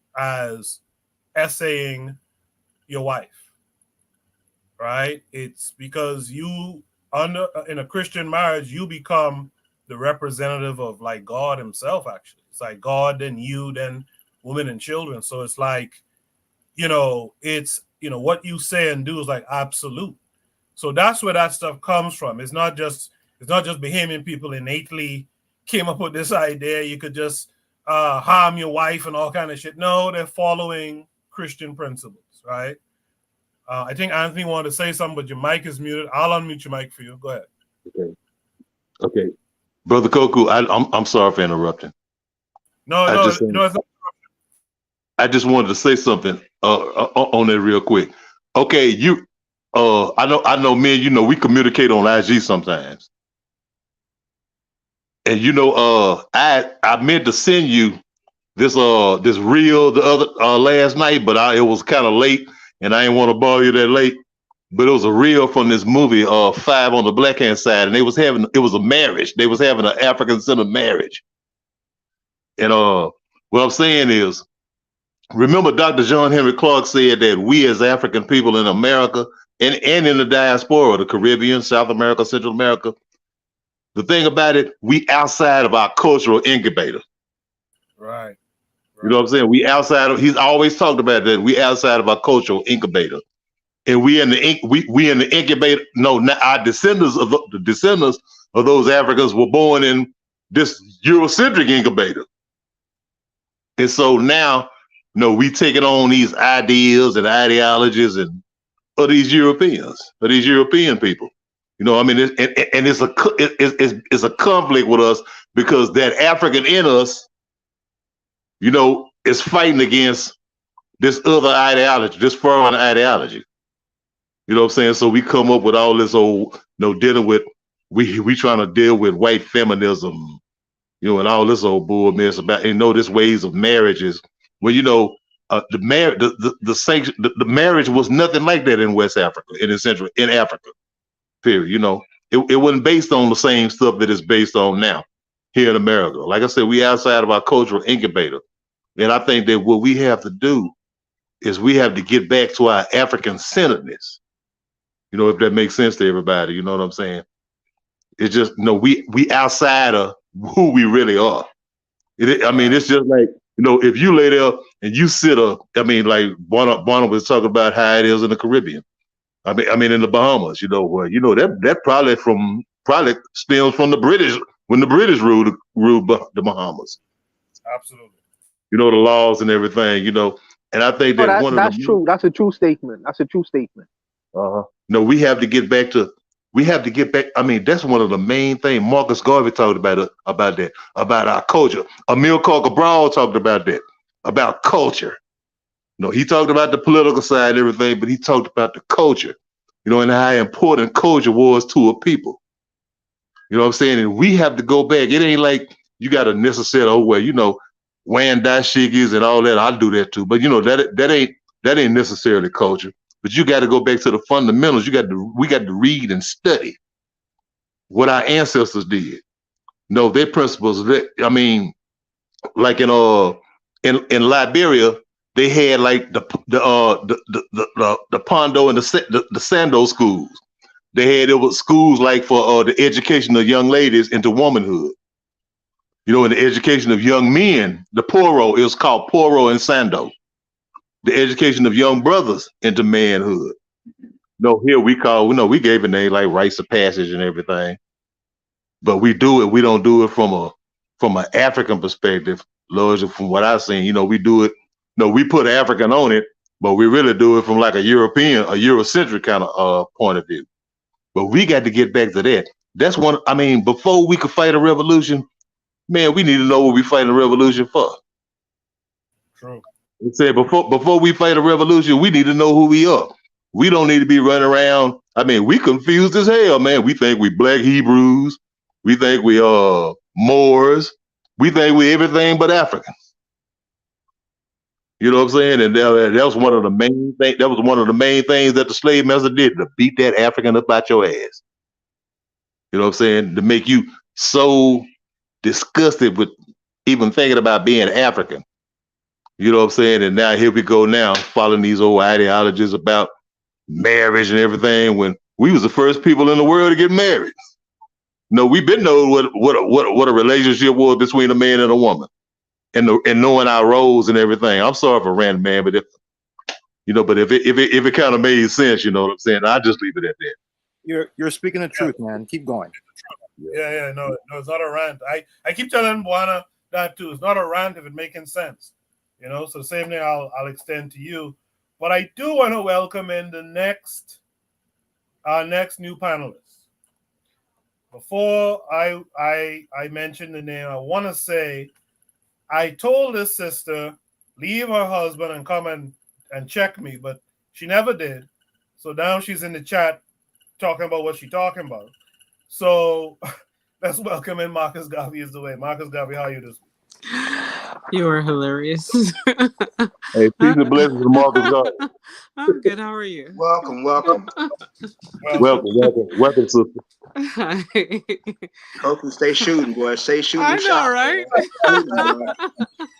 essaying your wife, right? It's because in a Christian marriage, you become the representative of like God himself, actually. It's like God, then you, then women and children. So it's like, what you say and do is like absolute. So that's where that stuff comes from. It's not just Bahamian people innately came up with this idea. You could just harm your wife and all kind of shit. No, they're following Christian principles, right? I think Anthony wanted to say something, but your mic is muted. I'll unmute your mic for you. Go ahead. Okay. Brother Koku, I'm sorry for interrupting. No, it's not. I just wanted to say something on that real quick. Okay, I know me and we communicate on IG sometimes. And I meant to send you this reel the other last night, but it was kind of late, and I didn't want to bother you that late. But it was a reel from this movie, Five on the Black Hand Side, and it was a marriage. They was having an African-centered marriage. And what I'm saying is, remember Dr. John Henry Clark said that we as African people in America and in the diaspora, the Caribbean, South America, Central America, the thing about it, we outside of our cultural incubator. Right. You know what I'm saying? We outside of, he's always talked about that. We outside of our cultural incubator. And we in the incubator. No, our descendants of those Africans were born in this Eurocentric incubator. And so now, we taking on these ideas and ideologies of these Europeans, of these European people. It's a conflict with us because that African in us, is fighting against this other ideology, this foreign ideology. You know what I'm saying? So we come up with all this old, dealing with, we trying to deal with white feminism, and all this old bull mess about, this ways of marriages. Well, the marriage was nothing like that in West Africa, in Africa, period. It wasn't based on the same stuff that it's based on now here in America. Like I said, we outside of our cultural incubator. And I think that what we have to do is we have to get back to our African centeredness. If that makes sense to everybody, you know what I'm saying? It's just we outside of who we really are. I mean, it's just like, if you lay there and you sit up, I mean, like Barnum was talking about how it is in the Caribbean. I mean, in the Bahamas, that probably stems from the British when the British ruled the Bahamas. Absolutely. The laws and everything, and I think that's true. That's a true statement. That's a true statement. We have to get back. I mean, that's one of the main things. Marcus Garvey talked about that, about our culture. Amilcar Cabral talked about that, about culture. He talked about the political side and everything, but he talked about the culture, and how important culture was to a people. You know what I'm saying? And we have to go back. It ain't like you got to necessarily, wearing dashikis and all that. I do that too, but that ain't necessarily culture. But you got to go back to the fundamentals. We got to read and study what our ancestors did. Their principles. I mean, like in Liberia, they had like the Pondo and the Sando schools. It was schools like for the education of young ladies into womanhood. And the education of young men, the Poro, it was called Poro and Sando. The education of young brothers into manhood. Here we gave a name like rites of passage and everything. But we don't do it from an African perspective, largely from what I've seen. We do it, we put African on it, but we really do it from like a Eurocentric kind of point of view. But we got to get back to that. That's one, I mean, before we could fight a revolution, man, we need to know what we're fighting a revolution for. True. It said before we fight a revolution, we need to know who we are. We don't need to be running around. I mean, we confused as hell, man. We think we Black Hebrews. We think we are Moors. We think we everything but African. You know what I'm saying? And that was one of the main things. That was one of the main things that the slave master did, to beat that African up out your ass. You know what I'm saying? To make you so disgusted with even thinking about being African. You know what I'm saying? And now here we go now, following these old ideologies about marriage and everything, when we was the first people in the world to get married. We've been knowing what a relationship was between a man and a woman, and knowing our roles and everything. I'm sorry for ranting, man, but if it kind of made sense, you know what I'm saying, I just leave it at that. You're speaking the truth, man. Keep going. Yeah, no, it's not a rant. I keep telling Buana that too. It's not a rant if it's making sense. So same thing I'll extend to you. But I do want to welcome in our next new panelist. Before I mention the name, I want to say I told this sister leave her husband and come and check me, but she never did. So now she's in the chat talking about what she's talking about. So let's welcome in Marcus Garvey is the way. Marcus Garvey, how are you this week? You are hilarious. Hey, peace and blessings to Marcus Garvey. I'm good. How are you? Welcome. Welcome, sister. Hi. Koku, stay shooting, boy. Stay shooting. I know, right?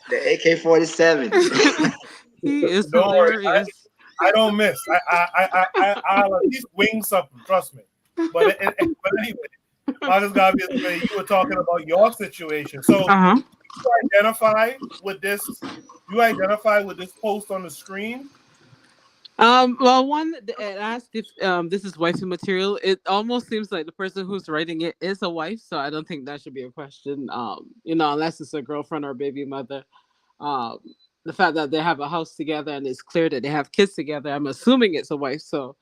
The AK-47. He is Don't hilarious. worry. I don't miss. I'll at least wing something. Trust me. But anyway, Marcus Garvey, you were talking about your situation. So you identify with this post on the screen? Well, one it asked if this is wifey material. It almost seems like the person who's writing it is a wife, so I don't think that should be a question. Unless it's a girlfriend or baby mother. The fact that they have a house together and it's clear that they have kids together, I'm assuming it's a wife. So,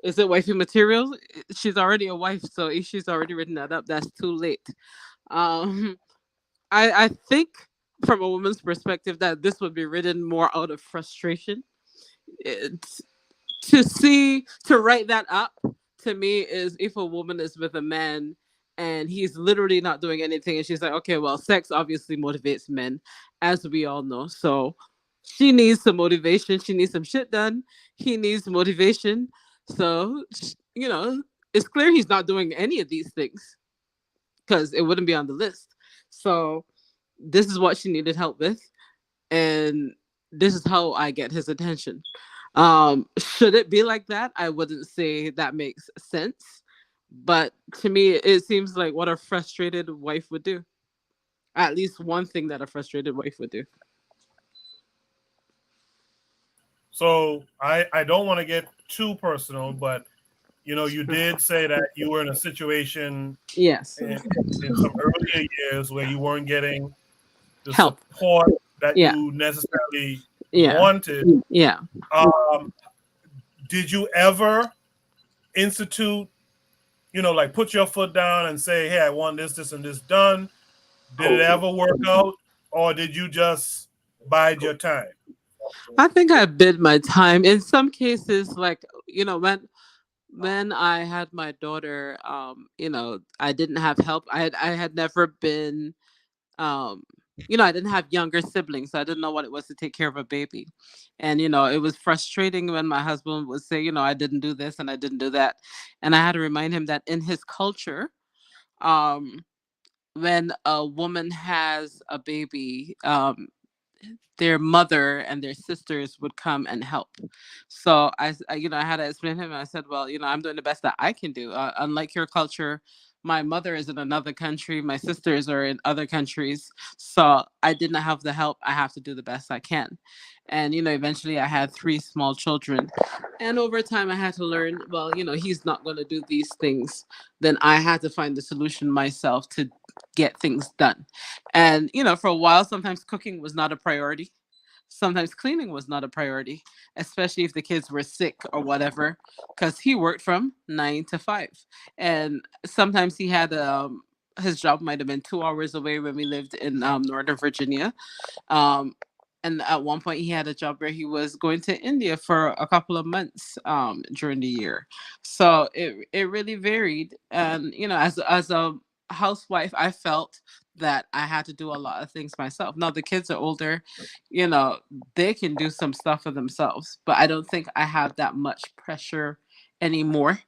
is it wifey material? She's already a wife, so if she's already written that up, that's too late. I think from a woman's perspective that this would be written more out of frustration. To write that up to me is if a woman is with a man and he's literally not doing anything and she's like, okay, well, sex obviously motivates men, as we all know. So she needs some motivation. She needs some shit done. He needs motivation. So, it's clear he's not doing any of these things because it wouldn't be on the list. So this is what she needed help with. And this is how I get his attention. Should it be like that? I wouldn't say that makes sense. But to me, it seems like what a frustrated wife would do. At least one thing that a frustrated wife would do. So I don't want to get too personal, but you did say that you were in a situation Yes. in some earlier years where you weren't getting the Help. support that Yeah. you necessarily Yeah. wanted. Yeah. Did you ever institute, like put your foot down and say, hey, I want this, this, and this done? Did it ever work out, or did you just bide your time? I think I bid my time. In some cases, like, when I had my daughter, I didn't have help. I had never been, um I didn't have younger siblings, so I didn't know what it was to take care of a baby. And it was frustrating when my husband would say, I didn't do this and I didn't do that. And I had to remind him that in his culture, um when a woman has a baby, their mother and their sisters would come and help. So I had to explain to him. I said, well, I'm doing the best that I can do. Unlike your culture, my mother is in another country. My sisters are in other countries. So I didn't have the help. I have to do the best I can. And, eventually I had three small children. And over time I had to learn, well, he's not going to do these things. Then I had to find the solution myself to get things done. And, for a while, sometimes cooking was not a priority. Sometimes cleaning was not a priority, especially if the kids were sick or whatever, because he worked from 9 to 5. And sometimes he had his job might have been 2 hours away when we lived in Northern Virginia. Um, and at one point, he had a job where he was going to India for a couple of months during the year. So it really varied. And as a housewife, I felt that I had to do a lot of things myself. Now the kids are older, you know, they can do some stuff for themselves, but I don't think I have that much pressure anymore,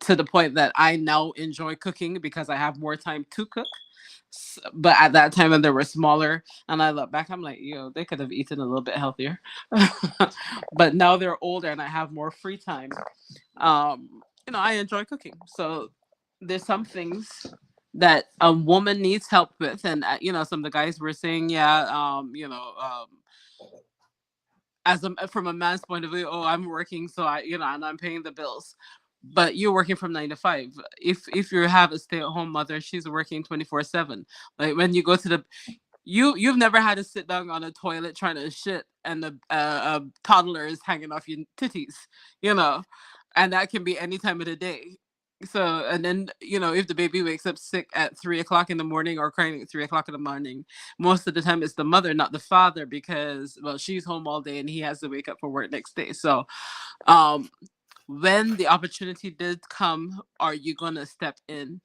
to the point that I now enjoy cooking because I have more time to cook. But at that time when they were smaller and I look back, I'm like, they could have eaten a little bit healthier. But now they're older and I have more free time. I enjoy cooking. So there's some things that a woman needs help with. And, some of the guys were saying, yeah, from a man's point of view, oh, I'm working, so and I'm paying the bills. But you're working from 9 to 5. If you have a stay-at-home mother, she's working 24/7. Like when you go to you've never had to sit down on a toilet trying to shit and a toddler is hanging off your titties, and that can be any time of the day. So, and then, if the baby wakes up sick at 3 o'clock in the morning or crying at 3 o'clock in the morning, most of the time it's the mother, not the father, because, well, she's home all day and he has to wake up for work next day. So, when the opportunity did come, are you going to step in?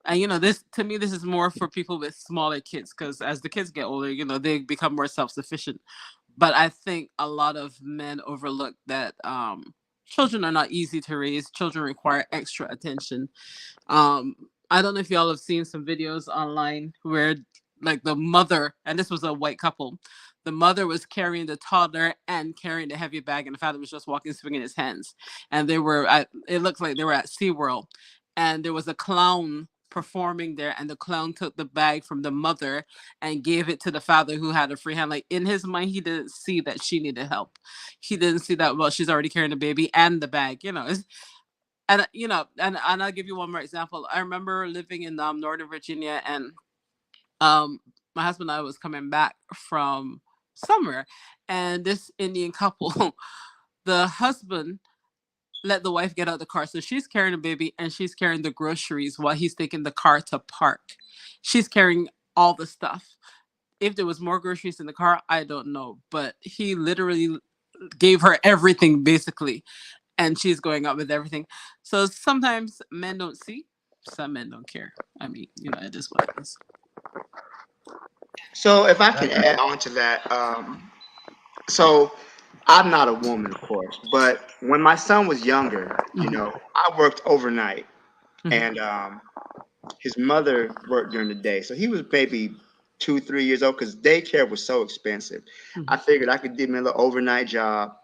And, this, to me, this is more for people with smaller kids, because as the kids get older, they become more self-sufficient. But I think a lot of men overlook that children are not easy to raise. Children require extra attention. I don't know if y'all have seen some videos online where, like, the mother, and this was a white couple, the mother was carrying the toddler and carrying the heavy bag, and the father was just walking, swinging his hands. And it looks like they were at SeaWorld, and there was a clown performing there, and the clown took the bag from the mother and gave it to the father, who had a free hand. Like, in his mind, he didn't see that she needed help. He didn't see that, well, she's already carrying the baby and the bag. And I'll give you one more example. I remember living in Northern Virginia, and my husband and I was coming back from somewhere, and this Indian couple, the husband let the wife get out of the car. So she's carrying a baby and she's carrying the groceries while he's taking the car to park. She's carrying all the stuff. If there was more groceries in the car, I don't know. But he literally gave her everything, basically. And she's going out with everything. So sometimes men don't see, some men don't care. I mean, it is what it is. So if I can add on to that, so I'm not a woman, of course, but when my son was younger, I worked overnight, and his mother worked during the day. So he was maybe 2, 3 years old, because daycare was so expensive. I figured I could do me a little overnight job,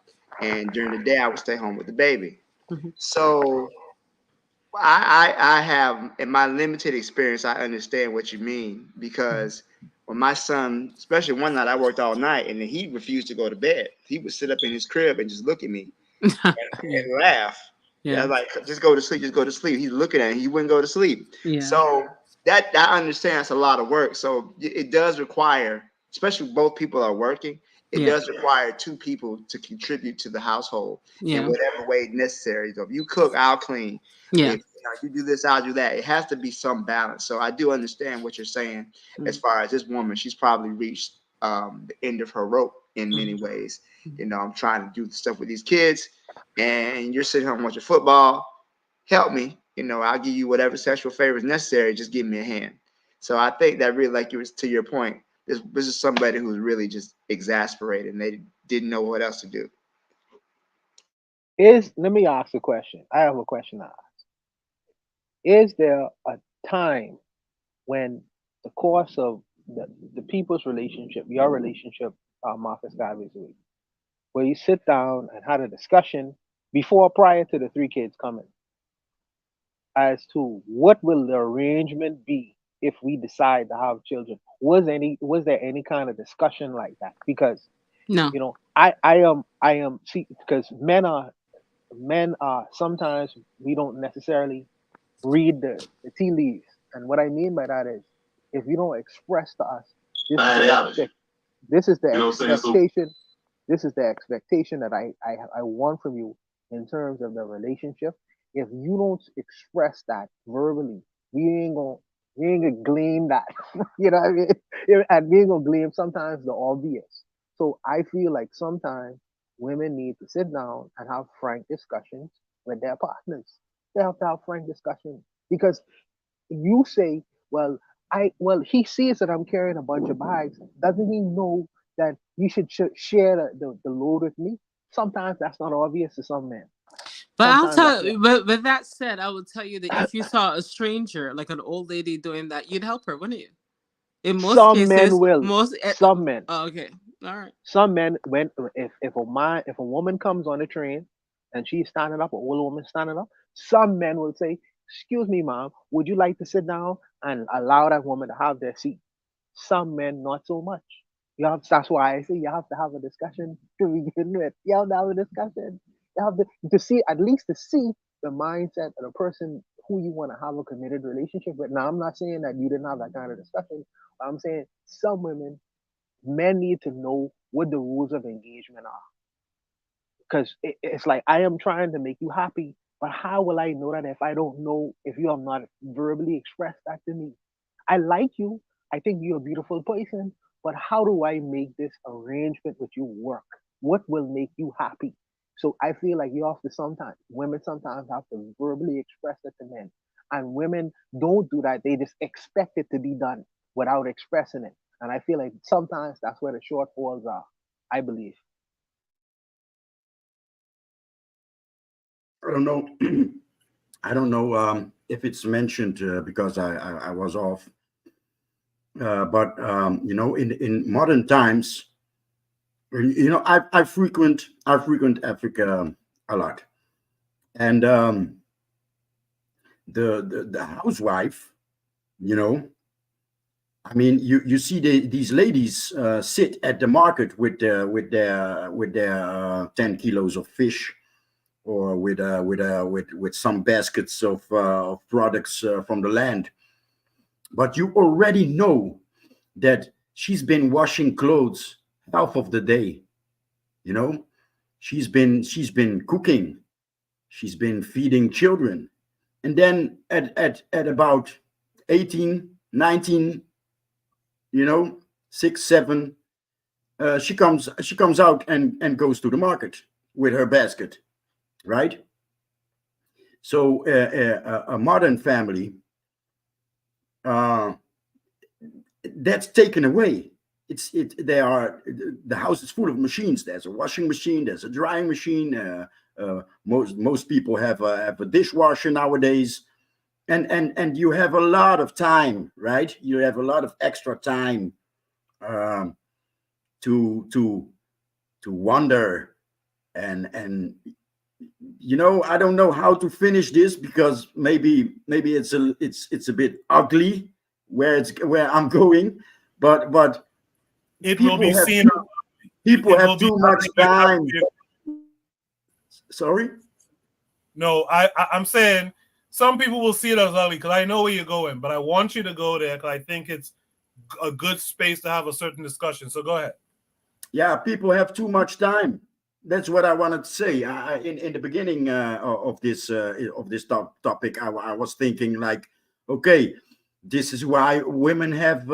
and during the day I would stay home with the baby. So I have, in my limited experience, I understand what you mean, because when my son, especially one night, I worked all night and he refused to go to bed. He would sit up in his crib and just look at me and laugh. Yeah, Yeah. like, just go to sleep, just go to sleep. He's looking at it, he wouldn't go to sleep. Yeah. So that I understand that's a lot of work. So it does require, especially both people are working, it Yeah. does require two people to contribute to the household in Yeah. whatever way necessary. So if you cook, I'll clean. Yeah. If you do this, I'll do that. It has to be some balance. So I do understand what you're saying. As far as this woman, she's probably reached the end of her rope in many ways. I'm trying to do stuff with these kids, and you're sitting home watching football. Help me. I'll give you whatever sexual favor is necessary. Just give me a hand. So I think that really, like, you was to your point, this is somebody who's really just exasperated and they didn't know what else to do. Let me ask a question. I have a question to ask. Is there a time when the course of the people's relationship, your relationship, Marcus Garvey's, where you sit down and had a discussion prior to the three kids coming, as to what will the arrangement be if we decide to have children? Was there any kind of discussion like that? Because No. I am see, because men are sometimes we don't necessarily read the tea leaves. And what I mean by that is, if you don't express to us, Ideology. this is the You know what I'm saying? So expectation, this is the expectation that I want from you in terms of the relationship. If you don't express that verbally, we ain't gonna glean that. You know what I mean? And we ain't gonna glean sometimes the obvious. So I feel like sometimes women need to sit down and have frank discussions with their partners. They have to have frank discussions, because you say, well, he sees that I'm carrying a bunch of bags. Doesn't he know that you should share the load with me? Sometimes that's not obvious to some men. But I'll Sometimes that's tell not. you, with that said, I will tell you that if you saw a stranger, like an old lady doing that, you'd help her, wouldn't you? In most Some men cases, will. Some men. Oh, okay. All right. Some men, when if a woman comes on the train and she's standing up, an old woman standing up, some men will say, "Excuse me, ma'am, would you like to sit down?" and allow that woman to have their seat. Some men, not so much. That's why I say you have to have a discussion to begin with. You have to have a discussion. You have to see, at least to see the mindset of the person who you want to have a committed relationship with. Now, I'm not saying that you didn't have that kind of discussion, but I'm saying some men need to know what the rules of engagement are. Because it's like, I am trying to make you happy, but how will I know that if I don't know, if you have not verbally expressed that to me? I like you. I think you're a beautiful person, but how do I make this arrangement with you work? What will make you happy? So I feel like women sometimes have to verbally express it to men. And women don't do that. They just expect it to be done without expressing it. And I feel like sometimes that's where the shortfalls are, I believe. I don't know. I don't know if it's mentioned because I was off. But in modern times, I frequent Africa a lot, and the housewife, I mean, you see these ladies sit at the market with their 10 kilos of fish, or with some baskets of products from the land. But you already know that she's been washing clothes half of the day. She's been cooking, she's been feeding children, and then at about 18, 19, 6, 7, she comes out and goes to the market with her basket, right? So a modern family, that's taken away. The house is full of machines. There's a washing machine, there's a drying machine. Most people have a dishwasher nowadays, and you have a lot of time, right? You have a lot of extra time to wander and you know, I don't know how to finish this because maybe it's a bit ugly where I'm going, but It will people be have seen. people It will have be too much time. Sorry. No, I'm saying some people will see it as ugly because I know where you're going, but I want you to go there because I think it's a good space to have a certain discussion. So go ahead. Yeah, people have too much time. That's what I wanted to say. In the beginning of this topic, I was thinking like, okay, this is why women have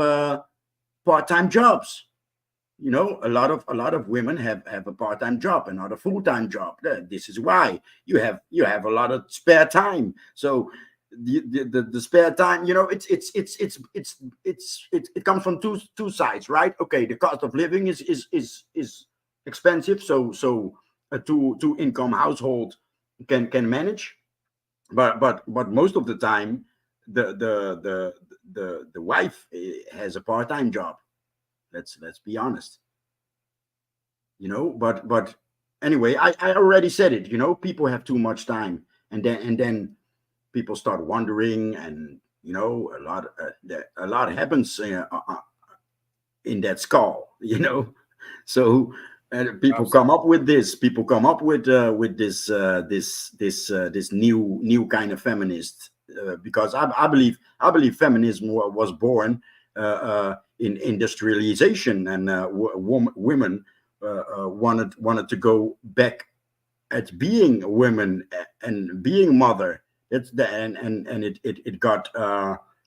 part-time jobs. You know, a lot of women have a part-time job and not a full-time job. This is why you have a lot of spare time. So the spare time, you know, it comes from two sides, right? Okay, the cost of living is expensive, so a two income household can manage, but most of the time the wife has a part-time job. Let's be honest, you know. But anyway, I already said it. You know, people have too much time, and then people start wondering, and you know, a lot happens in that skull. You know, so people come up with this. People come up with this new kind of feminist because I believe feminism was born in industrialization, and women wanted to go back at being women and being mother. It's the and it got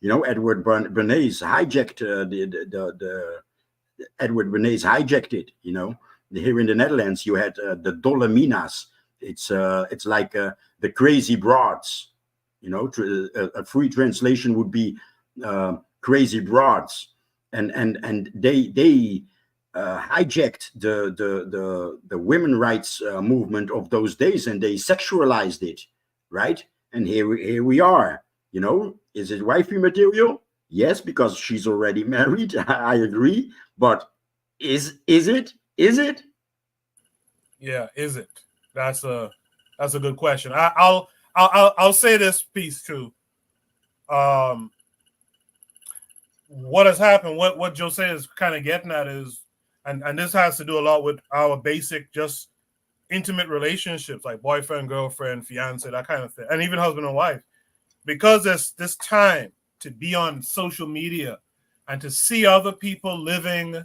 you know, Edward Bernays hijacked the Edward Bernays hijacked it. You know, here in the Netherlands you had the Dolle Minas. It's like the crazy broads. You know, a free translation would be crazy broads, and they hijacked the women rights movement of those days, and they sexualized it, right? And here we are. You know, is it wifey material? Yes, because she's already married. I agree, but is it? Is it? Yeah, is it? That's a good question. I'll say this piece too. What has happened? What Jose is kind of getting at is, and this has to do a lot with our basic just intimate relationships like boyfriend, girlfriend, fiance, that kind of thing, and even husband and wife, because there's this time to be on social media and to see other people living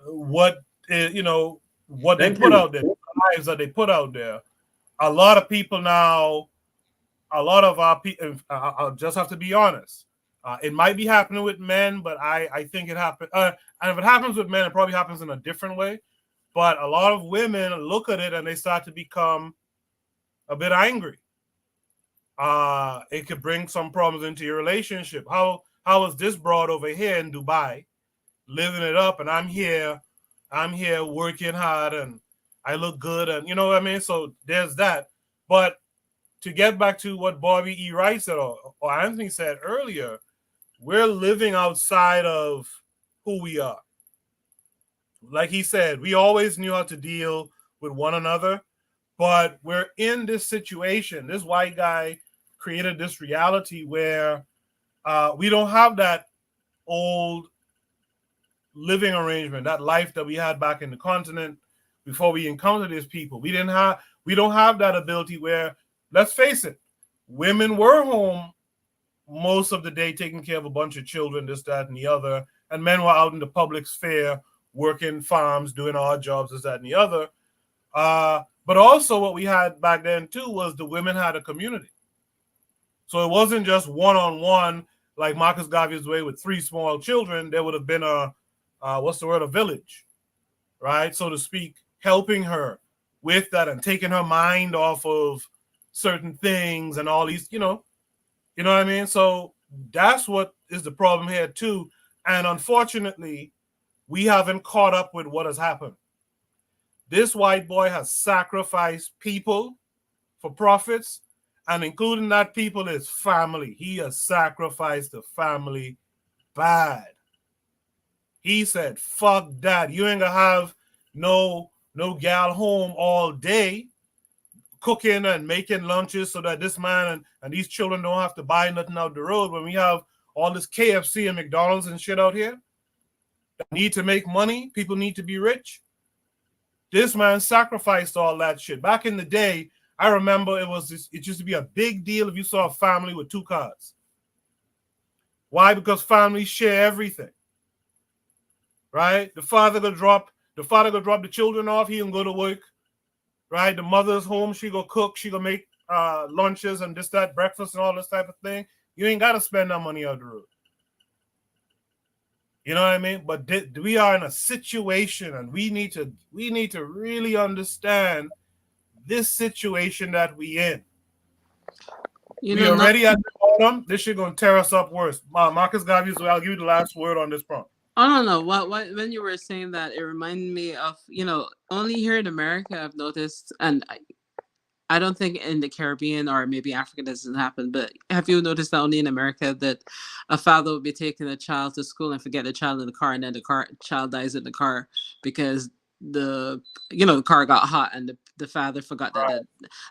what you know, what they Thank put you. out there, the lives that they put out there. A lot of people now, a lot of our people, I'll just have to be honest. It might be happening with men, but I think it happens. And if it happens with men, it probably happens in a different way. But a lot of women look at it and they start to become a bit angry. It could bring some problems into your relationship. How is this broad over here in Dubai living it up, and I'm here working hard, and I look good, and you know what I mean? So there's that. But to get back to what Bobby E. Wright said, or Anthony said earlier, we're living outside of who we are. Like he said, we always knew how to deal with one another, but we're in this situation. This white guy created this reality where we don't have that old living arrangement, that life that we had back in the continent before we encountered these people. We don't have that ability where, let's face it, women were home most of the day taking care of a bunch of children, this, that, and the other, and men were out in the public sphere working farms, doing odd jobs, this, that, and the other. But also what we had back then too was the women had a community. So it wasn't just one-on-one like Marcus Garvey's way with 3 small children. There would have been a village, right, so to speak, helping her with that and taking her mind off of certain things and all these, you know what I mean? So that's what is the problem here too. And unfortunately, we haven't caught up with what has happened. This white boy has sacrificed people for profits, and including that people is family. He has sacrificed the family bad. He said, fuck that. You ain't gonna have no gal home all day cooking and making lunches so that this man and these children don't have to buy nothing out the road when we have all this KFC and McDonald's and shit out here that need to make money. People need to be rich. This man sacrificed all that shit. Back in the day, I remember it used to be a big deal if you saw a family with 2 cars. Why? Because families share everything. Right? The father go drop the children off, he can go to work. Right? The mother's home, she go cook, she go make lunches and this, that, breakfast and all this type of thing. You ain't gotta spend that money out the road. You know what I mean? But we are in a situation, and we need to really understand this situation that we in. We already at the bottom. This shit gonna tear us up worse. Marcus Gavies, I'll give you the last word on this prompt. I don't know what when you were saying that, it reminded me of, only here in America I've noticed, and I don't think in the Caribbean or maybe Africa doesn't happen, but have you noticed that only in America that a father will be taking a child to school and forget the child in the car, and then the child dies in the car because the car got hot and the father forgot that.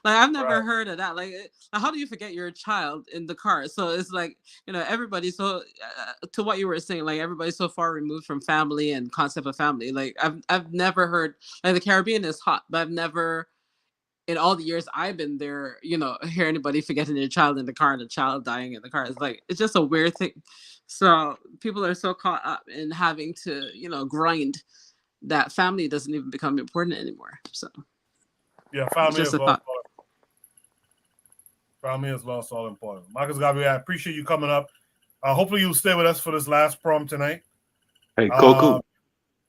Like, I've never heard of that. Like, how do you forget your child in the car? So it's like, everybody's so to what you were saying, like, everybody's so far removed from family and concept of family. Like, I've never heard, like, the Caribbean is hot, but I've never, in all the years I've been there, hear anybody forgetting their child in the car and the child dying in the car. It's like, it's just a weird thing. So people are so caught up in having to, grind, that family doesn't even become important anymore. So yeah, family is lost. Family is lost all important. Marcus Gabriel, I appreciate you coming up. Hopefully you'll stay with us for this last prompt tonight. Hey, Coco.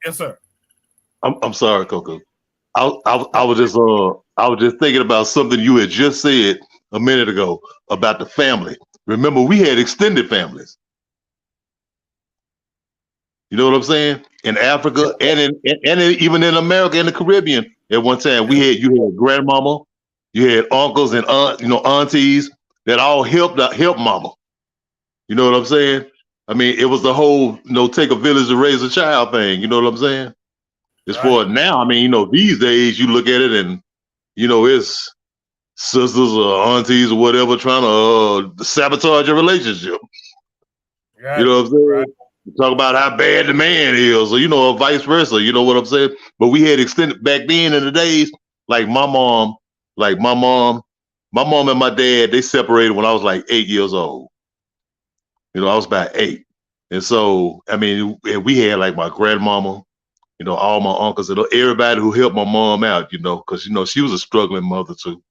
Yes, sir. I'm sorry, Coco. I was just thinking about something you had just said a minute ago about the family. Remember, we had extended families. You know what I'm saying? In Africa and even in America and the Caribbean, at one time you had grandmama, you had uncles and aunties that all helped mama. You know what I'm saying? I mean, it was the whole take a village to raise a child thing. You know what I'm saying? As for now, I mean, these days you look at it and it's sisters or aunties or whatever trying to sabotage your relationship. Right. You know what I'm saying? Right. Talk about how bad the man is, or vice versa. You know what I'm saying? But we had extended back then in the days, like my mom and my dad, they separated when I was like 8 years old. I was about 8. And so, I mean, we had like my grandmama, all my uncles and everybody who helped my mom out, because, she was a struggling mother too.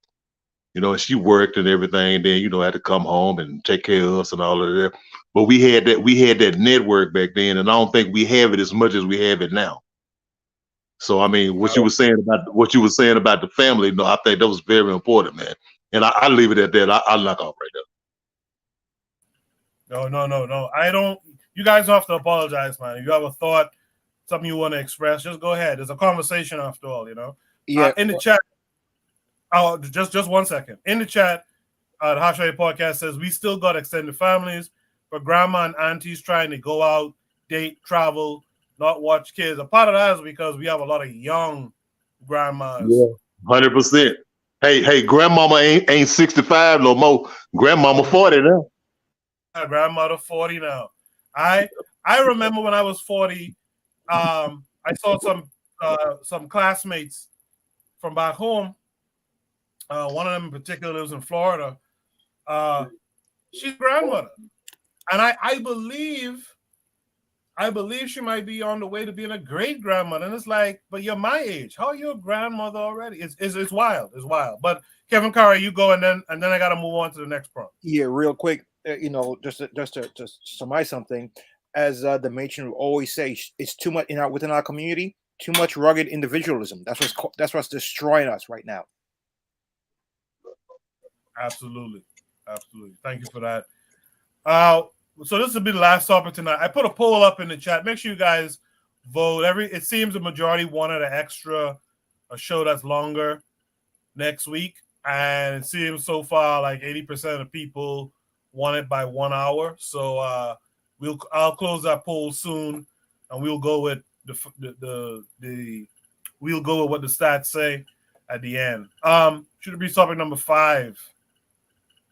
And she worked and everything, and then, had to come home and take care of us and all of that. But we had that network back then, and I don't think we have it as much as we have it now. So, I mean, what you were saying about the family, I think that was very important, man. And I leave it at that. I knock off right there. No. I don't. You guys have to apologize, man. If you have a thought, something you want to express, just go ahead. There's a conversation after all, Yeah. In the chat. Oh, just 1 second. In the chat, the Hash Radio Podcast says we still got extended families, but grandma and aunties trying to go out, date, travel, not watch kids. A part of that is because we have a lot of young grandmas. Yeah, 100%. Hey, grandmama ain't 65 no more. Grandmama 40 now. Grandmother 40 now. I remember when I was 40, I saw some classmates from back home. One of them in particular lives in Florida. She's grandmother, and I believe she might be on the way to being a great grandmother. And it's like, but you're my age. How are you a grandmother already? It's wild. It's wild. But Kevin Curry, you go, and then I got to move on to the next prompt. Yeah, real quick. Just to surmise something, as the matron will always say, it's too much within our community. Too much rugged individualism. That's what's destroying us right now. Absolutely. Thank you for that. So this will be the last topic tonight. I put a poll up in the chat. Make sure you guys vote. It seems the majority wanted a show that's longer next week, and it seems so far like 80% of people want it by 1 hour. So I'll close that poll soon, and we'll go with we'll go with what the stats say. at the end. Should it be topic number 5?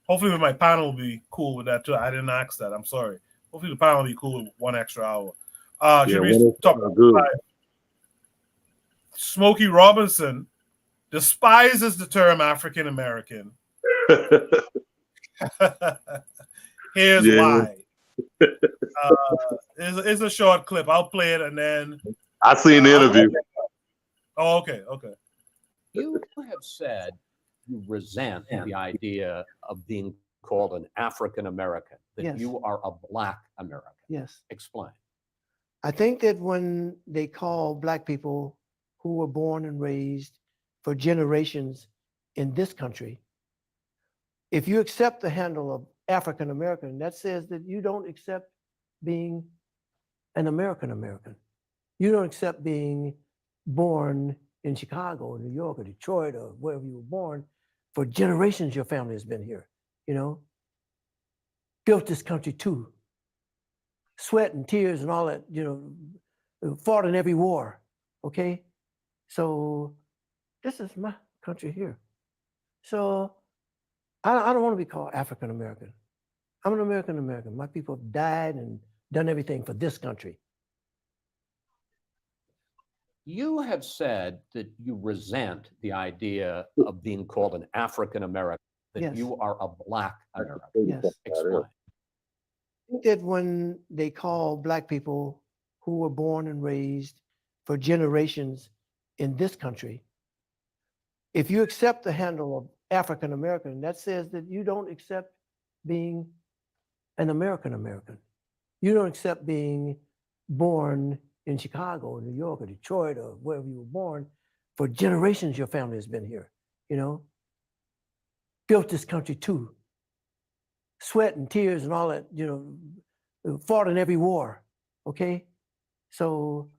Hopefully, my panel will be cool with that too. I didn't ask that. I'm sorry. Hopefully, the panel will be cool with 1 extra hour. Should we talk about good. Smokey Robinson despises the term African American. Here's why. It's a short clip. I'll play it and then I seen the interview. Oh, okay. You have said you resent the idea of being called an African American, that Yes. you are a Black American. Yes. Explain. I think that when they call Black people who were born and raised for generations in this country, if you accept the handle of African American, that says that you don't accept being an American American. You don't accept being born in Chicago or New York or Detroit or wherever you were born. For generations, your family has been here, you know, built this country too. Sweat and tears and all that, you know, fought in every war, okay? So this is my country here. So I don't want to be called African American. I'm an American American. My people have died and done everything for this country. You have said that you resent the idea of being called an African American, that Yes. you are a Black American. Yes. Explain. I think that when they call Black people who were born and raised for generations in this country, if you accept the handle of African American, that says that you don't accept being an American American. You don't accept being born in Chicago or New York or Detroit or wherever you were born. For generations, your family has been here, you know, built this country too. Sweat and tears and all that, you know, fought in every war, okay? So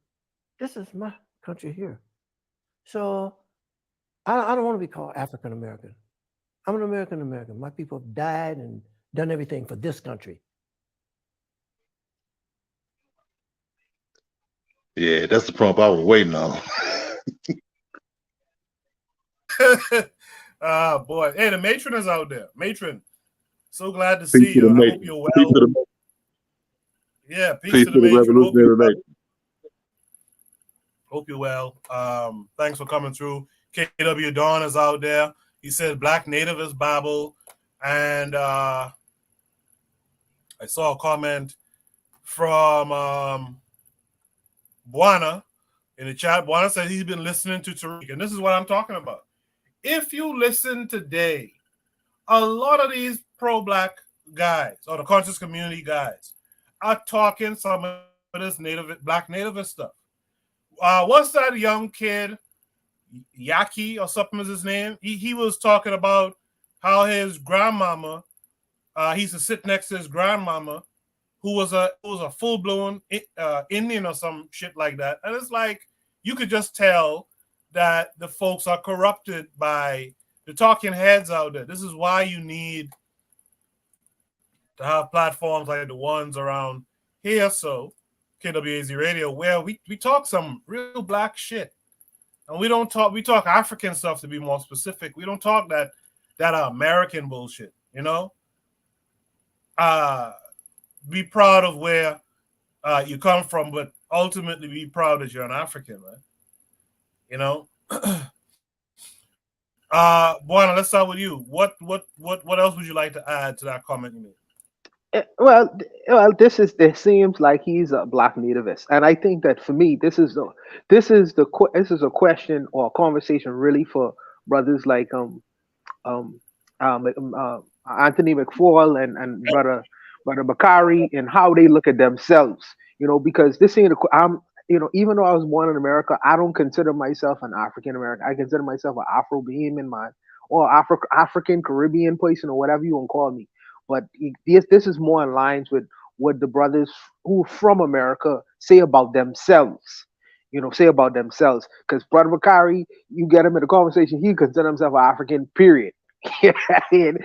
this is my country here. So I don't want to be called African American. I'm an American American. My people have died and done everything for this country. Yeah, that's the prompt I was waiting on. Boy. Hey, the matron is out there. Matron, so glad to Peace see to you. the I matron. hope you're Peace well. to the Yeah, peace Peace to to the the matron. revolutionary matron. Hope you're well. Thanks for coming through. KW Dawn is out there. He said Black Nativist Bible. And I saw a comment from Buana in the chat. Buana said he's been listening to Tariq. And this is what I'm talking about. If you listen today, a lot of these pro-Black guys or the conscious community guys are talking some of this Black nativist stuff. What's that young kid, Yaki or something is his name? He was talking about how his grandmama, he used to sit next to his grandmama, who was a full-blown Indian or some shit like that. And it's like, you could just tell that the folks are corrupted by the talking heads out there. This is why you need to have platforms like the ones around here, so KWAZ Radio, where we talk some real Black shit. And we talk African stuff, to be more specific. We don't talk that American bullshit, you know? Be proud of where you come from, but ultimately be proud that you're an African, man. You know? Buana, let's start with you. What else would you like to add to that comment you made? Well, this seems like he's a Black nativist, and I think that for me, this is a question or a conversation really for brothers like Anthony McFall and brother Bakari, and how they look at themselves, you know, because this ain't even though I was born in America, I don't consider myself an African American. I consider myself an Afro-Bahamian man or African Caribbean person or whatever you want to call me. But this is more in lines with what the brothers who are from America say about themselves. Because Brother Bakari, you get him in a conversation, he considers himself an African, period. and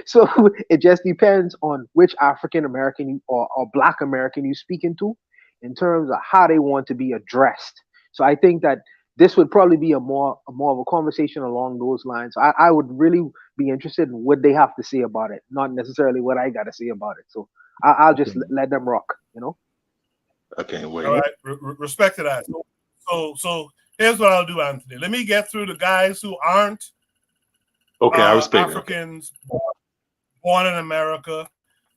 so it just depends on which African American or Black American you're speaking to in terms of how they want to be addressed. So I think that this would probably be a more of a conversation along those lines. I would really be interested in what they have to say about it, not necessarily what I got to say about it. So I'll just let them rock, you know. I can't wait. All right, respect to that. So here's what I'll do, Anthony. Let me get through the guys who aren't I respect Africans born in America,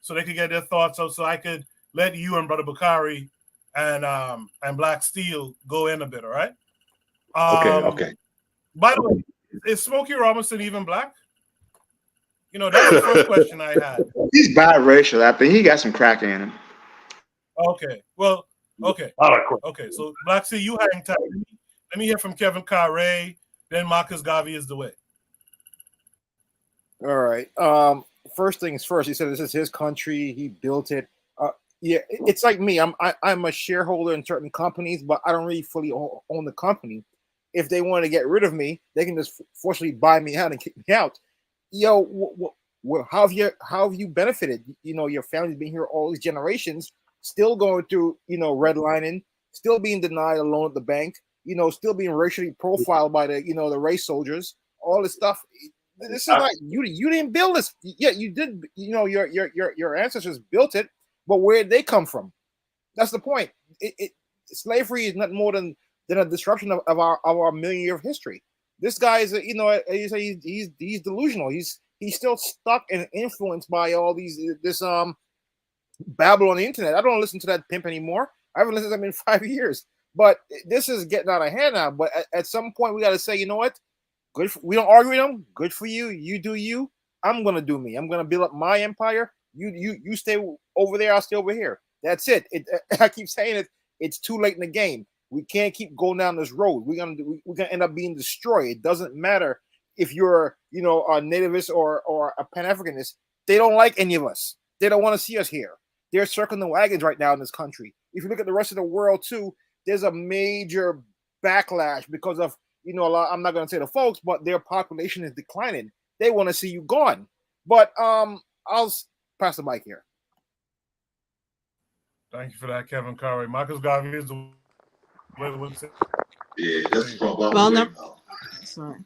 so they could get their thoughts out. So I could let you and Brother Bakari and Black Steel go in a bit. All right. Okay. By the way, is Smokey Robinson even black? You know, that's the first question I had. He's biracial. I think he got some crack in him. Okay. Well, okay. Okay. So Black Steel, you hang tight. Let me hear from Kevin Carre. Then Marcus Garvey is the way. All right. First things first. He said this is his country. He built it. Yeah, it's like me. I'm a shareholder in certain companies, but I don't really fully own the company. If they want to get rid of me, they can just forcibly buy me out and kick me out. Yo, how have you benefited? You know, your family's been here all these generations, still going through, you know, redlining, still being denied a loan at the bank, you know, still being racially profiled by the, you know, the race soldiers, all this stuff. This is like you didn't build this. Yeah, you did. You know, your ancestors built it, but where did they come from? That's the point. Slavery is nothing more than a disruption of our million year of history. This guy is, you know, he's delusional. He's still stuck and influenced by all this babble on the internet. I don't listen to that pimp anymore. I haven't listened to them in 5 years. But this is getting out of hand now. But at some point, we got to say, you know what? We don't argue with them. Good for you. You do you. I'm gonna do me. I'm gonna build up my empire. You stay over there. I'll stay over here. That's it. I keep saying it. It's too late in the game. We can't keep going down this road. We're gonna end up being destroyed. It doesn't matter if you're, you know, a nativist or a Pan-Africanist. They don't like any of us. They don't want to see us here. They're circling the wagons right now in this country. If you look at the rest of the world too, there's a major backlash because of, you know, I'm not going to say the folks, but their population is declining. They want to see you gone. But I'll pass the mic here. Thank you for that, Kevin Carey. Marcus Garvey is the Yeah, that's the problem. Well, sorry.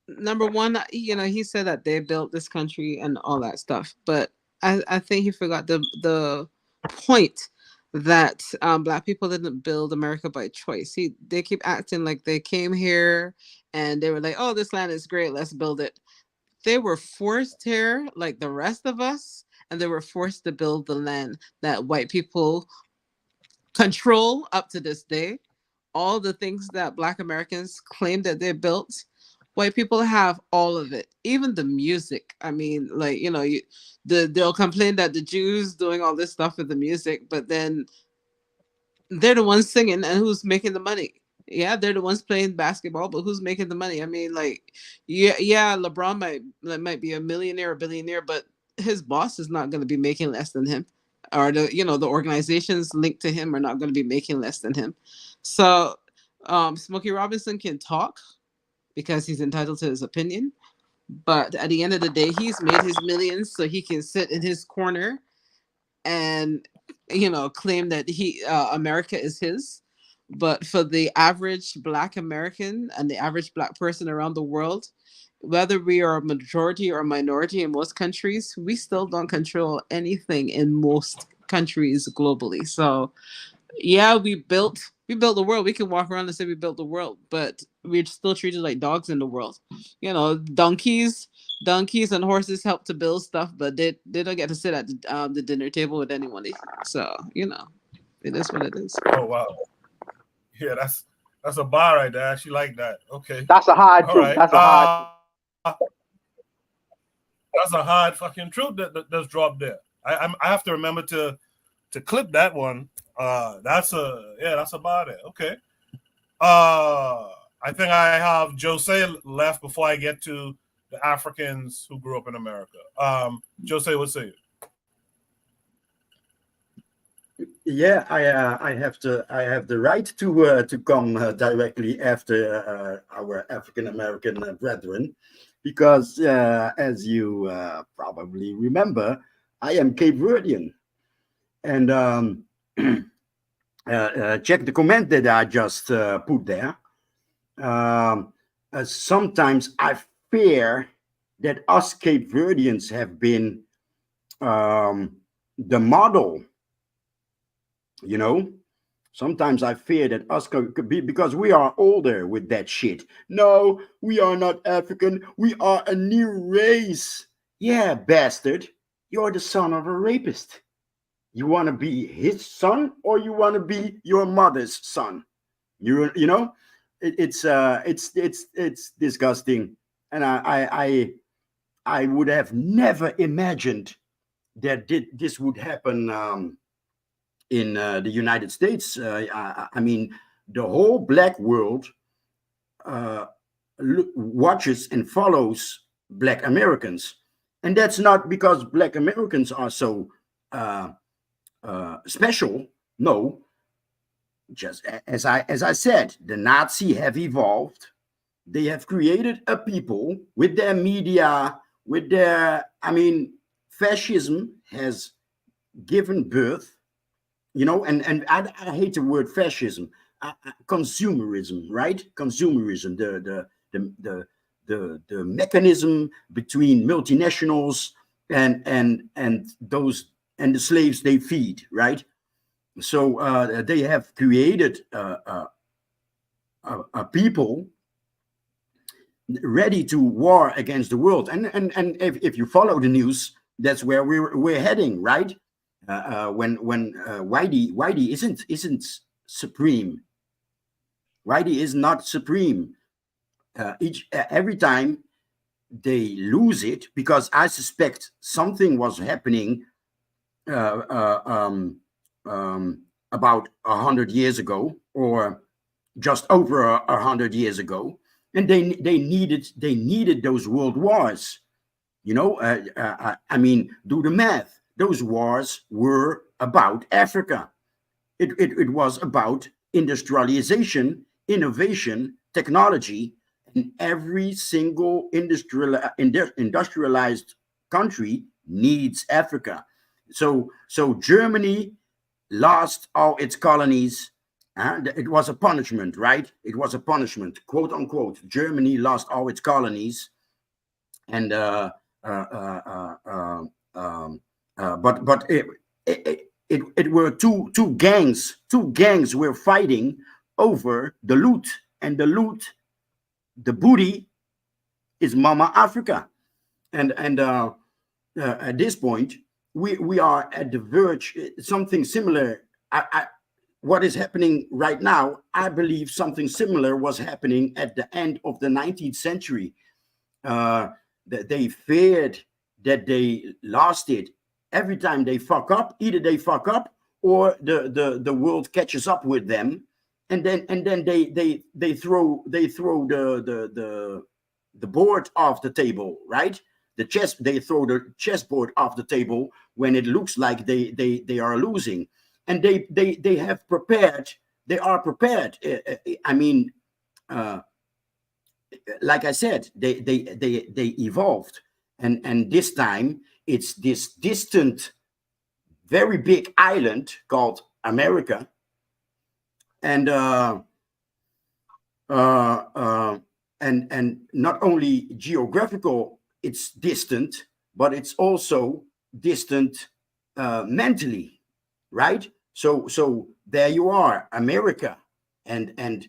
Number one, you know, he said that they built this country and all that stuff, but I think he forgot the point that Black people didn't build America by choice. They keep acting like they came here and they were like, oh, this land is great, let's build it. They were forced here like the rest of us, and they were forced to build the land that white people control up to this day. All the things that Black Americans claim that they built, white people have all of it, even the music. I mean, like, you know, they'll complain that the Jews doing all this stuff with the music, but then they're the ones singing, and who's making the money? Yeah, they're the ones playing basketball, but who's making the money? I mean, like, yeah, LeBron might be a millionaire or billionaire, but his boss is not going to be making less than him, or the organizations linked to him are not going to be making less than him. So Smokey Robinson can talk because he's entitled to his opinion, but at the end of the day, he's made his millions so he can sit in his corner and, you know, claim that America is his. But for the average Black American and the average Black person around the world, whether we are a majority or a minority in most countries, we still don't control anything in most countries globally. So yeah, we built the world. We can walk around and say we built the world, but we're still treated like dogs in the world. You know, donkeys and horses help to build stuff, but they don't get to sit at the dinner table with anyone. So, you know, it is what it is. Oh wow, yeah, that's a bar right there. I actually like that. Okay, that's a hard truth. Right. That's a hard fucking truth that's dropped there. I have to remember to clip that one. That's a bar there. Okay. I think I have Jose left before I get to the Africans who grew up in America. Jose, what say you? Yeah, I have the right to come directly after our African American brethren, because as you probably remember, I am Cape Verdean, and check the comment that I just put there. Sometimes I fear that us Cape Verdeans have been the model, you know. Sometimes I fear that us could be, because we are older with that shit. No, we are not African. We are a new race. Yeah, bastard. You're the son of a rapist. You want to be his son, or you want to be your mother's son? You know, it's disgusting. And I would have never imagined that this would happen in the United States. I mean, the whole black world watches and follows Black Americans, and that's not because Black Americans are so special. No, just as I said, the Nazi have evolved. They have created a people with their media, with their, I mean, fascism has given birth, you know, and I hate the word fascism, consumerism, right? Consumerism, the mechanism between multinationals and those and the slaves they feed, right? So they have created a people ready to war against the world, and if you follow the news, that's where we're heading, right? When Whitey isn't supreme. Whitey is not supreme. Every time they lose it, because I suspect something was happening about 100 years ago, or just over 100 years ago, and they needed those world wars. You know, I mean, do the math. Those wars were about Africa. It was about industrialization, innovation, technology, and every single industrialized country needs Africa. So Germany lost all its colonies. It was a punishment, right? It was a punishment, quote unquote. Germany lost all its colonies, and but it were two gangs. Two gangs were fighting over the loot, and the loot, the booty, is Mama Africa, and at this point we are at the verge. Something similar. What is happening right now, I believe something similar was happening at the end of the 19th century. That they feared that they lost it. Every time they fuck up, either they fuck up or the world catches up with them, and then they throw the board off the table, right? They throw the chessboard off the table when it looks like they are losing. And they have prepared. They are prepared. I mean, like I said, they evolved, and this time it's this distant, very big island called America, and not only geographical, it's distant, but it's also distant mentally, right? So there you are, America, and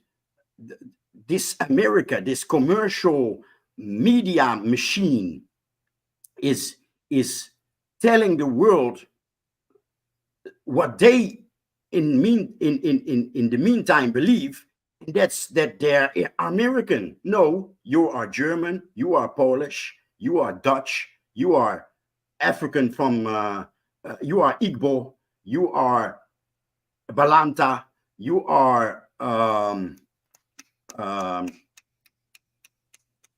this America, this commercial media machine is telling the world what they in the meantime believe, and that's that they're American. No, you are German, you are Polish, you are Dutch, you are African from you are Igbo, you are Balanta, you are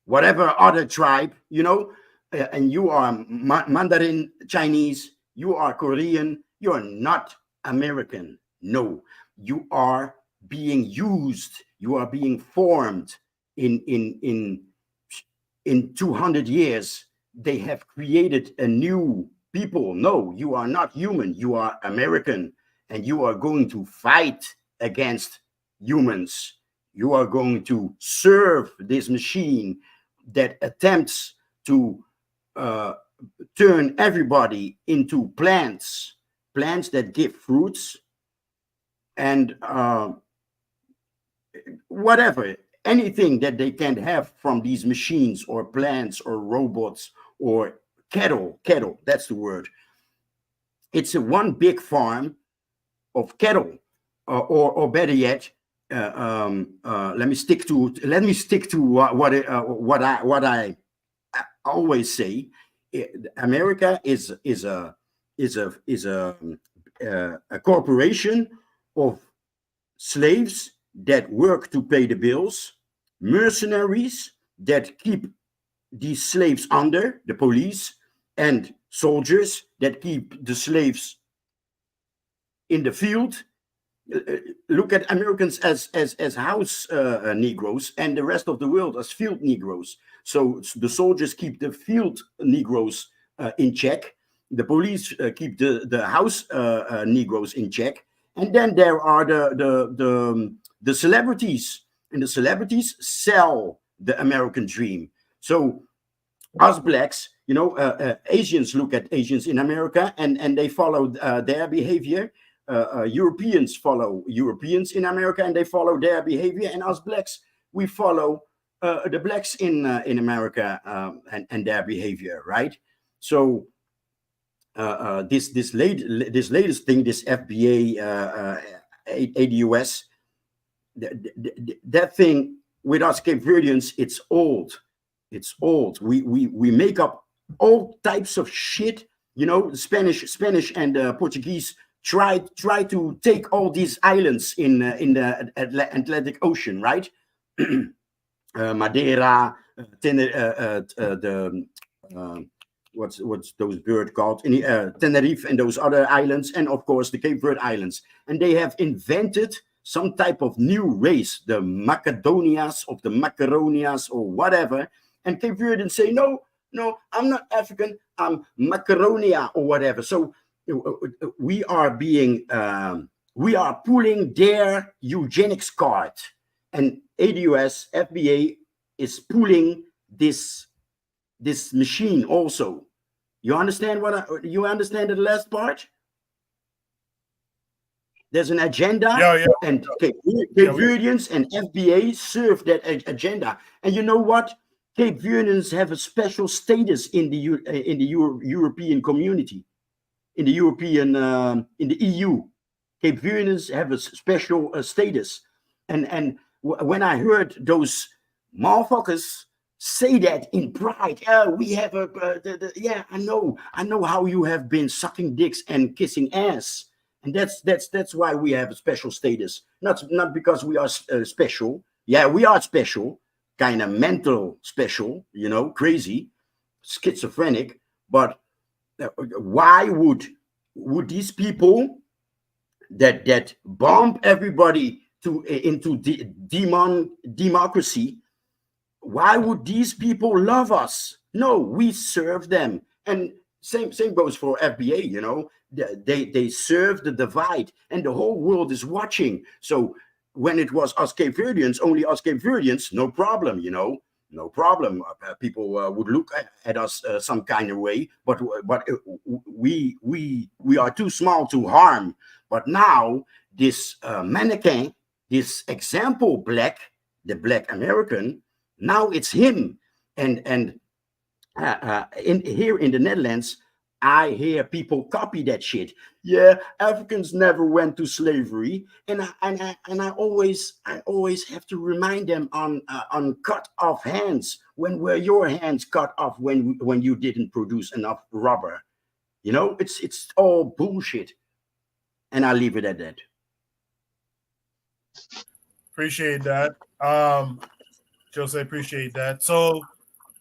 whatever other tribe, you know, and you are Mandarin Chinese, you are Korean, you are not American. No, you are being used, you are being formed in 200 years. They have created a new people. No, you are not human, you are American. and you are going to fight against humans. You are going to serve this machine that attempts to turn everybody into plants that give fruits and whatever, anything that they can have from these machines or plants or robots or cattle, that's the word. It's a one big farm of cattle, or better yet, let me stick to what I always say. America is a corporation of slaves that work to pay the bills, mercenaries that keep these slaves under the police, and soldiers that keep the slaves in the field. Look at Americans as house Negroes, and the rest of the world as field Negroes. So the soldiers keep the field Negroes in check. The police keep the house Negroes in check. And then there are the celebrities, and the celebrities sell the American dream. So us blacks, Asians look at Asians in America, and they follow their behavior. Europeans follow Europeans in America, and they follow their behavior. And us blacks, we follow the blacks in America and their behavior, right? So this latest thing, this FBA ADUS, that thing with us Cape Verdeans, it's old. It's old. We make up all types of shit. Spanish and Portuguese try to take all these islands in the Atlantic Ocean, right? Madeira, what's those birds called? Tenerife and those other islands, and of course the Cape Verde Islands. And they have invented some type of new race, the Macedonias or the Macaronias or whatever. And Cape Verdeans say, no, I'm not African, I'm Macaronia or whatever. So we are pulling their eugenics card, and ADUS FBA is pulling this machine also. You understand you understand the last part? There's an agenda, and Cape Verdeans and FBA serve that agenda. And you know what? Cape Verdeans have a special status in the European community, in the EU. Cape Verdeans have a special status. And when I heard those motherfuckers say that in pride, we have I know how you have been sucking dicks and kissing ass. And that's why we have a special status. Not because we are special. Yeah, we are special, kind of mental special, crazy, schizophrenic. But why would these people that bomb everybody into democracy? Why would these people love us? No, we serve them. And same goes for FBA. They serve the divide, and the whole world is watching. So when it was us Cape Verdeans, only us Cape Verdeans, no problem, no problem. People would look at us some kind of way, but we are too small to harm. But now this mannequin, this example the black American, now it's him. And here in the Netherlands, I hear people copy that shit. Yeah, Africans never went to slavery, and I always have to remind them on cut off hands. When were your hands cut off when you didn't produce enough rubber? It's all bullshit, and I'll leave it at that. Appreciate that, Jose. Appreciate that. So,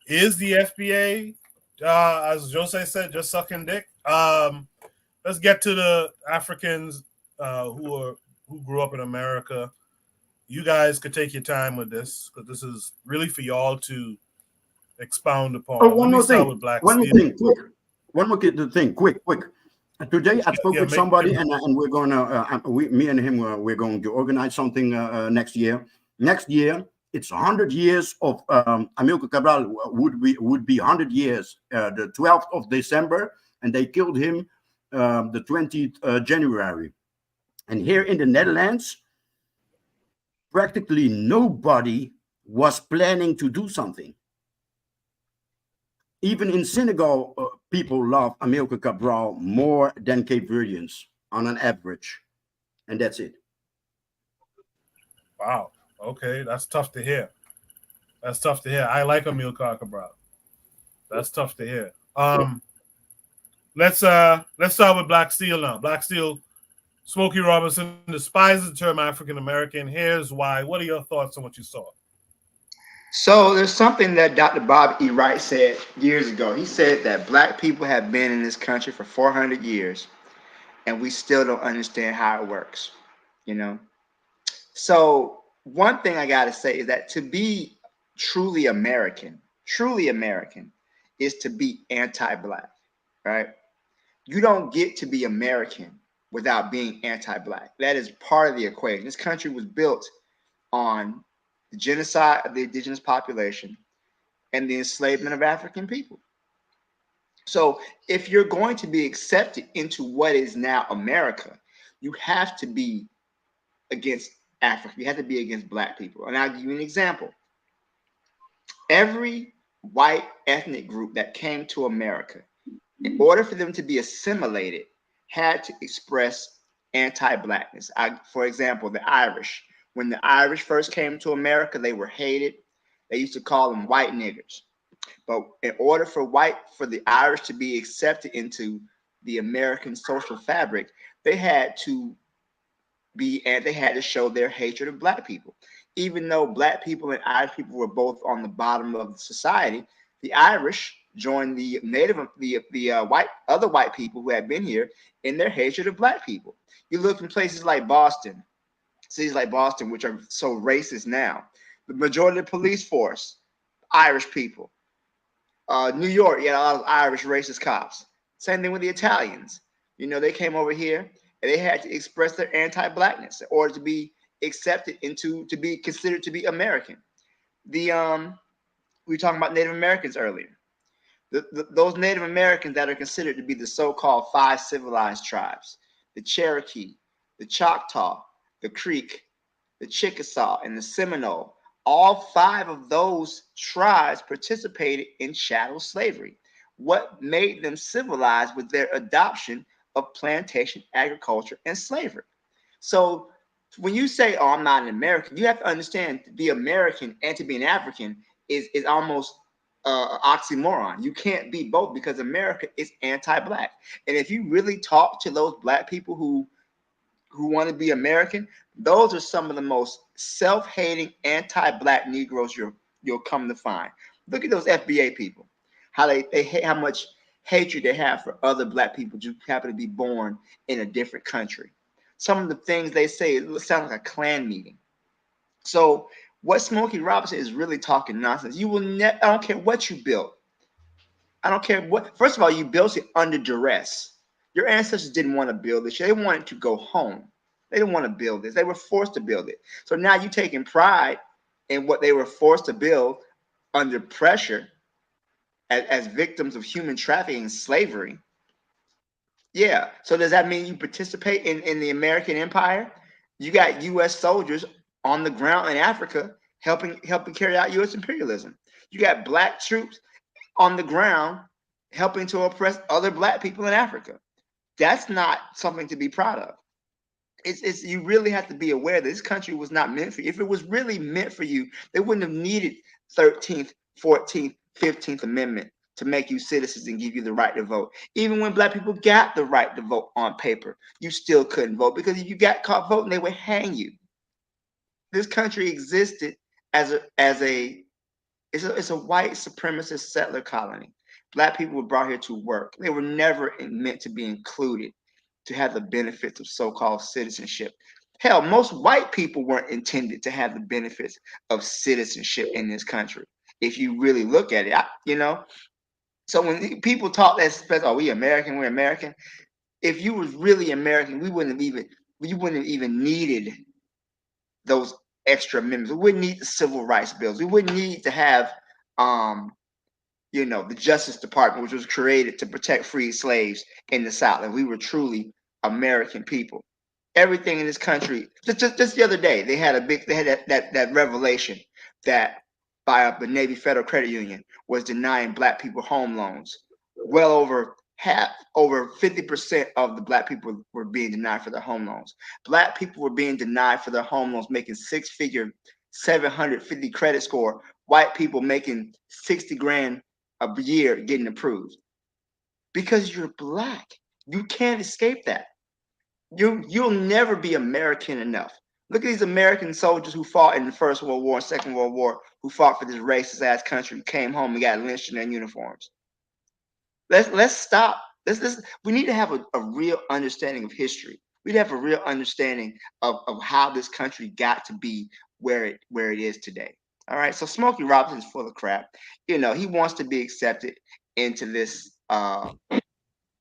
is the FBA? As Jose said, just sucking dick. Let's get to the Africans who grew up in America. You guys could take your time with this, because this is really for y'all to expound upon. One more thing, quick. Today, I spoke Yeah, with make somebody, and we're going to, me and him, we're going to organize something next year. Next year, it's 100 years of Amilcar Cabral would be 100 years, the 12th of December, and they killed him the 20th January. And here in the Netherlands, practically nobody was planning to do something. Even in Senegal, people love Amilcar Cabral more than Cape Verdeans on an average. And that's it. Wow. Okay, that's tough to hear. That's tough to hear. I like Amilcar Cabral. That's tough to hear. Let's start with Black Steel now. Black Steel, Smokey Robinson despises the term African American. Here's why. What are your thoughts on what you saw? So there's something that Dr. Bob E. Wright said years ago. He said that black people have been in this country for 400 years, and we still don't understand how it works, you know? So one thing I got to say is that to be truly American is to be anti-black, right? You don't get to be American without being anti-black. That is part of the equation. This country was built on the genocide of the indigenous population and the enslavement of African people. So if you're going to be accepted into what is now America, you have to be against Africa. You have to be against black people. And I'll give you an example. Every white ethnic group that came to America, in order for them to be assimilated, had to express anti-blackness. For example, the Irish. When the Irish first came to America, they were hated. They used to call them white niggers. But in order for the Irish to be accepted into the American social fabric, they had to show their hatred of black people. Even though black people and Irish people were both on the bottom of the society, the Irish joined the other white people who had been here in their hatred of black people. You look in places like Boston, cities like Boston, which are so racist now. The majority of the police force, Irish people. New York, you had a lot of Irish racist cops. Same thing with the Italians. You know, they came over here and they had to express their anti-blackness in order to be accepted to be considered to be American. We were talking about Native Americans earlier. Those Native Americans that are considered to be the so-called 5 civilized tribes, the Cherokee, the Choctaw, the Creek, the Chickasaw, and the Seminole, all 5 of those tribes participated in chattel slavery. What made them civilized was their adoption of plantation agriculture and slavery. So when you say, oh, I'm not an American, you have to understand to be American and to be an African is almost oxymoron. You can't be both because America is anti-black. And if you really talk to those black people who want to be American, those are some of the most self-hating anti-black Negroes you'll come to find. Look at those FBA people, how they hate, how much hatred they have for other black people who happen to be born in a different country. Some of the things they say, it sounds like a Klan meeting. So what Smokey Robinson is really talking nonsense. You will never, I don't care what you built. I don't care what, first of all, you built it under duress. Your ancestors didn't want to build this. They wanted to go home. They didn't want to build this. They were forced to build it. So now you're taking pride in what they were forced to build under pressure as victims of human trafficking and slavery. Yeah. So does that mean you participate in the American empire? You got U.S. soldiers on the ground in Africa helping carry out U.S. imperialism. You got black troops on the ground helping to oppress other black people in Africa. That's not something to be proud of. It's you really have to be aware that this country was not meant for you. If it was really meant for you, they wouldn't have needed 13th, 14th, 15th Amendment to make you citizens and give you the right to vote. Even when black people got the right to vote on paper, you still couldn't vote because if you got caught voting, they would hang you. This country existed as a white supremacist settler colony. Black people were brought here to work. They were never meant to be included, to have the benefits of so-called citizenship. Hell, most white people weren't intended to have the benefits of citizenship in this country. If you really look at it, So when people talk that, oh, we're American, if you was really American, you wouldn't have even needed those extra amendments. We wouldn't need the civil rights bills. We wouldn't need to have the Justice Department, which was created to protect freed slaves in the South, and we were truly American people. Everything in this country, just the other day, they had that revelation that by the Navy Federal Credit Union was denying Black people home loans. Well over 50% of the Black people were being denied for their home loans. Black people were being denied for their home loans, making six-figure 750 credit score. White people making 60 grand a year getting approved. Because you're Black. You can't escape that. You'll never be American enough. Look at these American soldiers who fought in the First World War and Second World War, who fought for this racist ass country, came home and got lynched in their uniforms. Let's stop. We need to have a real understanding of history. We need to have a real understanding of how this country got to be where it is today. All right. So Smokey Robinson's full of crap. He wants to be accepted into this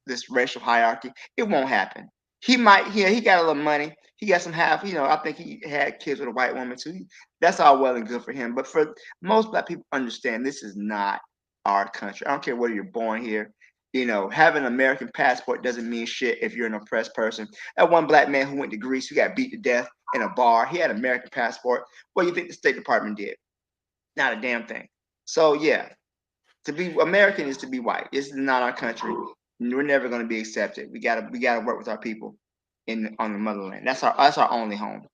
this racial hierarchy. It won't happen. He might, he got a little money. He got some I think he had kids with a white woman too. That's all well and good for him. But for most Black people, understand this is not our country. I don't care whether you're born here. Having an American passport doesn't mean shit if you're an oppressed person. That one Black man who went to Greece, who got beat to death in a bar, he had an American passport. What do you think the State Department did? Not a damn thing. So yeah, to be American is to be white. This is not our country. We're never going to be accepted. We gotta work with our people on the motherland. That's our only home.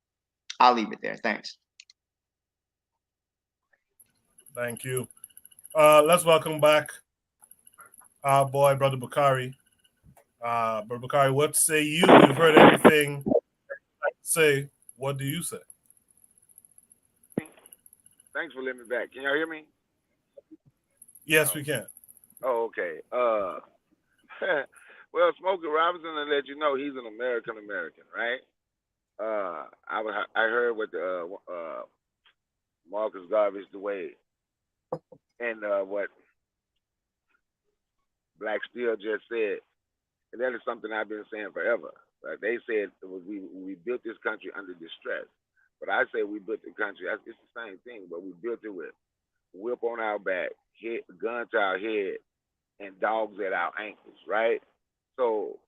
I'll leave it there. Thanks. Thank you. Let's welcome back our boy, Brother Bakari. Brother Bakari, what say you? You've heard everything I say. What do you say? Thanks for letting me back. Can y'all hear me? Yes, we can. Oh, okay. Well, Smokey Robinson, I let you know he's an American, right? I heard what Marcus Garvey Dwayne and what Black Steel just said, and that is something I've been saying forever. They said we built this country under distress, but I say we built the country. It's the same thing, but we built it with whip on our back, gun to our head, and dogs at our ankles, right? So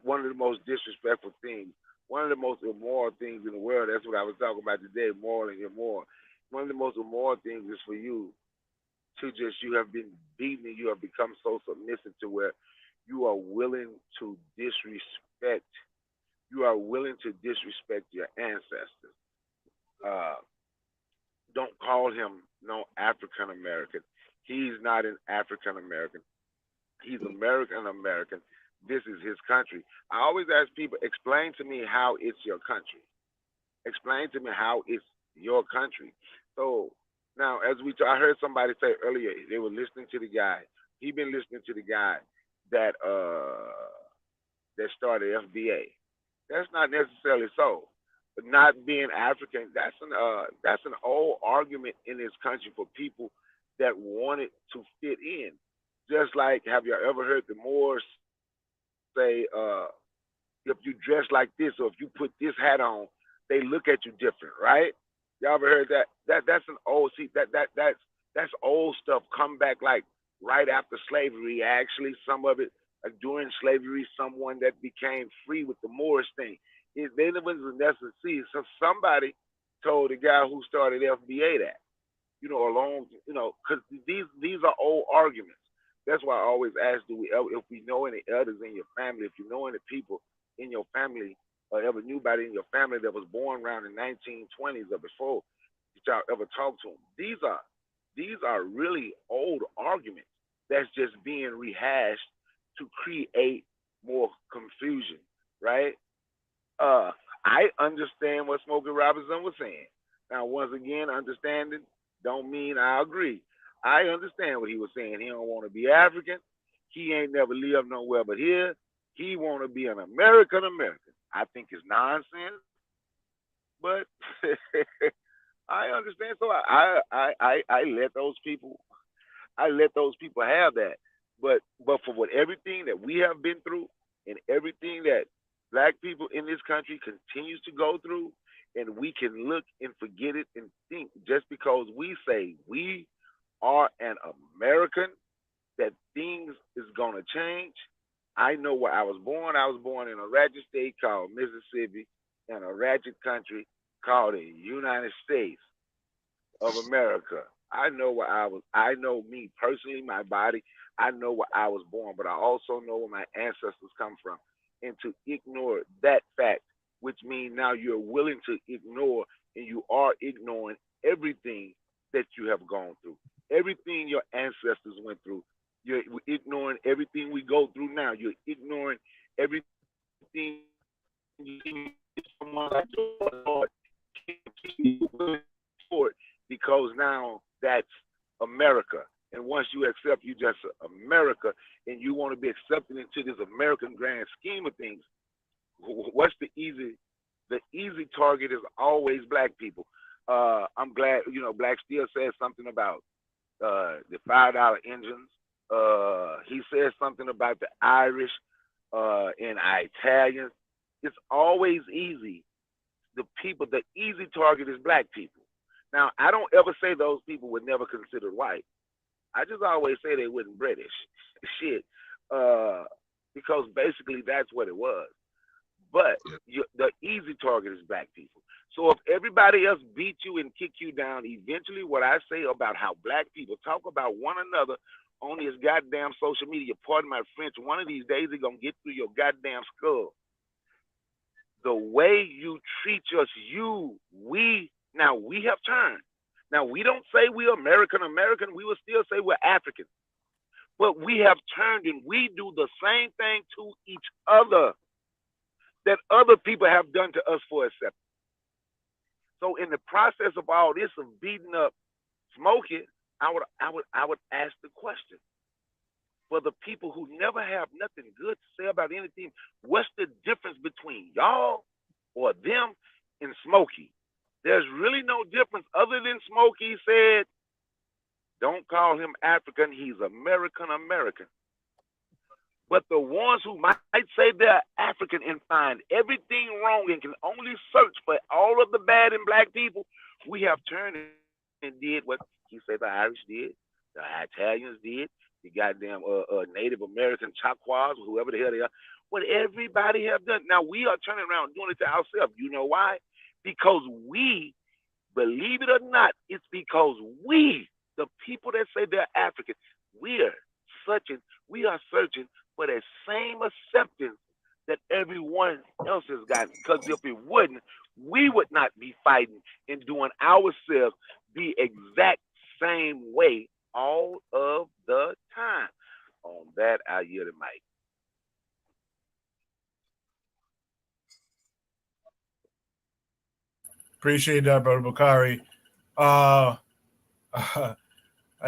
one of the most disrespectful things, one of the most immoral things in the world, that's what I was talking about today, moral and immoral. One of the most immoral things is for you to you have been beaten and you have become so submissive to where you are willing to disrespect your ancestors. Don't call him no African American. He's not an African American. He's American. This is his country. I always ask people, explain to me how it's your country. Explain to me how it's your country. So now, I heard somebody say earlier, they were listening to the guy. He been listening to the guy that started FBA. That's not necessarily so. But not being African, that's an old argument in this country for people that wanted to fit in. Just like, have you ever heard the Moors say, if you dress like this or if you put this hat on, they look at you different, right? Y'all ever heard that? That's an old that's old stuff. Come back like right after slavery. Actually, some of it during slavery, someone that became free with the Moorish thing. They wasn't necessary. So somebody told the guy who started FBA that, because these are old arguments. That's why I always ask, if we know any elders in your family, if you know any people in your family, or ever knew anybody in your family that was born around the 1920s or before, that y'all ever talked to them. These are really old arguments that's just being rehashed to create more confusion, right? I understand what Smokey Robinson was saying. Now, once again, understanding don't mean I agree. I understand what he was saying. He don't want to be African. He ain't never lived nowhere but here. He want to be an American. I think it's nonsense, but I understand. So I let those people have that. But for everything that we have been through and everything that black people in this country continues to go through, and we can look and forget it and think just because we say we are an American that things is gonna change. I know where I was born. I was born in a ratchet state called Mississippi and a ratchet country called the United States of America. I know where I was. I know me personally, my body. I know where I was born, but I also know where my ancestors come from. And to ignore that fact, which means now you're willing to ignore and you are ignoring everything that you have gone through, everything your ancestors went through. You're ignoring everything we go through now. You're ignoring everything because now that's America. And once you accept you just America and you want to be accepted into this American grand scheme of things, what's the easy target is always black people. I'm glad, Black Steel said something about the $5 engines. He said something about the Irish and Italians. It's always easy. The easy target is black people. Now, I don't ever say those people were never considered white. I just always say they weren't British. Shit. Because basically that's what it was. But the easy target is black people. So if everybody else beat you and kick you down, eventually what I say about how black people talk about one another on this goddamn social media, pardon my French, one of these days it's going to get through your goddamn skull. The way you treat us, we have turned. Now, we don't say we're American, we will still say we're African. But we have turned and we do the same thing to each other that other people have done to us for acceptance. So in the process of all this of beating up Smokey, I would ask the question. For the people who never have nothing good to say about anything, what's the difference between y'all or them and Smokey? There's really no difference other than Smokey said, don't call him African, he's American. But the ones who might say they're African and find everything wrong and can only search for all of the bad in black people, we have turned and did what he said the Irish did, the Italians did, the goddamn Native American KWAZ, whoever the hell they are, what everybody have done. Now we are turning around doing it to ourselves. You know why? Because we, believe it or not, it's because we, the people that say they're African, we are searching for that same acceptance that everyone else has gotten. Because if it wouldn't, we would not be fighting and doing ourselves the exact same way all of the time. On that, I yield the mic. Appreciate that, Brother Bakari. I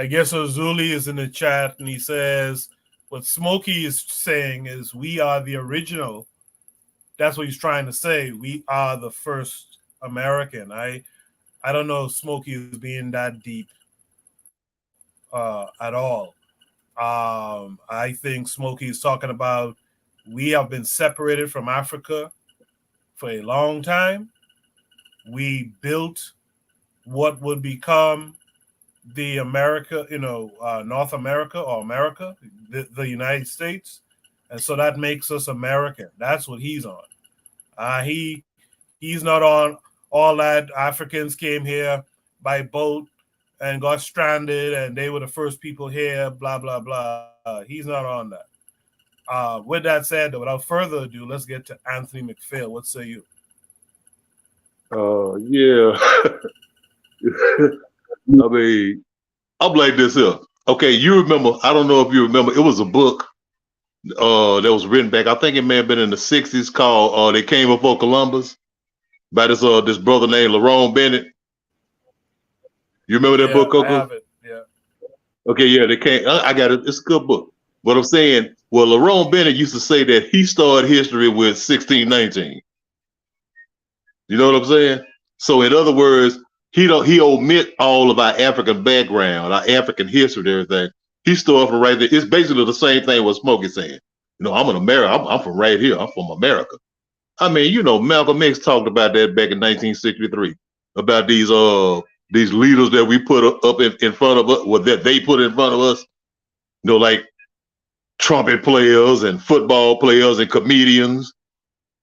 guess Ozuli is in the chat and he says, what Smokey is saying is we are the original. That's what he's trying to say. We are the first American. I don't know if Smokey is being that deep at all. I think Smokey is talking about we have been separated from Africa for a long time. We built what would become the America, North America or America, the United States. And so that makes us American. That's what he's on. He's not on all that Africans came here by boat and got stranded and they were the first people here, blah, blah, blah. He's not on that. With that said, though, without further ado, let's get to Anthony McPhail. What say you? Yeah. I mean, I'm like this here. Okay, you remember, I don't know if you remember, it was a book that was written back, I think it may have been in the 60s called They Came Before Columbus by this brother named Lerone Bennett. You remember that book, Coco? I have it. Yeah. Okay, yeah, they came. I got it. It's a good book. But I'm saying, well, Lerone Bennett used to say that he started history with 1619. You know what I'm saying? So in other words, he omit all of our African background, our African history and everything. He started from right there. It's basically the same thing what Smokey saying. You know, I'm an American. I'm from right here. I'm from America. I mean, you know, Malcolm X talked about that back in 1963 about these leaders that we put up in front of us, or that they put in front of us. You know, like trumpet players and football players and comedians.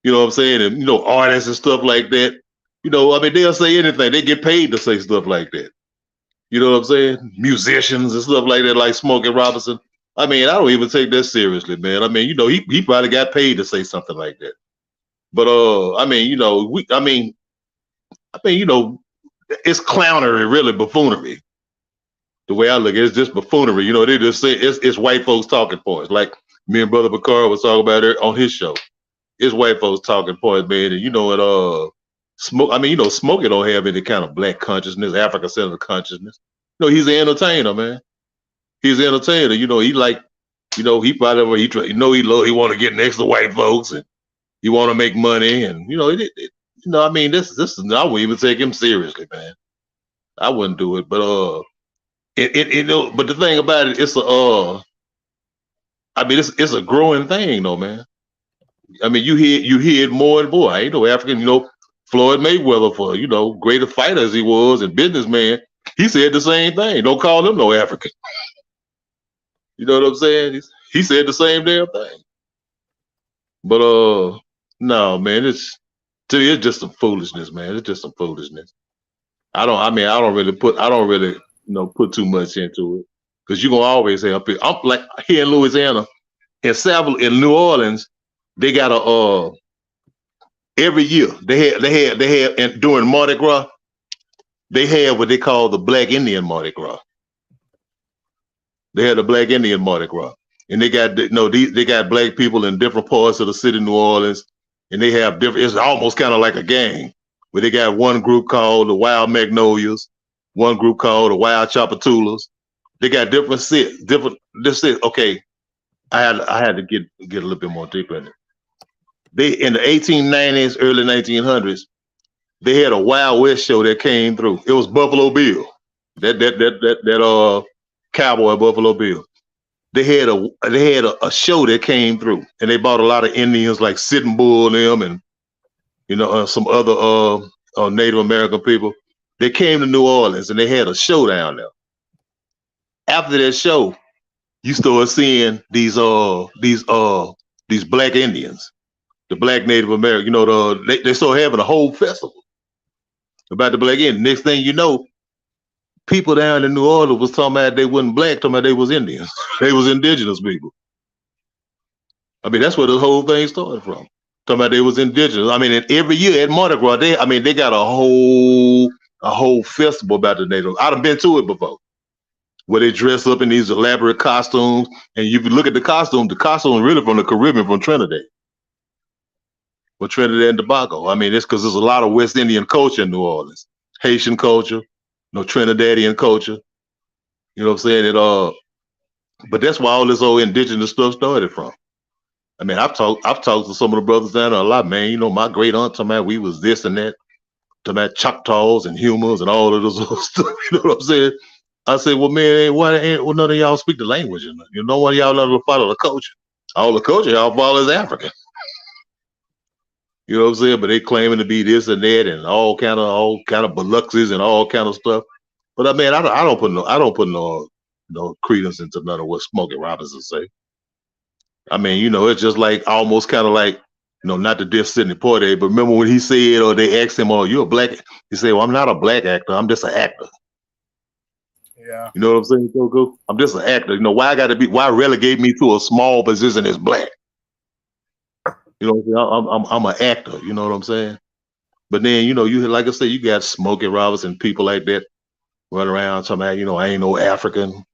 You know what I'm saying? And, you know, artists and stuff like that. You know, I mean, they'll say anything. They get paid to say stuff like that. You know what I'm saying? Musicians and stuff like that, like Smokey Robinson. I mean, I don't even take that seriously, man. I mean, you know, he probably got paid to say something like that. But I mean, you know, you know, it's clownery, really, buffoonery. The way I look at it, it's just buffoonery. You know, they just say it's white folks talking points. Like me and Brother Bakar was talking about it on his show. It's white folks talking points, man. And you know what? you know, Smokey don't have any kind of black consciousness, African-centered consciousness. You know, he's an entertainer, man. He's an entertainer. You know, he like, you know, he probably he want to get next to white folks and he want to make money, and you know, you know, I mean, this is I wouldn't even take him seriously, man. I wouldn't do it, but you know, but the thing about it, it's I mean, it's a growing thing, though, man. I mean, you hear it more and more. I ain't no African, you know, Floyd Mayweather, for, you know, greater fighter as he was and businessman, he said the same thing. Don't call him no African. You know what I'm saying? He said the same damn thing. But no, man, it's just some foolishness, man. It's just some foolishness. I don't really, you know, put too much into it, because you're gonna always say up here. I'm like here in Louisiana, in New Orleans, they got a every year they had and during Mardi Gras, they had what they call the Black Indian Mardi Gras. They had the Black Indian Mardi Gras, and they got they got black people in different parts of the city of New Orleans, and they have different. It's almost kind of like a gang, where they got one group called the Wild Magnolias, one group called the Wild Chapatulas. They got different sets. Okay, I had to get a little bit more deeper in it. They in the 1890s, early 1900s, they had a Wild West show that came through. It was Buffalo Bill, that cowboy Buffalo Bill. They had a show that came through, and they bought a lot of Indians like Sitting Bull them, and you know, some other Native American people. They came to New Orleans and they had a show down there. After that show, you start seeing these Black Indians, the Black Native American. You know, they start having a whole festival about the Black Indians. Next thing you know, people down in New Orleans was talking about they wasn't black, talking about they was Indians. They was indigenous people. I mean, that's where the whole thing started from. Talking about they was indigenous. I mean, and every year at Mardi Gras, they got a whole festival about the natives. I've been to it before, where they dress up in these elaborate costumes, and if you look at the costume really from the Caribbean, from Trinidad. Well, Trinidad and Tobago. I mean, it's because there's a lot of West Indian culture in New Orleans, Haitian culture, Trinidadian culture. You know what I'm saying? But that's where all this old indigenous stuff started from. I mean, I've talked to some of the brothers down there a lot, man. You know, my great aunt talking about we was this and that, talking about Choctaws and humors and all of those other stuff. You know what I'm saying? I said, well, man, why ain't none of y'all speak the language? You know, one of y'all know to follow the culture. All the culture y'all follow is African. You know what I'm saying? But they claiming to be this and that and all kind of Biloxis and all kind of stuff. But I mean, I don't put no credence into none of what Smokey Robinson say. I mean, you know, it's just like almost kind of like, you know, not to diss Sidney Poitier, but remember when he said, or they asked him, "Oh, you're a black?" He said, "Well, I'm not a black actor. I'm just an actor." Yeah. You know what I'm saying, Coco? I'm just an actor. You know, why relegate me to a small position as black? You know, I'm an actor. You know what I'm saying? But then, you know, you like I said, you got Smokey Robinson, people like that run around talking about, you know, I ain't no African.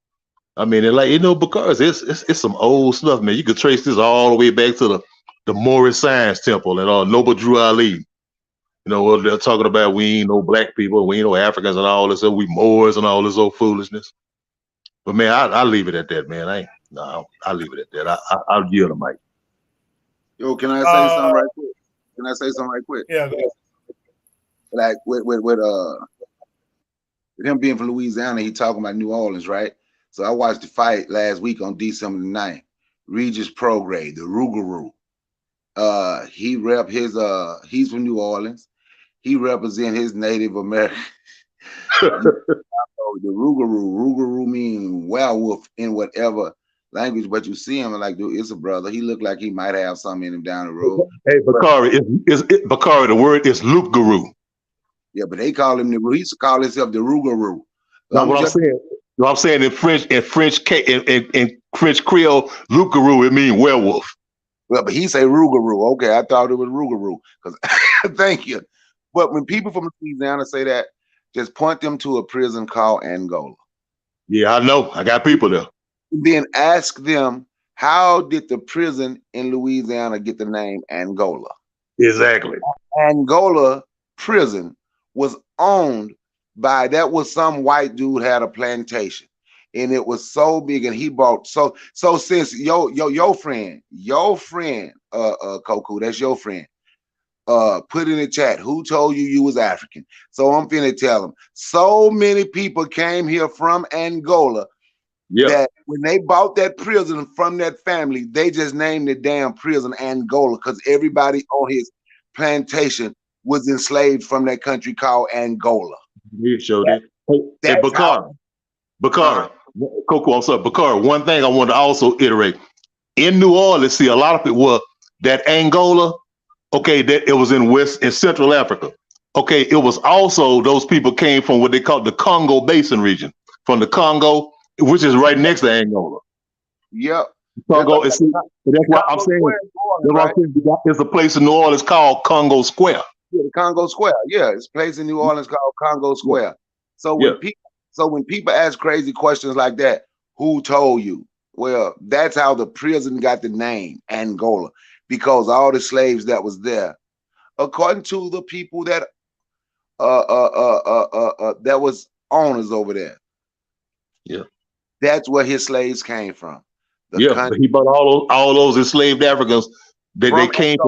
I mean, and like, you know, because it's some old stuff, man. You could trace this all the way back to the Moorish Science Temple and Noble Drew Ali. You know, they're talking about we ain't no black people, we ain't no Africans and all this, we Moors and all this old foolishness. But man, I leave it at that, man. I leave it at that. I'll yield the mic. Yo, can I say something right quick? Can I say something right quick? Yeah. Like with him being from Louisiana, he talking about New Orleans, right? So I watched the fight last week on December the 9th. Regis Prograde, the Rougarou. He rep his he's from New Orleans. He represent his Native American. The Rougarou. Rougarou means werewolf in whatever language, but you see him like, dude, it's a brother. He looked like he might have something in him down the road. Hey, Bakari, Bakari, the word is Loup-garou. Yeah, but they call him the. He used to call himself the Rougarou. Now, what I'm saying in French Creole, Loup-garou, it means werewolf. Well, but he say Rougarou. Okay, I thought it was Rougarou. Because thank you. But when people from Louisiana say that, just point them to a prison called Angola. Yeah, I know. I got people there. Then ask them, how did the prison in Louisiana get the name Angola? Exactly. Angola prison was owned by, that was some white dude had a plantation. And it was so big, and he bought so since your friend, Koku, that's your friend. Put in the chat, who told you was African? So I'm finna tell them. So many people came here from Angola that when they bought that prison from that family, they just named the damn prison Angola because everybody on his plantation was enslaved from that country called Angola. He showed it. Hey, Bakari, Coco, I'm sorry, Bakari. One thing I want to also iterate in New Orleans. See, a lot of people that Angola. Okay, that it was in Central Africa. Okay, it was also those people came from what they call the Congo Basin region, from the Congo, which is right next to Angola. Yep. Congo is. That's what I'm saying. There's a place in New Orleans called Congo Square. Yeah, the Congo Square. Yeah, it's a place in New Orleans called Congo Square. So when people ask crazy questions like that, who told you? Well, that's how the prison got the name Angola. Because all the slaves that was there, according to the people that that was owners over there. Yeah, that's where his slaves came from. But he bought all those enslaved Africans. They came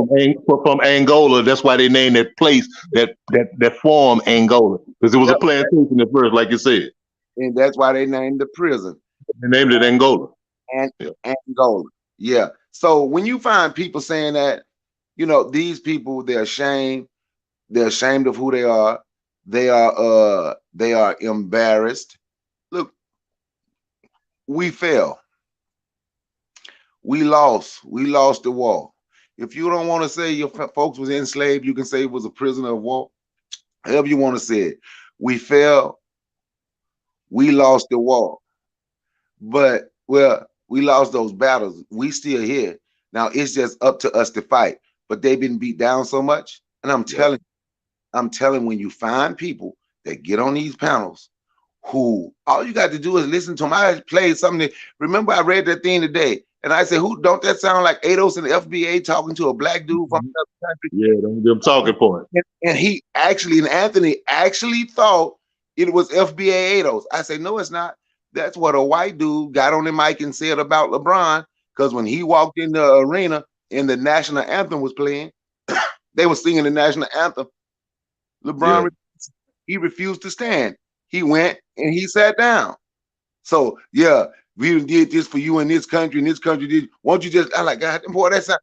from Angola. That's why they named that place that formed Angola, because it was a plantation at first, like you said. And that's why they named the prison. They named it Angola. Angola. Yeah. So when you find people saying that, these people, they're ashamed of who they are. They are embarrassed. Look, we fell. We lost the war. If you don't want to say your folks was enslaved, you can say it was a prisoner of war. However you want to say it. We fell. We lost the war. But, we lost those battles. We still here. Now it's just up to us to fight. But they've been beat down so much. And I'm telling when you find people that get on these panels who all you got to do is listen to them. I played something. Remember I read that thing today. And I said, who don't that sound like Ados and the FBA talking to a black dude from another country? Yeah, them talking points. And Anthony actually thought it was FBA Ados. I said, no, it's not. That's what a white dude got on the mic and said about LeBron, because when he walked in the arena and the national anthem was playing, they were singing the national anthem. LeBron, he refused to stand. He went and he sat down. So, we did this for you in this country, and this country did. Won't you just, I'm like, God, boy, that's not,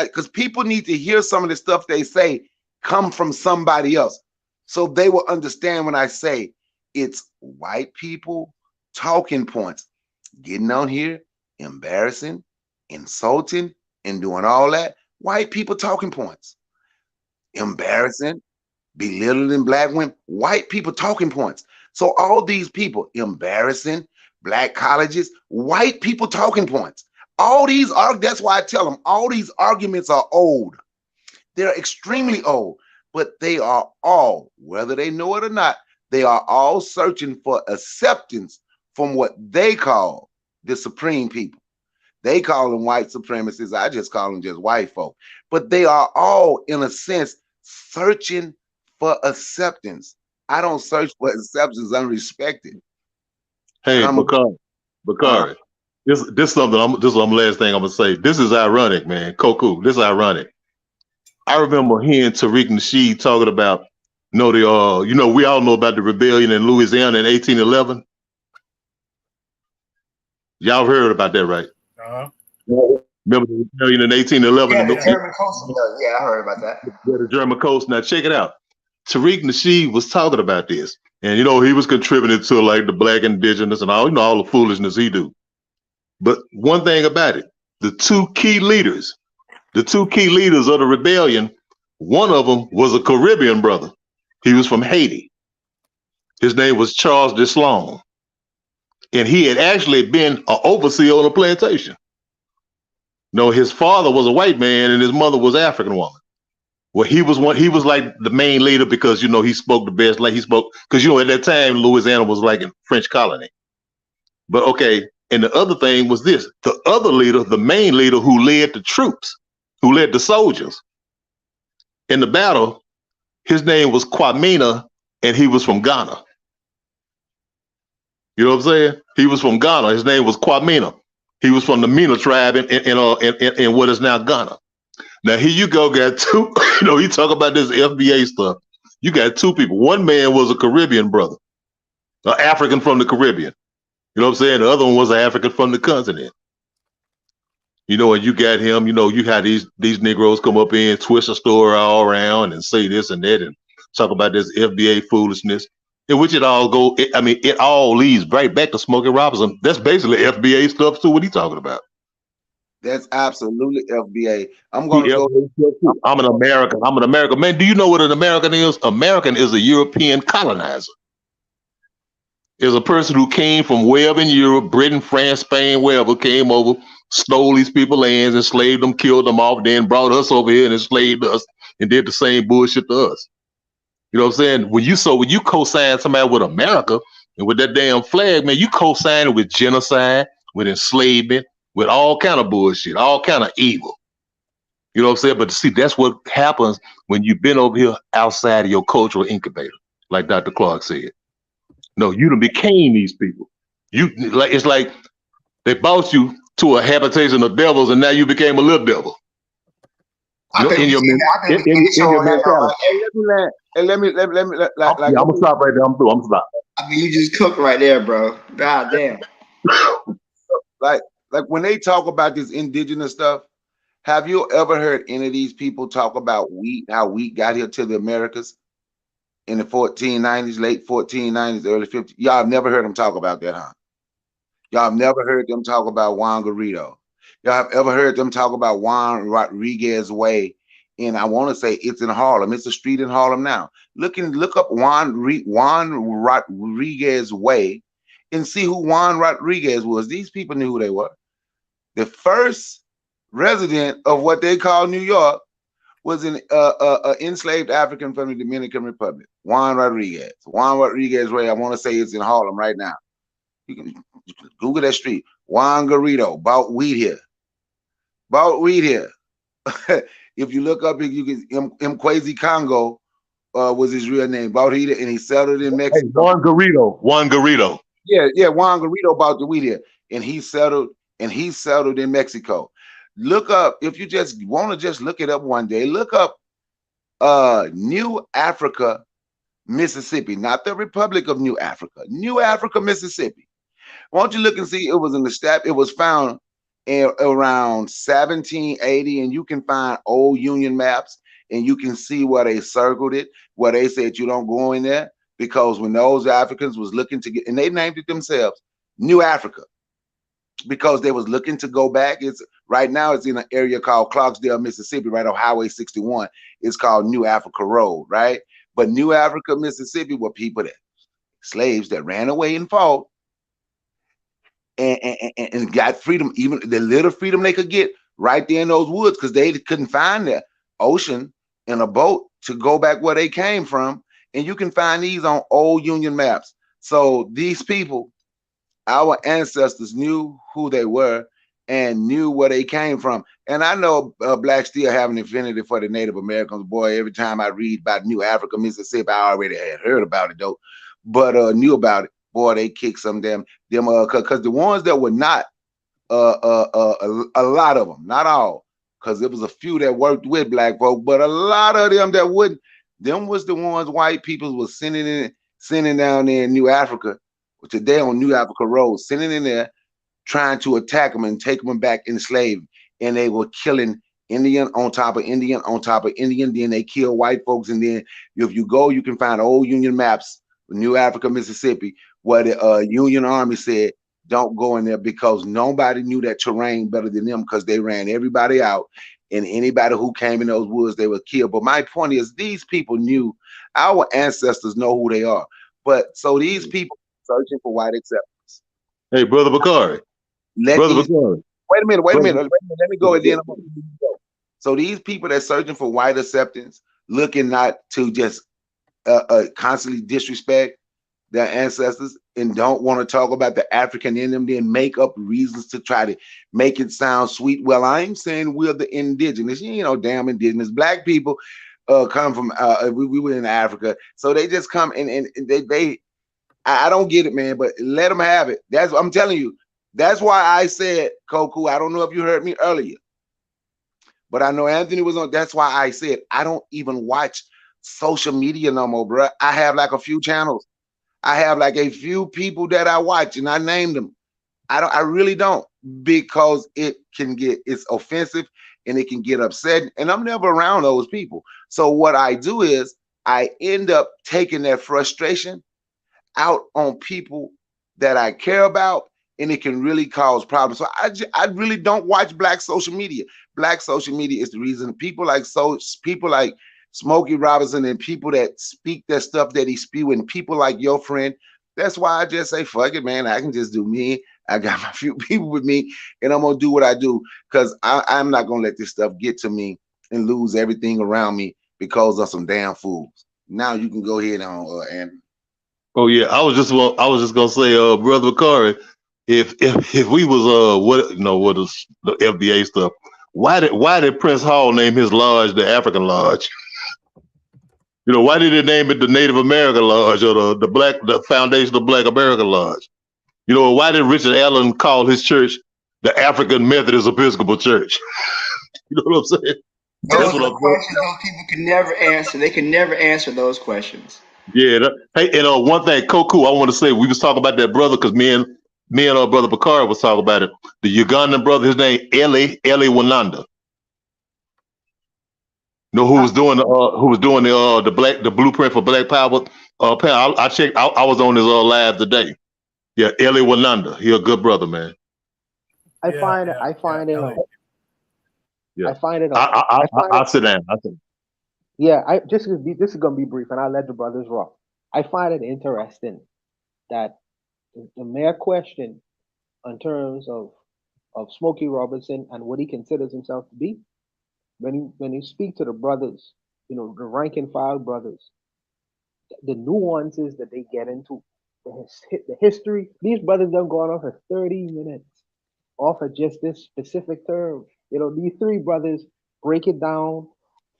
because people need to hear some of the stuff they say come from somebody else. So they will understand when I say it's white people talking points, getting on here, embarrassing, insulting, and doing all that. White people talking points, embarrassing, belittling black women, white people talking points. So all these people, embarrassing, black colleges, white people talking points. All these that's why I tell them all these arguments are old. They're extremely old, but they are all, whether they know it or not, they are all searching for acceptance from what they call the supreme people. They call them white supremacists. I just call them just white folk. But they are all, in a sense, searching for acceptance. I don't search for acceptance unrespected. Hey, Bakari, this is the last thing I'm gonna say. This is ironic, man. Koku, this is ironic. I remember hearing Tariq Nasheed talking about, we all know about the rebellion in Louisiana in 1811. Y'all heard about that, right? Remember the rebellion in 1811? Yeah, the German coast. Yeah, I heard about that. Yeah, the German coast. Now check it out. Tariq Nasheed was talking about this, and you know he was contributing to like the black indigenous and all, you know, all the foolishness he do. But one thing about it, the two key leaders of the rebellion, one of them was a Caribbean brother. He was from Haiti. His name was Charles de Sloan, and he had actually been an overseer on a plantation. No, his father was a white man and his mother was an African woman. Well, he was like the main leader because, you know, he spoke the best, like he spoke, because, you know, at that time, Louisiana was like a French colony. But okay, and the other thing was this, the other leader, the main leader who led the troops, who led the soldiers in the battle, his name was Kwamina, and he was from Ghana. You know what I'm saying? He was from Ghana. His name was Kwamina. He was from the Mina tribe in what is now Ghana. Now here you go, got two. You know, you talk about this FBA stuff. You got two people. One man was a Caribbean brother, an African from the Caribbean. You know what I'm saying? The other one was an African from the continent. You know, and you got him. You know, you had these Negroes come up in, twist a story all around, and say this and that, and talk about this FBA foolishness. In which it all go. It all leads right back to Smokey Robinson. That's basically FBA stuff too. What he talking about? That's absolutely FBA. I'm going to go. I'm an American. Man, do you know what an American is? American is a European colonizer. Is a person who came from wherever in Europe, Britain, France, Spain, wherever, came over, stole these people's lands, enslaved them, killed them off, then brought us over here and enslaved us and did the same bullshit to us. You know what I'm saying? When you co-sign somebody with America and with that damn flag, man, you co-sign with genocide, with enslavement, with all kind of bullshit, all kind of evil. You know what I'm saying? But see, that's what happens when you've been over here outside of your cultural incubator, like Dr. Clark said. No, you done became these people. It's like they brought you to a habitation of devils, and now you became a little devil. I'm gonna stop right there. I'm stop. I mean, you just cooked right there, bro. God damn. like when they talk about this indigenous stuff, have you ever heard any of these people talk about wheat, how wheat got here to the Americas in the 1490s, late 1490s, early 50s? Y'all have never heard them talk about that, huh? Y'all have never heard them talk about Juan Garrido. Y'all have ever heard them talk about Juan Rodriguez Way? And I want to say it's in Harlem. It's a street in Harlem now. Look up Juan Rodriguez Way and see who Juan Rodriguez was. These people knew who they were. The first resident of what they call New York was an enslaved African from the Dominican Republic, Juan Rodriguez. Juan Rodriguez Way, I want to say it's in Harlem right now. You can Google that street. Juan Garrido bought wheat here. Bought wheat here. If you look up, you can Mkwazi Congo was his real name. Bought wheat and he settled in Mexico. Hey, Juan Garrido. Yeah, Juan Garrido bought the wheat here, and he settled in Mexico. Look up, if you just want to just look it up one day, look up New Africa, Mississippi, not the Republic of New Africa, New Africa, Mississippi. Why don't you look and see? It was in the it was found around 1780, and you can find old Union maps, and you can see where they circled it, where they said you don't go in there, because when those Africans was looking to get, and they named it themselves, New Africa, because they was looking to go back. It's right now it's in an area called Clarksdale, Mississippi, right on Highway 61. It's called New Africa Road, right? But New Africa, Mississippi were people that slaves that ran away and fought and got freedom, even the little freedom they could get right there in those woods, because they couldn't find the ocean in a boat to go back where they came from. And you can find these on old Union maps. So these people, our ancestors, knew who they were and knew where they came from. And I know blacks still have an affinity for the Native Americans. Boy, every time I read about New Africa, Mississippi, I already had heard about it though, but knew about it. Boy, they kicked some them because the ones that were not, a lot of them, not all, because there was a few that worked with black folk, but a lot of them that wouldn't. Them was the ones white people was sending down there in New Africa, today on New Africa Road, sending in there trying to attack them and take them back enslaved, and they were killing Indian on top of Indian on top of Indian. Then they kill white folks, and then if you go, you can find old Union maps, New Africa, Mississippi, where the Union Army said, don't go in there because nobody knew that terrain better than them because they ran everybody out, and anybody who came in those woods, they were killed. But my point is, these people knew, our ancestors know who they are. But so these people searching for white acceptance. Hey, Brother Bakari. Bakari. Wait a minute. Let me go and then I'm gonna go. So these people that searching for white acceptance, looking not to just constantly disrespect their ancestors and don't want to talk about the African in them, then make up reasons to try to make it sound sweet. Well, I ain't saying we're the indigenous, damn indigenous. Black people come from we were in Africa, so they just come and they I don't get it, man, but let them have it. That's I'm telling you. That's why I said, Koku, I don't know if you heard me earlier, but I know Anthony was on. That's why I said I don't even watch social media no more, bro. I have like a few channels. I have like a few people that I watch, and I named them. I really don't, because it's offensive and it can get upset, and I'm never around those people. So what I do is I end up taking that frustration out on people that I care about, and it can really cause problems. So I really don't watch black social media. Black social media is the reason people like Smokey Robinson and people that speak that stuff that he spew, and people like your friend. That's why I just say, fuck it, man. I can just do me. I got my few people with me, and I'm gonna do what I do, because I'm not gonna let this stuff get to me and lose everything around me because of some damn fools. Now you can go ahead on and. Oh yeah, I was just gonna say, Brother Bakari, if we was what is the FBA stuff? Why did Prince Hall name his lodge the African Lodge? Why did they name it the Native American Lodge or the Foundation of Black American Lodge? Why did Richard Allen call his church the African Methodist Episcopal Church? You know what I'm saying? Those are questions those people can never answer. They can never answer those questions. Yeah. Hey, and one thing, Koku, I want to say, we was talking about that brother because me and our brother Bakari was talking about it. The Ugandan brother, his name Eli Wananda. Who was doing the blueprint for Black Power? I checked. I was on his live today. Yeah, Eli Wananda. He a good brother, man. I find it. I'll sit down. Yeah, this is gonna be brief, and I'll let the brothers rock. I find it interesting that the mere question in terms of Smokey Robinson and what he considers himself to be, when you speak to the brothers, the rank and file brothers, the nuances that they get into, the history. These brothers done gone on for 30 minutes off of just this specific term. These three brothers break it down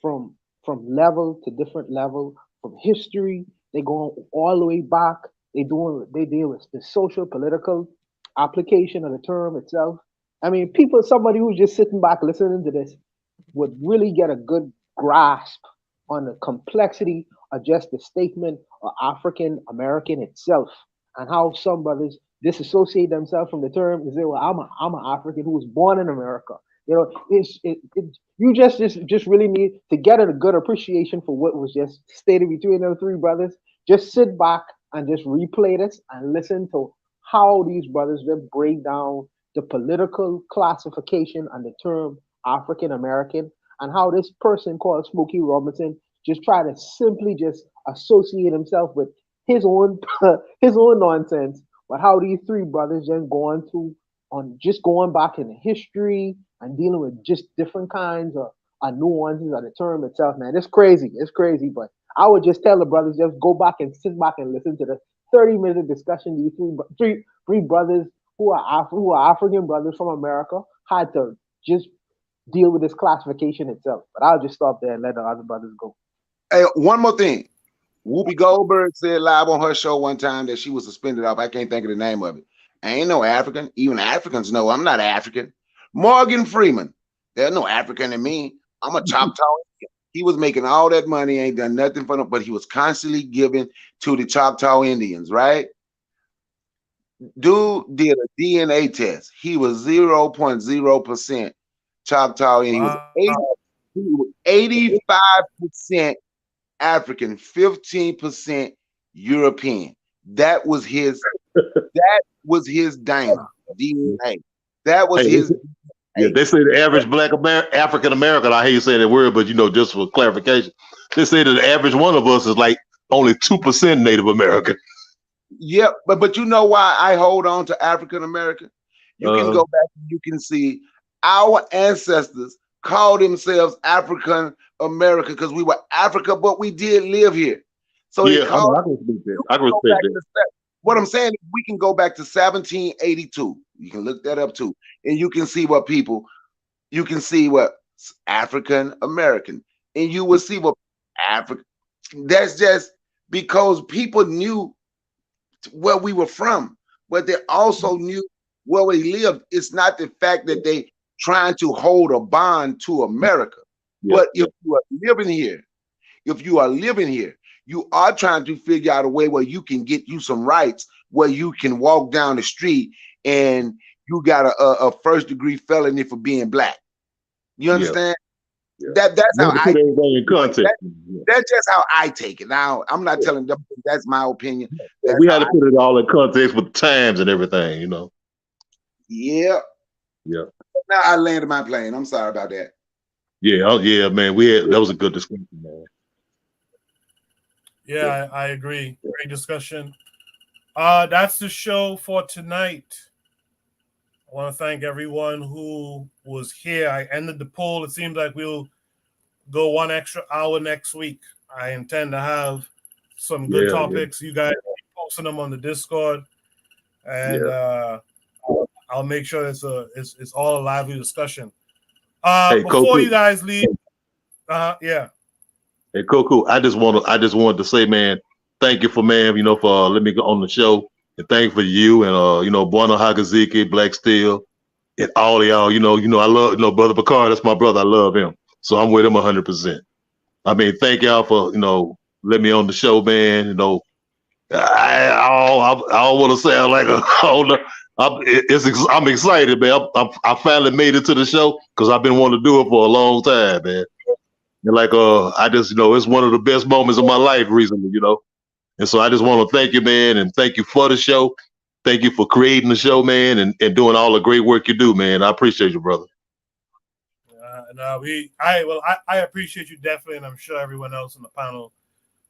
from level to different level, from history. They go all the way back. They deal with the social, political application of the term itself. I mean, somebody who's just sitting back listening to this would really get a good grasp on the complexity of just the statement of African American itself, and how some brothers disassociate themselves from the term and say, "Well, I'm an African who was born in America." You just really need to get a good appreciation for what was just stated between those three brothers. Just sit back and just replay this and listen to how these brothers then break down the political classification and the term African American, and how this person called Smokey Robinson just try to simply just associate himself with his own nonsense, but how these three brothers just going back in the history and dealing with just different kinds of nuances of the term itself. Man, it's crazy, but I would just tell the brothers, just go back and sit back and listen to the 30-minute discussion these three brothers who are African brothers from America had to just deal with this classification itself. But I'll just stop there and let the other brothers go. Hey, one more thing. Whoopi Goldberg said live on her show one time that she was suspended off. I can't think of the name of it. I ain't no African. Even Africans know I'm not African. Morgan Freeman. There's no African in me. I'm a Choctaw. He was making all that money, ain't done nothing for them, but he was constantly giving to the Choctaw Indians, right? Dude did a DNA test. He was 0.0% Choctaw, and Wow. he was 85% African, 15% European. That was his DNA. That was Hey, his. yeah, they say the average Black African American. I hate saying that word, but just for clarification, they say that the average one of us is like only 2% Native American. Yep, but you know why I hold on to African American? You can go back and you can see our ancestors called themselves African American because we were Africa, but we did live here. So yeah, they called. I can respect that. I can respect that. What I'm saying is we can go back to 1782. You can look that up too, and you can see what African American, and you will see what African. That's just because people knew where we were from, but they also knew where we lived. It's not the fact that they trying to hold a bond to America, but if you are living here, you are trying to figure out a way where you can get you some rights, where you can walk down the street and you got a first degree felony for being Black. You understand? That's how I put everything in context. That's just how I take it. Now, I'm not telling them that's my opinion. We had to put it all in context with the times and everything, Yeah. Yeah. Now I landed my plane. I'm sorry about that. Yeah, man. That was a good discussion, man. Yeah, I agree. Great discussion. That's the show for tonight. I want to thank everyone who was here. I ended the poll. It seems like we'll go 1 extra hour next week. I intend to have some good topics. You guys keep posting them on the Discord, and I'll make sure it's all a lively discussion. Before you guys leave, yeah. Hey, Coco, I just wanted to say, man, thank you for letting me go on the show, and thank you for you and Buona Hagaziki, Black Steel, and all of y'all. I love Brother Picard. That's my brother. I love him, so I'm with him 100%. I mean, thank y'all for letting me on the show, man. I don't want to sound like I'm excited, man. I finally made it to the show because I've been wanting to do it for a long time, man. And I just it's one of the best moments of my life recently, And so I just want to thank you, man, and thank you for the show. Thank you for creating the show, man, and doing all the great work you do, man. I appreciate you, brother. I appreciate you definitely, and I'm sure everyone else on the panel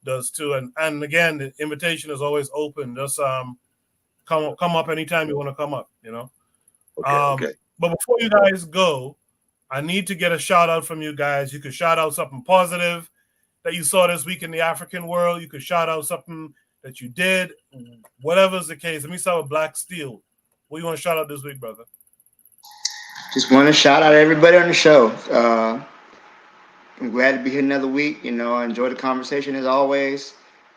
does too. And again, the invitation is always open. Just come up anytime you want to come up. Okay. But before you guys go, I need to get a shout out from you guys. You could shout out something positive that you saw this week in the African world. You could shout out something that you did, whatever's the case. Let me start with Black Steel. What do you want to shout out this week, brother? Just want to shout out everybody on the show. I'm glad to be here another week. I enjoy the conversation as always.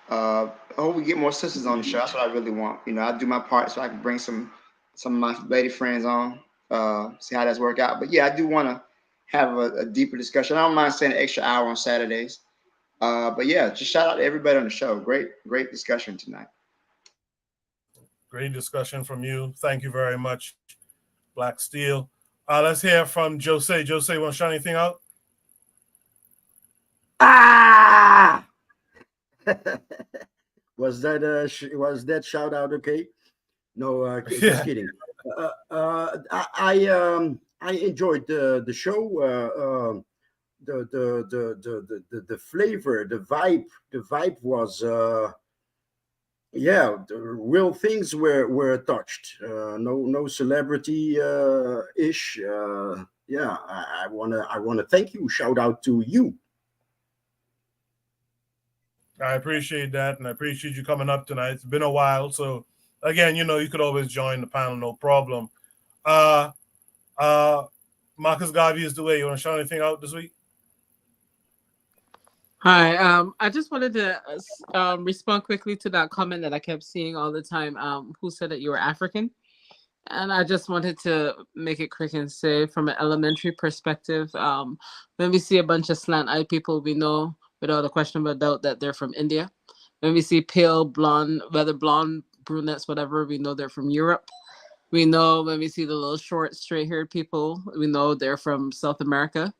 I hope we get more sisters on the show. That's what I really want. I do my part so I can bring some of my lady friends on, see how that's work out. But yeah, I do want to have a deeper discussion. I don't mind staying an extra hour on Saturdays. But yeah, just shout out to everybody on the show. Great discussion tonight. Great discussion from you. Thank you very much, Black Steel. Let's hear from Jose. Jose, want to shout anything out? Was that shout out okay? No, just kidding. I enjoyed the show. The flavor, the vibe was the real things were touched. No celebrity ish. I wanna thank you. Shout out to you. I appreciate that, and I appreciate you coming up tonight. It's been a while, so again, you could always join the panel, no problem. Marcus Garvey is the way. You want to shout anything out this week? Hi, I just wanted to respond quickly to that comment that I kept seeing all the time. Who said that you were African? And I just wanted to make it quick and say, from an elementary perspective, when we see a bunch of slant-eyed people, we know without a question of a doubt that they're from India. When we see pale blonde, whether blonde, brunettes, whatever, we know they're from Europe. We know when we see the little short, straight-haired people, we know they're from South America.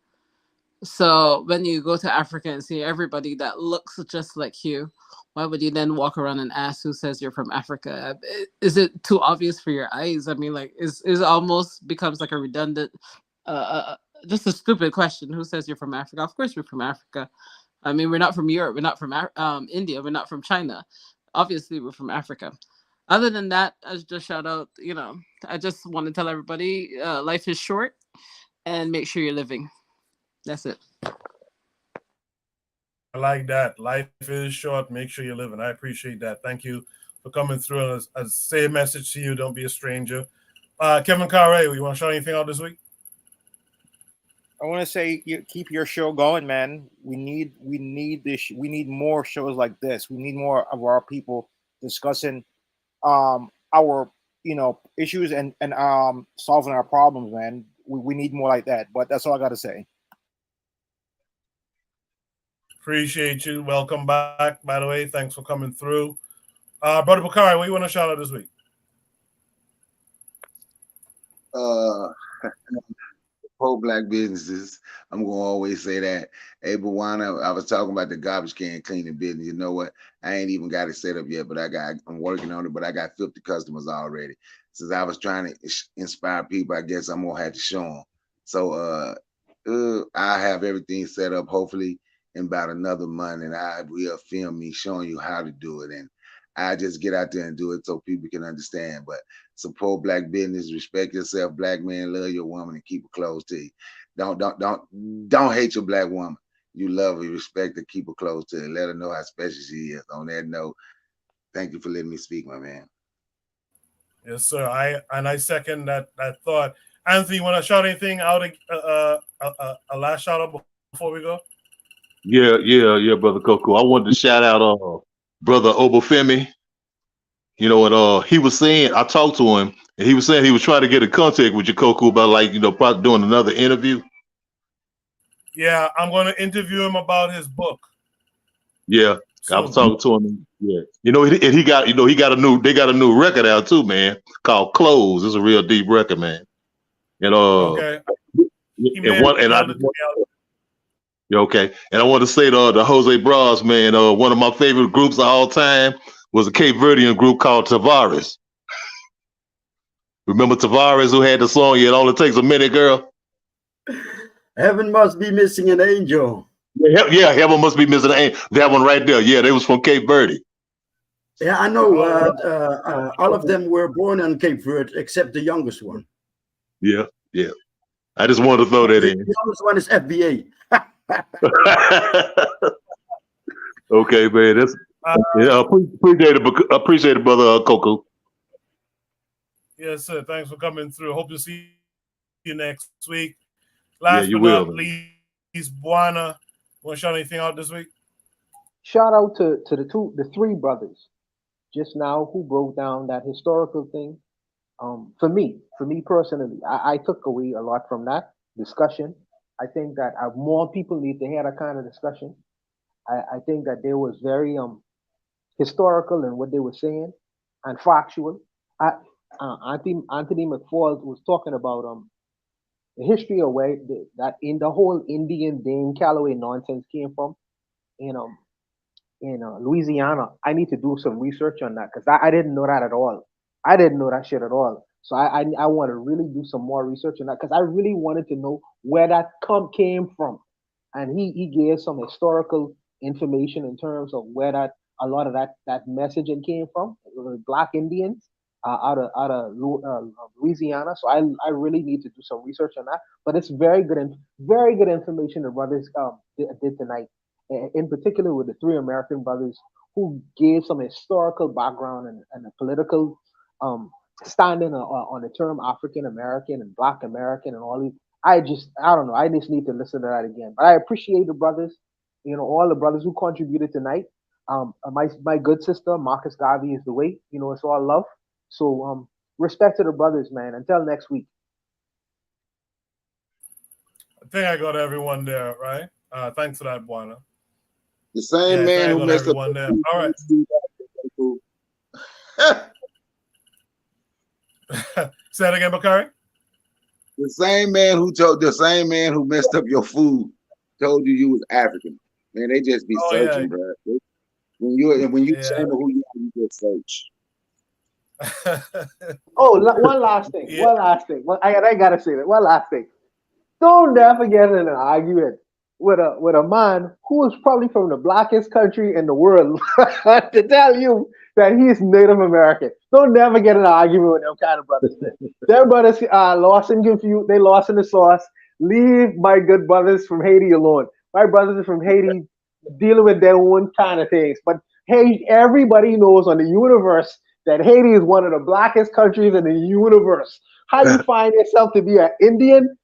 So when you go to Africa and see everybody that looks just like you, why would you then walk around and ask who says you're from Africa? Is it too obvious for your eyes? I mean, like, is almost becomes like a redundant, just a stupid question. Who says you're from Africa? Of course we're from Africa. I mean, we're not from Europe. We're not from India. We're not from China. Obviously, we're from Africa. Other than that, I just shout out, I just want to tell everybody, life is short and make sure you're living. That's it. I like that. Life is short. Make sure you're living. I appreciate that. Thank you for coming through. And I say a message to you. Don't be a stranger. Kevin Carre, you want to shout anything out this week? I want to say, keep your show going, man. We need this. We need more shows like this. We need more of our people discussing our issues and solving our problems, man. We need more like that. But that's all I got to say. Appreciate you. Welcome back, by the way. Thanks for coming through. Brother Bakari, what do you want to shout out this week? Pro-black businesses. I'm going to always say that. Hey, Bawana, I was talking about the garbage can cleaning business. You know what? I ain't even got it set up yet, but I'm working on it, but I got 50 customers already. Since I was trying to inspire people, I guess I'm going to have to show them. So I have everything set up, hopefully, in about another month, and I will film me showing you how to do it. And I just get out there and do it so people can understand. But support black business, respect yourself, black man, love your woman, and keep her close to you. Don't hate your black woman. You love her, respect her, keep her close to her. Let her know how special she is. On that note, thank you for letting me speak, my man. Yes, sir. I second that thought. Anthony, you want to shout anything out? A last shout out before we go? Yeah, brother Coco. I wanted to shout out brother Obafemi. And he was saying, I talked to him, and he was saying he was trying to get in contact with you, Coco, about probably doing another interview. Yeah, I'm going to interview him about his book. Yeah, I was talking to him. Yeah, he got a new record out too, man, called Clothes. It's a real deep record, man. Okay. Okay, and I want to say the Jose Bras, man, one of my favorite groups of all time was a Cape Verdean group called Tavares. Remember Tavares, who had the song "It Only Takes a Minute," girl? Heaven must be missing an angel. Yeah, heaven must be missing an angel. That one right there. Yeah, they was from Cape Verde. Yeah, I know. All of them were born on Cape Verde except the youngest one. Yeah. I just wanted to throw that in. The youngest one is FBA. Okay, man. That's appreciate it, brother Coco. Yes, sir. Thanks for coming through. Hope to see you next week. Last you but will, not least, Buana. Want to shout anything out this week? Shout out to the three brothers just now who broke down that historical thing. For me personally, I took away a lot from that discussion. I think that more people need to hear that kind of discussion. I think that they was very historical in what they were saying and factual. Anthony McFall was talking about the history of where that in the whole Indian Dane Calloway nonsense came from. In Louisiana. I need to do some research on that because I didn't know that at all. I didn't know that shit at all. So I want to really do some more research on that because I really wanted to know where that came from. And he gave some historical information in terms of where a lot of that messaging came from. It was Black Indians out of Louisiana. So I really need to do some research on that. But it's very good information the brothers did tonight. In particular with the three American brothers who gave some historical background and a political standing on the term African American and Black American and all these. I don't know. I just need to listen to that again. But I appreciate the brothers, all the brothers who contributed tonight. My good sister, Marcus Garvey is the way. It's all love. So respect to the brothers, man. Until next week. I think I got everyone there, right? Thanks for that, Buana. The same man who messed up. There. All right. Say that again, Bakari. The same man who messed up your food told you was African. Man, they just be searching, bro. When you shame who you are, you just search. One last thing. Well, I gotta say that. One last thing. Don't never get in an argument with a man who is probably from the blackest country in the world to tell you that he's Native American. Don't never get in an argument with them kind of brothers. Them brothers are lost and confused. They lost in the sauce. Leave my good brothers from Haiti alone. My brothers from Haiti dealing with their own kind of things. But hey, everybody knows on the universe that Haiti is one of the blackest countries in the universe. How you find yourself to be an Indian?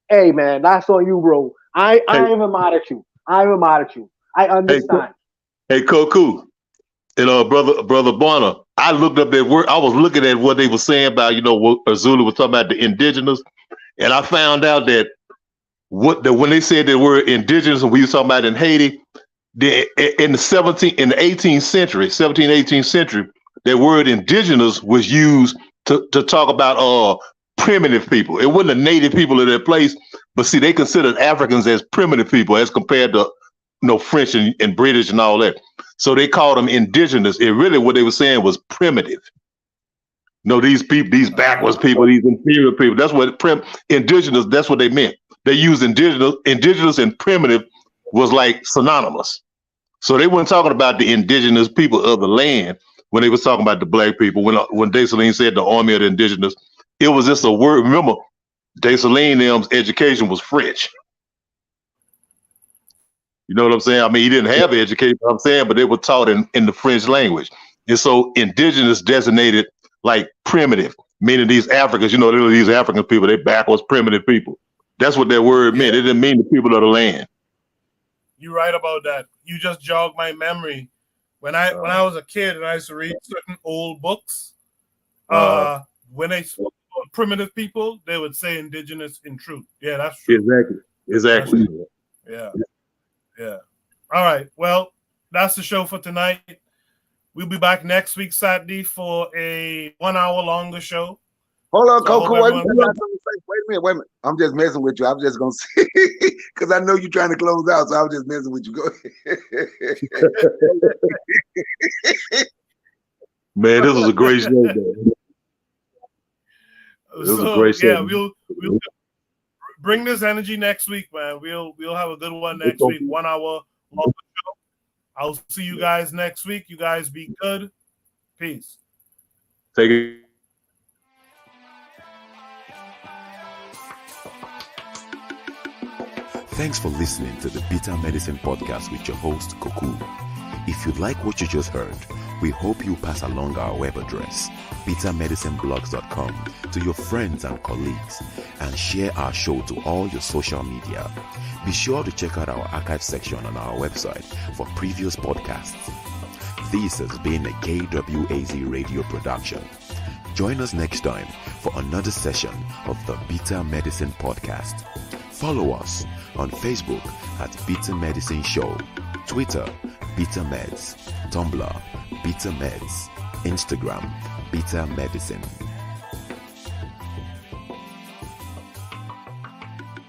Hey man, that's on you, bro. I ain't even mad at you. I understand. Hey, Koku, and brother Bonner, I looked up that word. I was looking at what they were saying about, what Zulu was talking about, the indigenous, and I found out that when they said the word indigenous, and we were talking about in Haiti, in the 18th century, 18th century, that word indigenous was used to talk about primitive people. It wasn't the native people of that place, but see, they considered Africans as primitive people as compared to French and British and all that. So they called them indigenous. It really, what they were saying was primitive. These people, these backwards people, these inferior people. That's what indigenous. That's what they meant. They used indigenous and primitive was like synonymous. So they weren't talking about the indigenous people of the land when they was talking about the black people. When Dessalines said the army of the indigenous, it was just a word. Remember, Dessalines' education was French. You know what I'm saying? I mean, he didn't have education, I'm saying, but they were taught in the French language. And so indigenous designated like primitive, meaning these Africans, these African people, they backwards primitive people. That's what that word meant. It didn't mean the people of the land. You're right about that. You just jogged my memory. When I was a kid and I used to read certain old books, when they spoke about primitive people, they would say indigenous in truth. Yeah, that's true. Exactly. Yeah. All right. Well, that's the show for tonight. We'll be back next week, Saturday, for a 1 hour longer show. Hold on, Coco. Wait a minute. I'm just messing with you. I'm just going to say, because I know you're trying to close out, so I'm just messing with you. Go ahead. Man, this was a great show, man. This was a great show. Yeah, we'll bring this energy next week, man. We'll have a good one next week. 1 hour longer show. I'll see you guys next week. You guys be good. Peace. Take it. Thanks for listening to the Bitter Medicine Podcast with your host, Koku. If you like what you just heard, we hope you pass along our web address, bittermedicineblogs.com, to your friends and colleagues, and share our show to all your social media. Be sure to check out our archive section on our website for previous podcasts. This has been a KWAZ radio production. Join us next time for another session of the Bitter Medicine Podcast. Follow us on Facebook at Bitter Medicine Show, Twitter, Bitter Meds, Tumblr, Bitter Meds, Instagram, Bitter Medicine.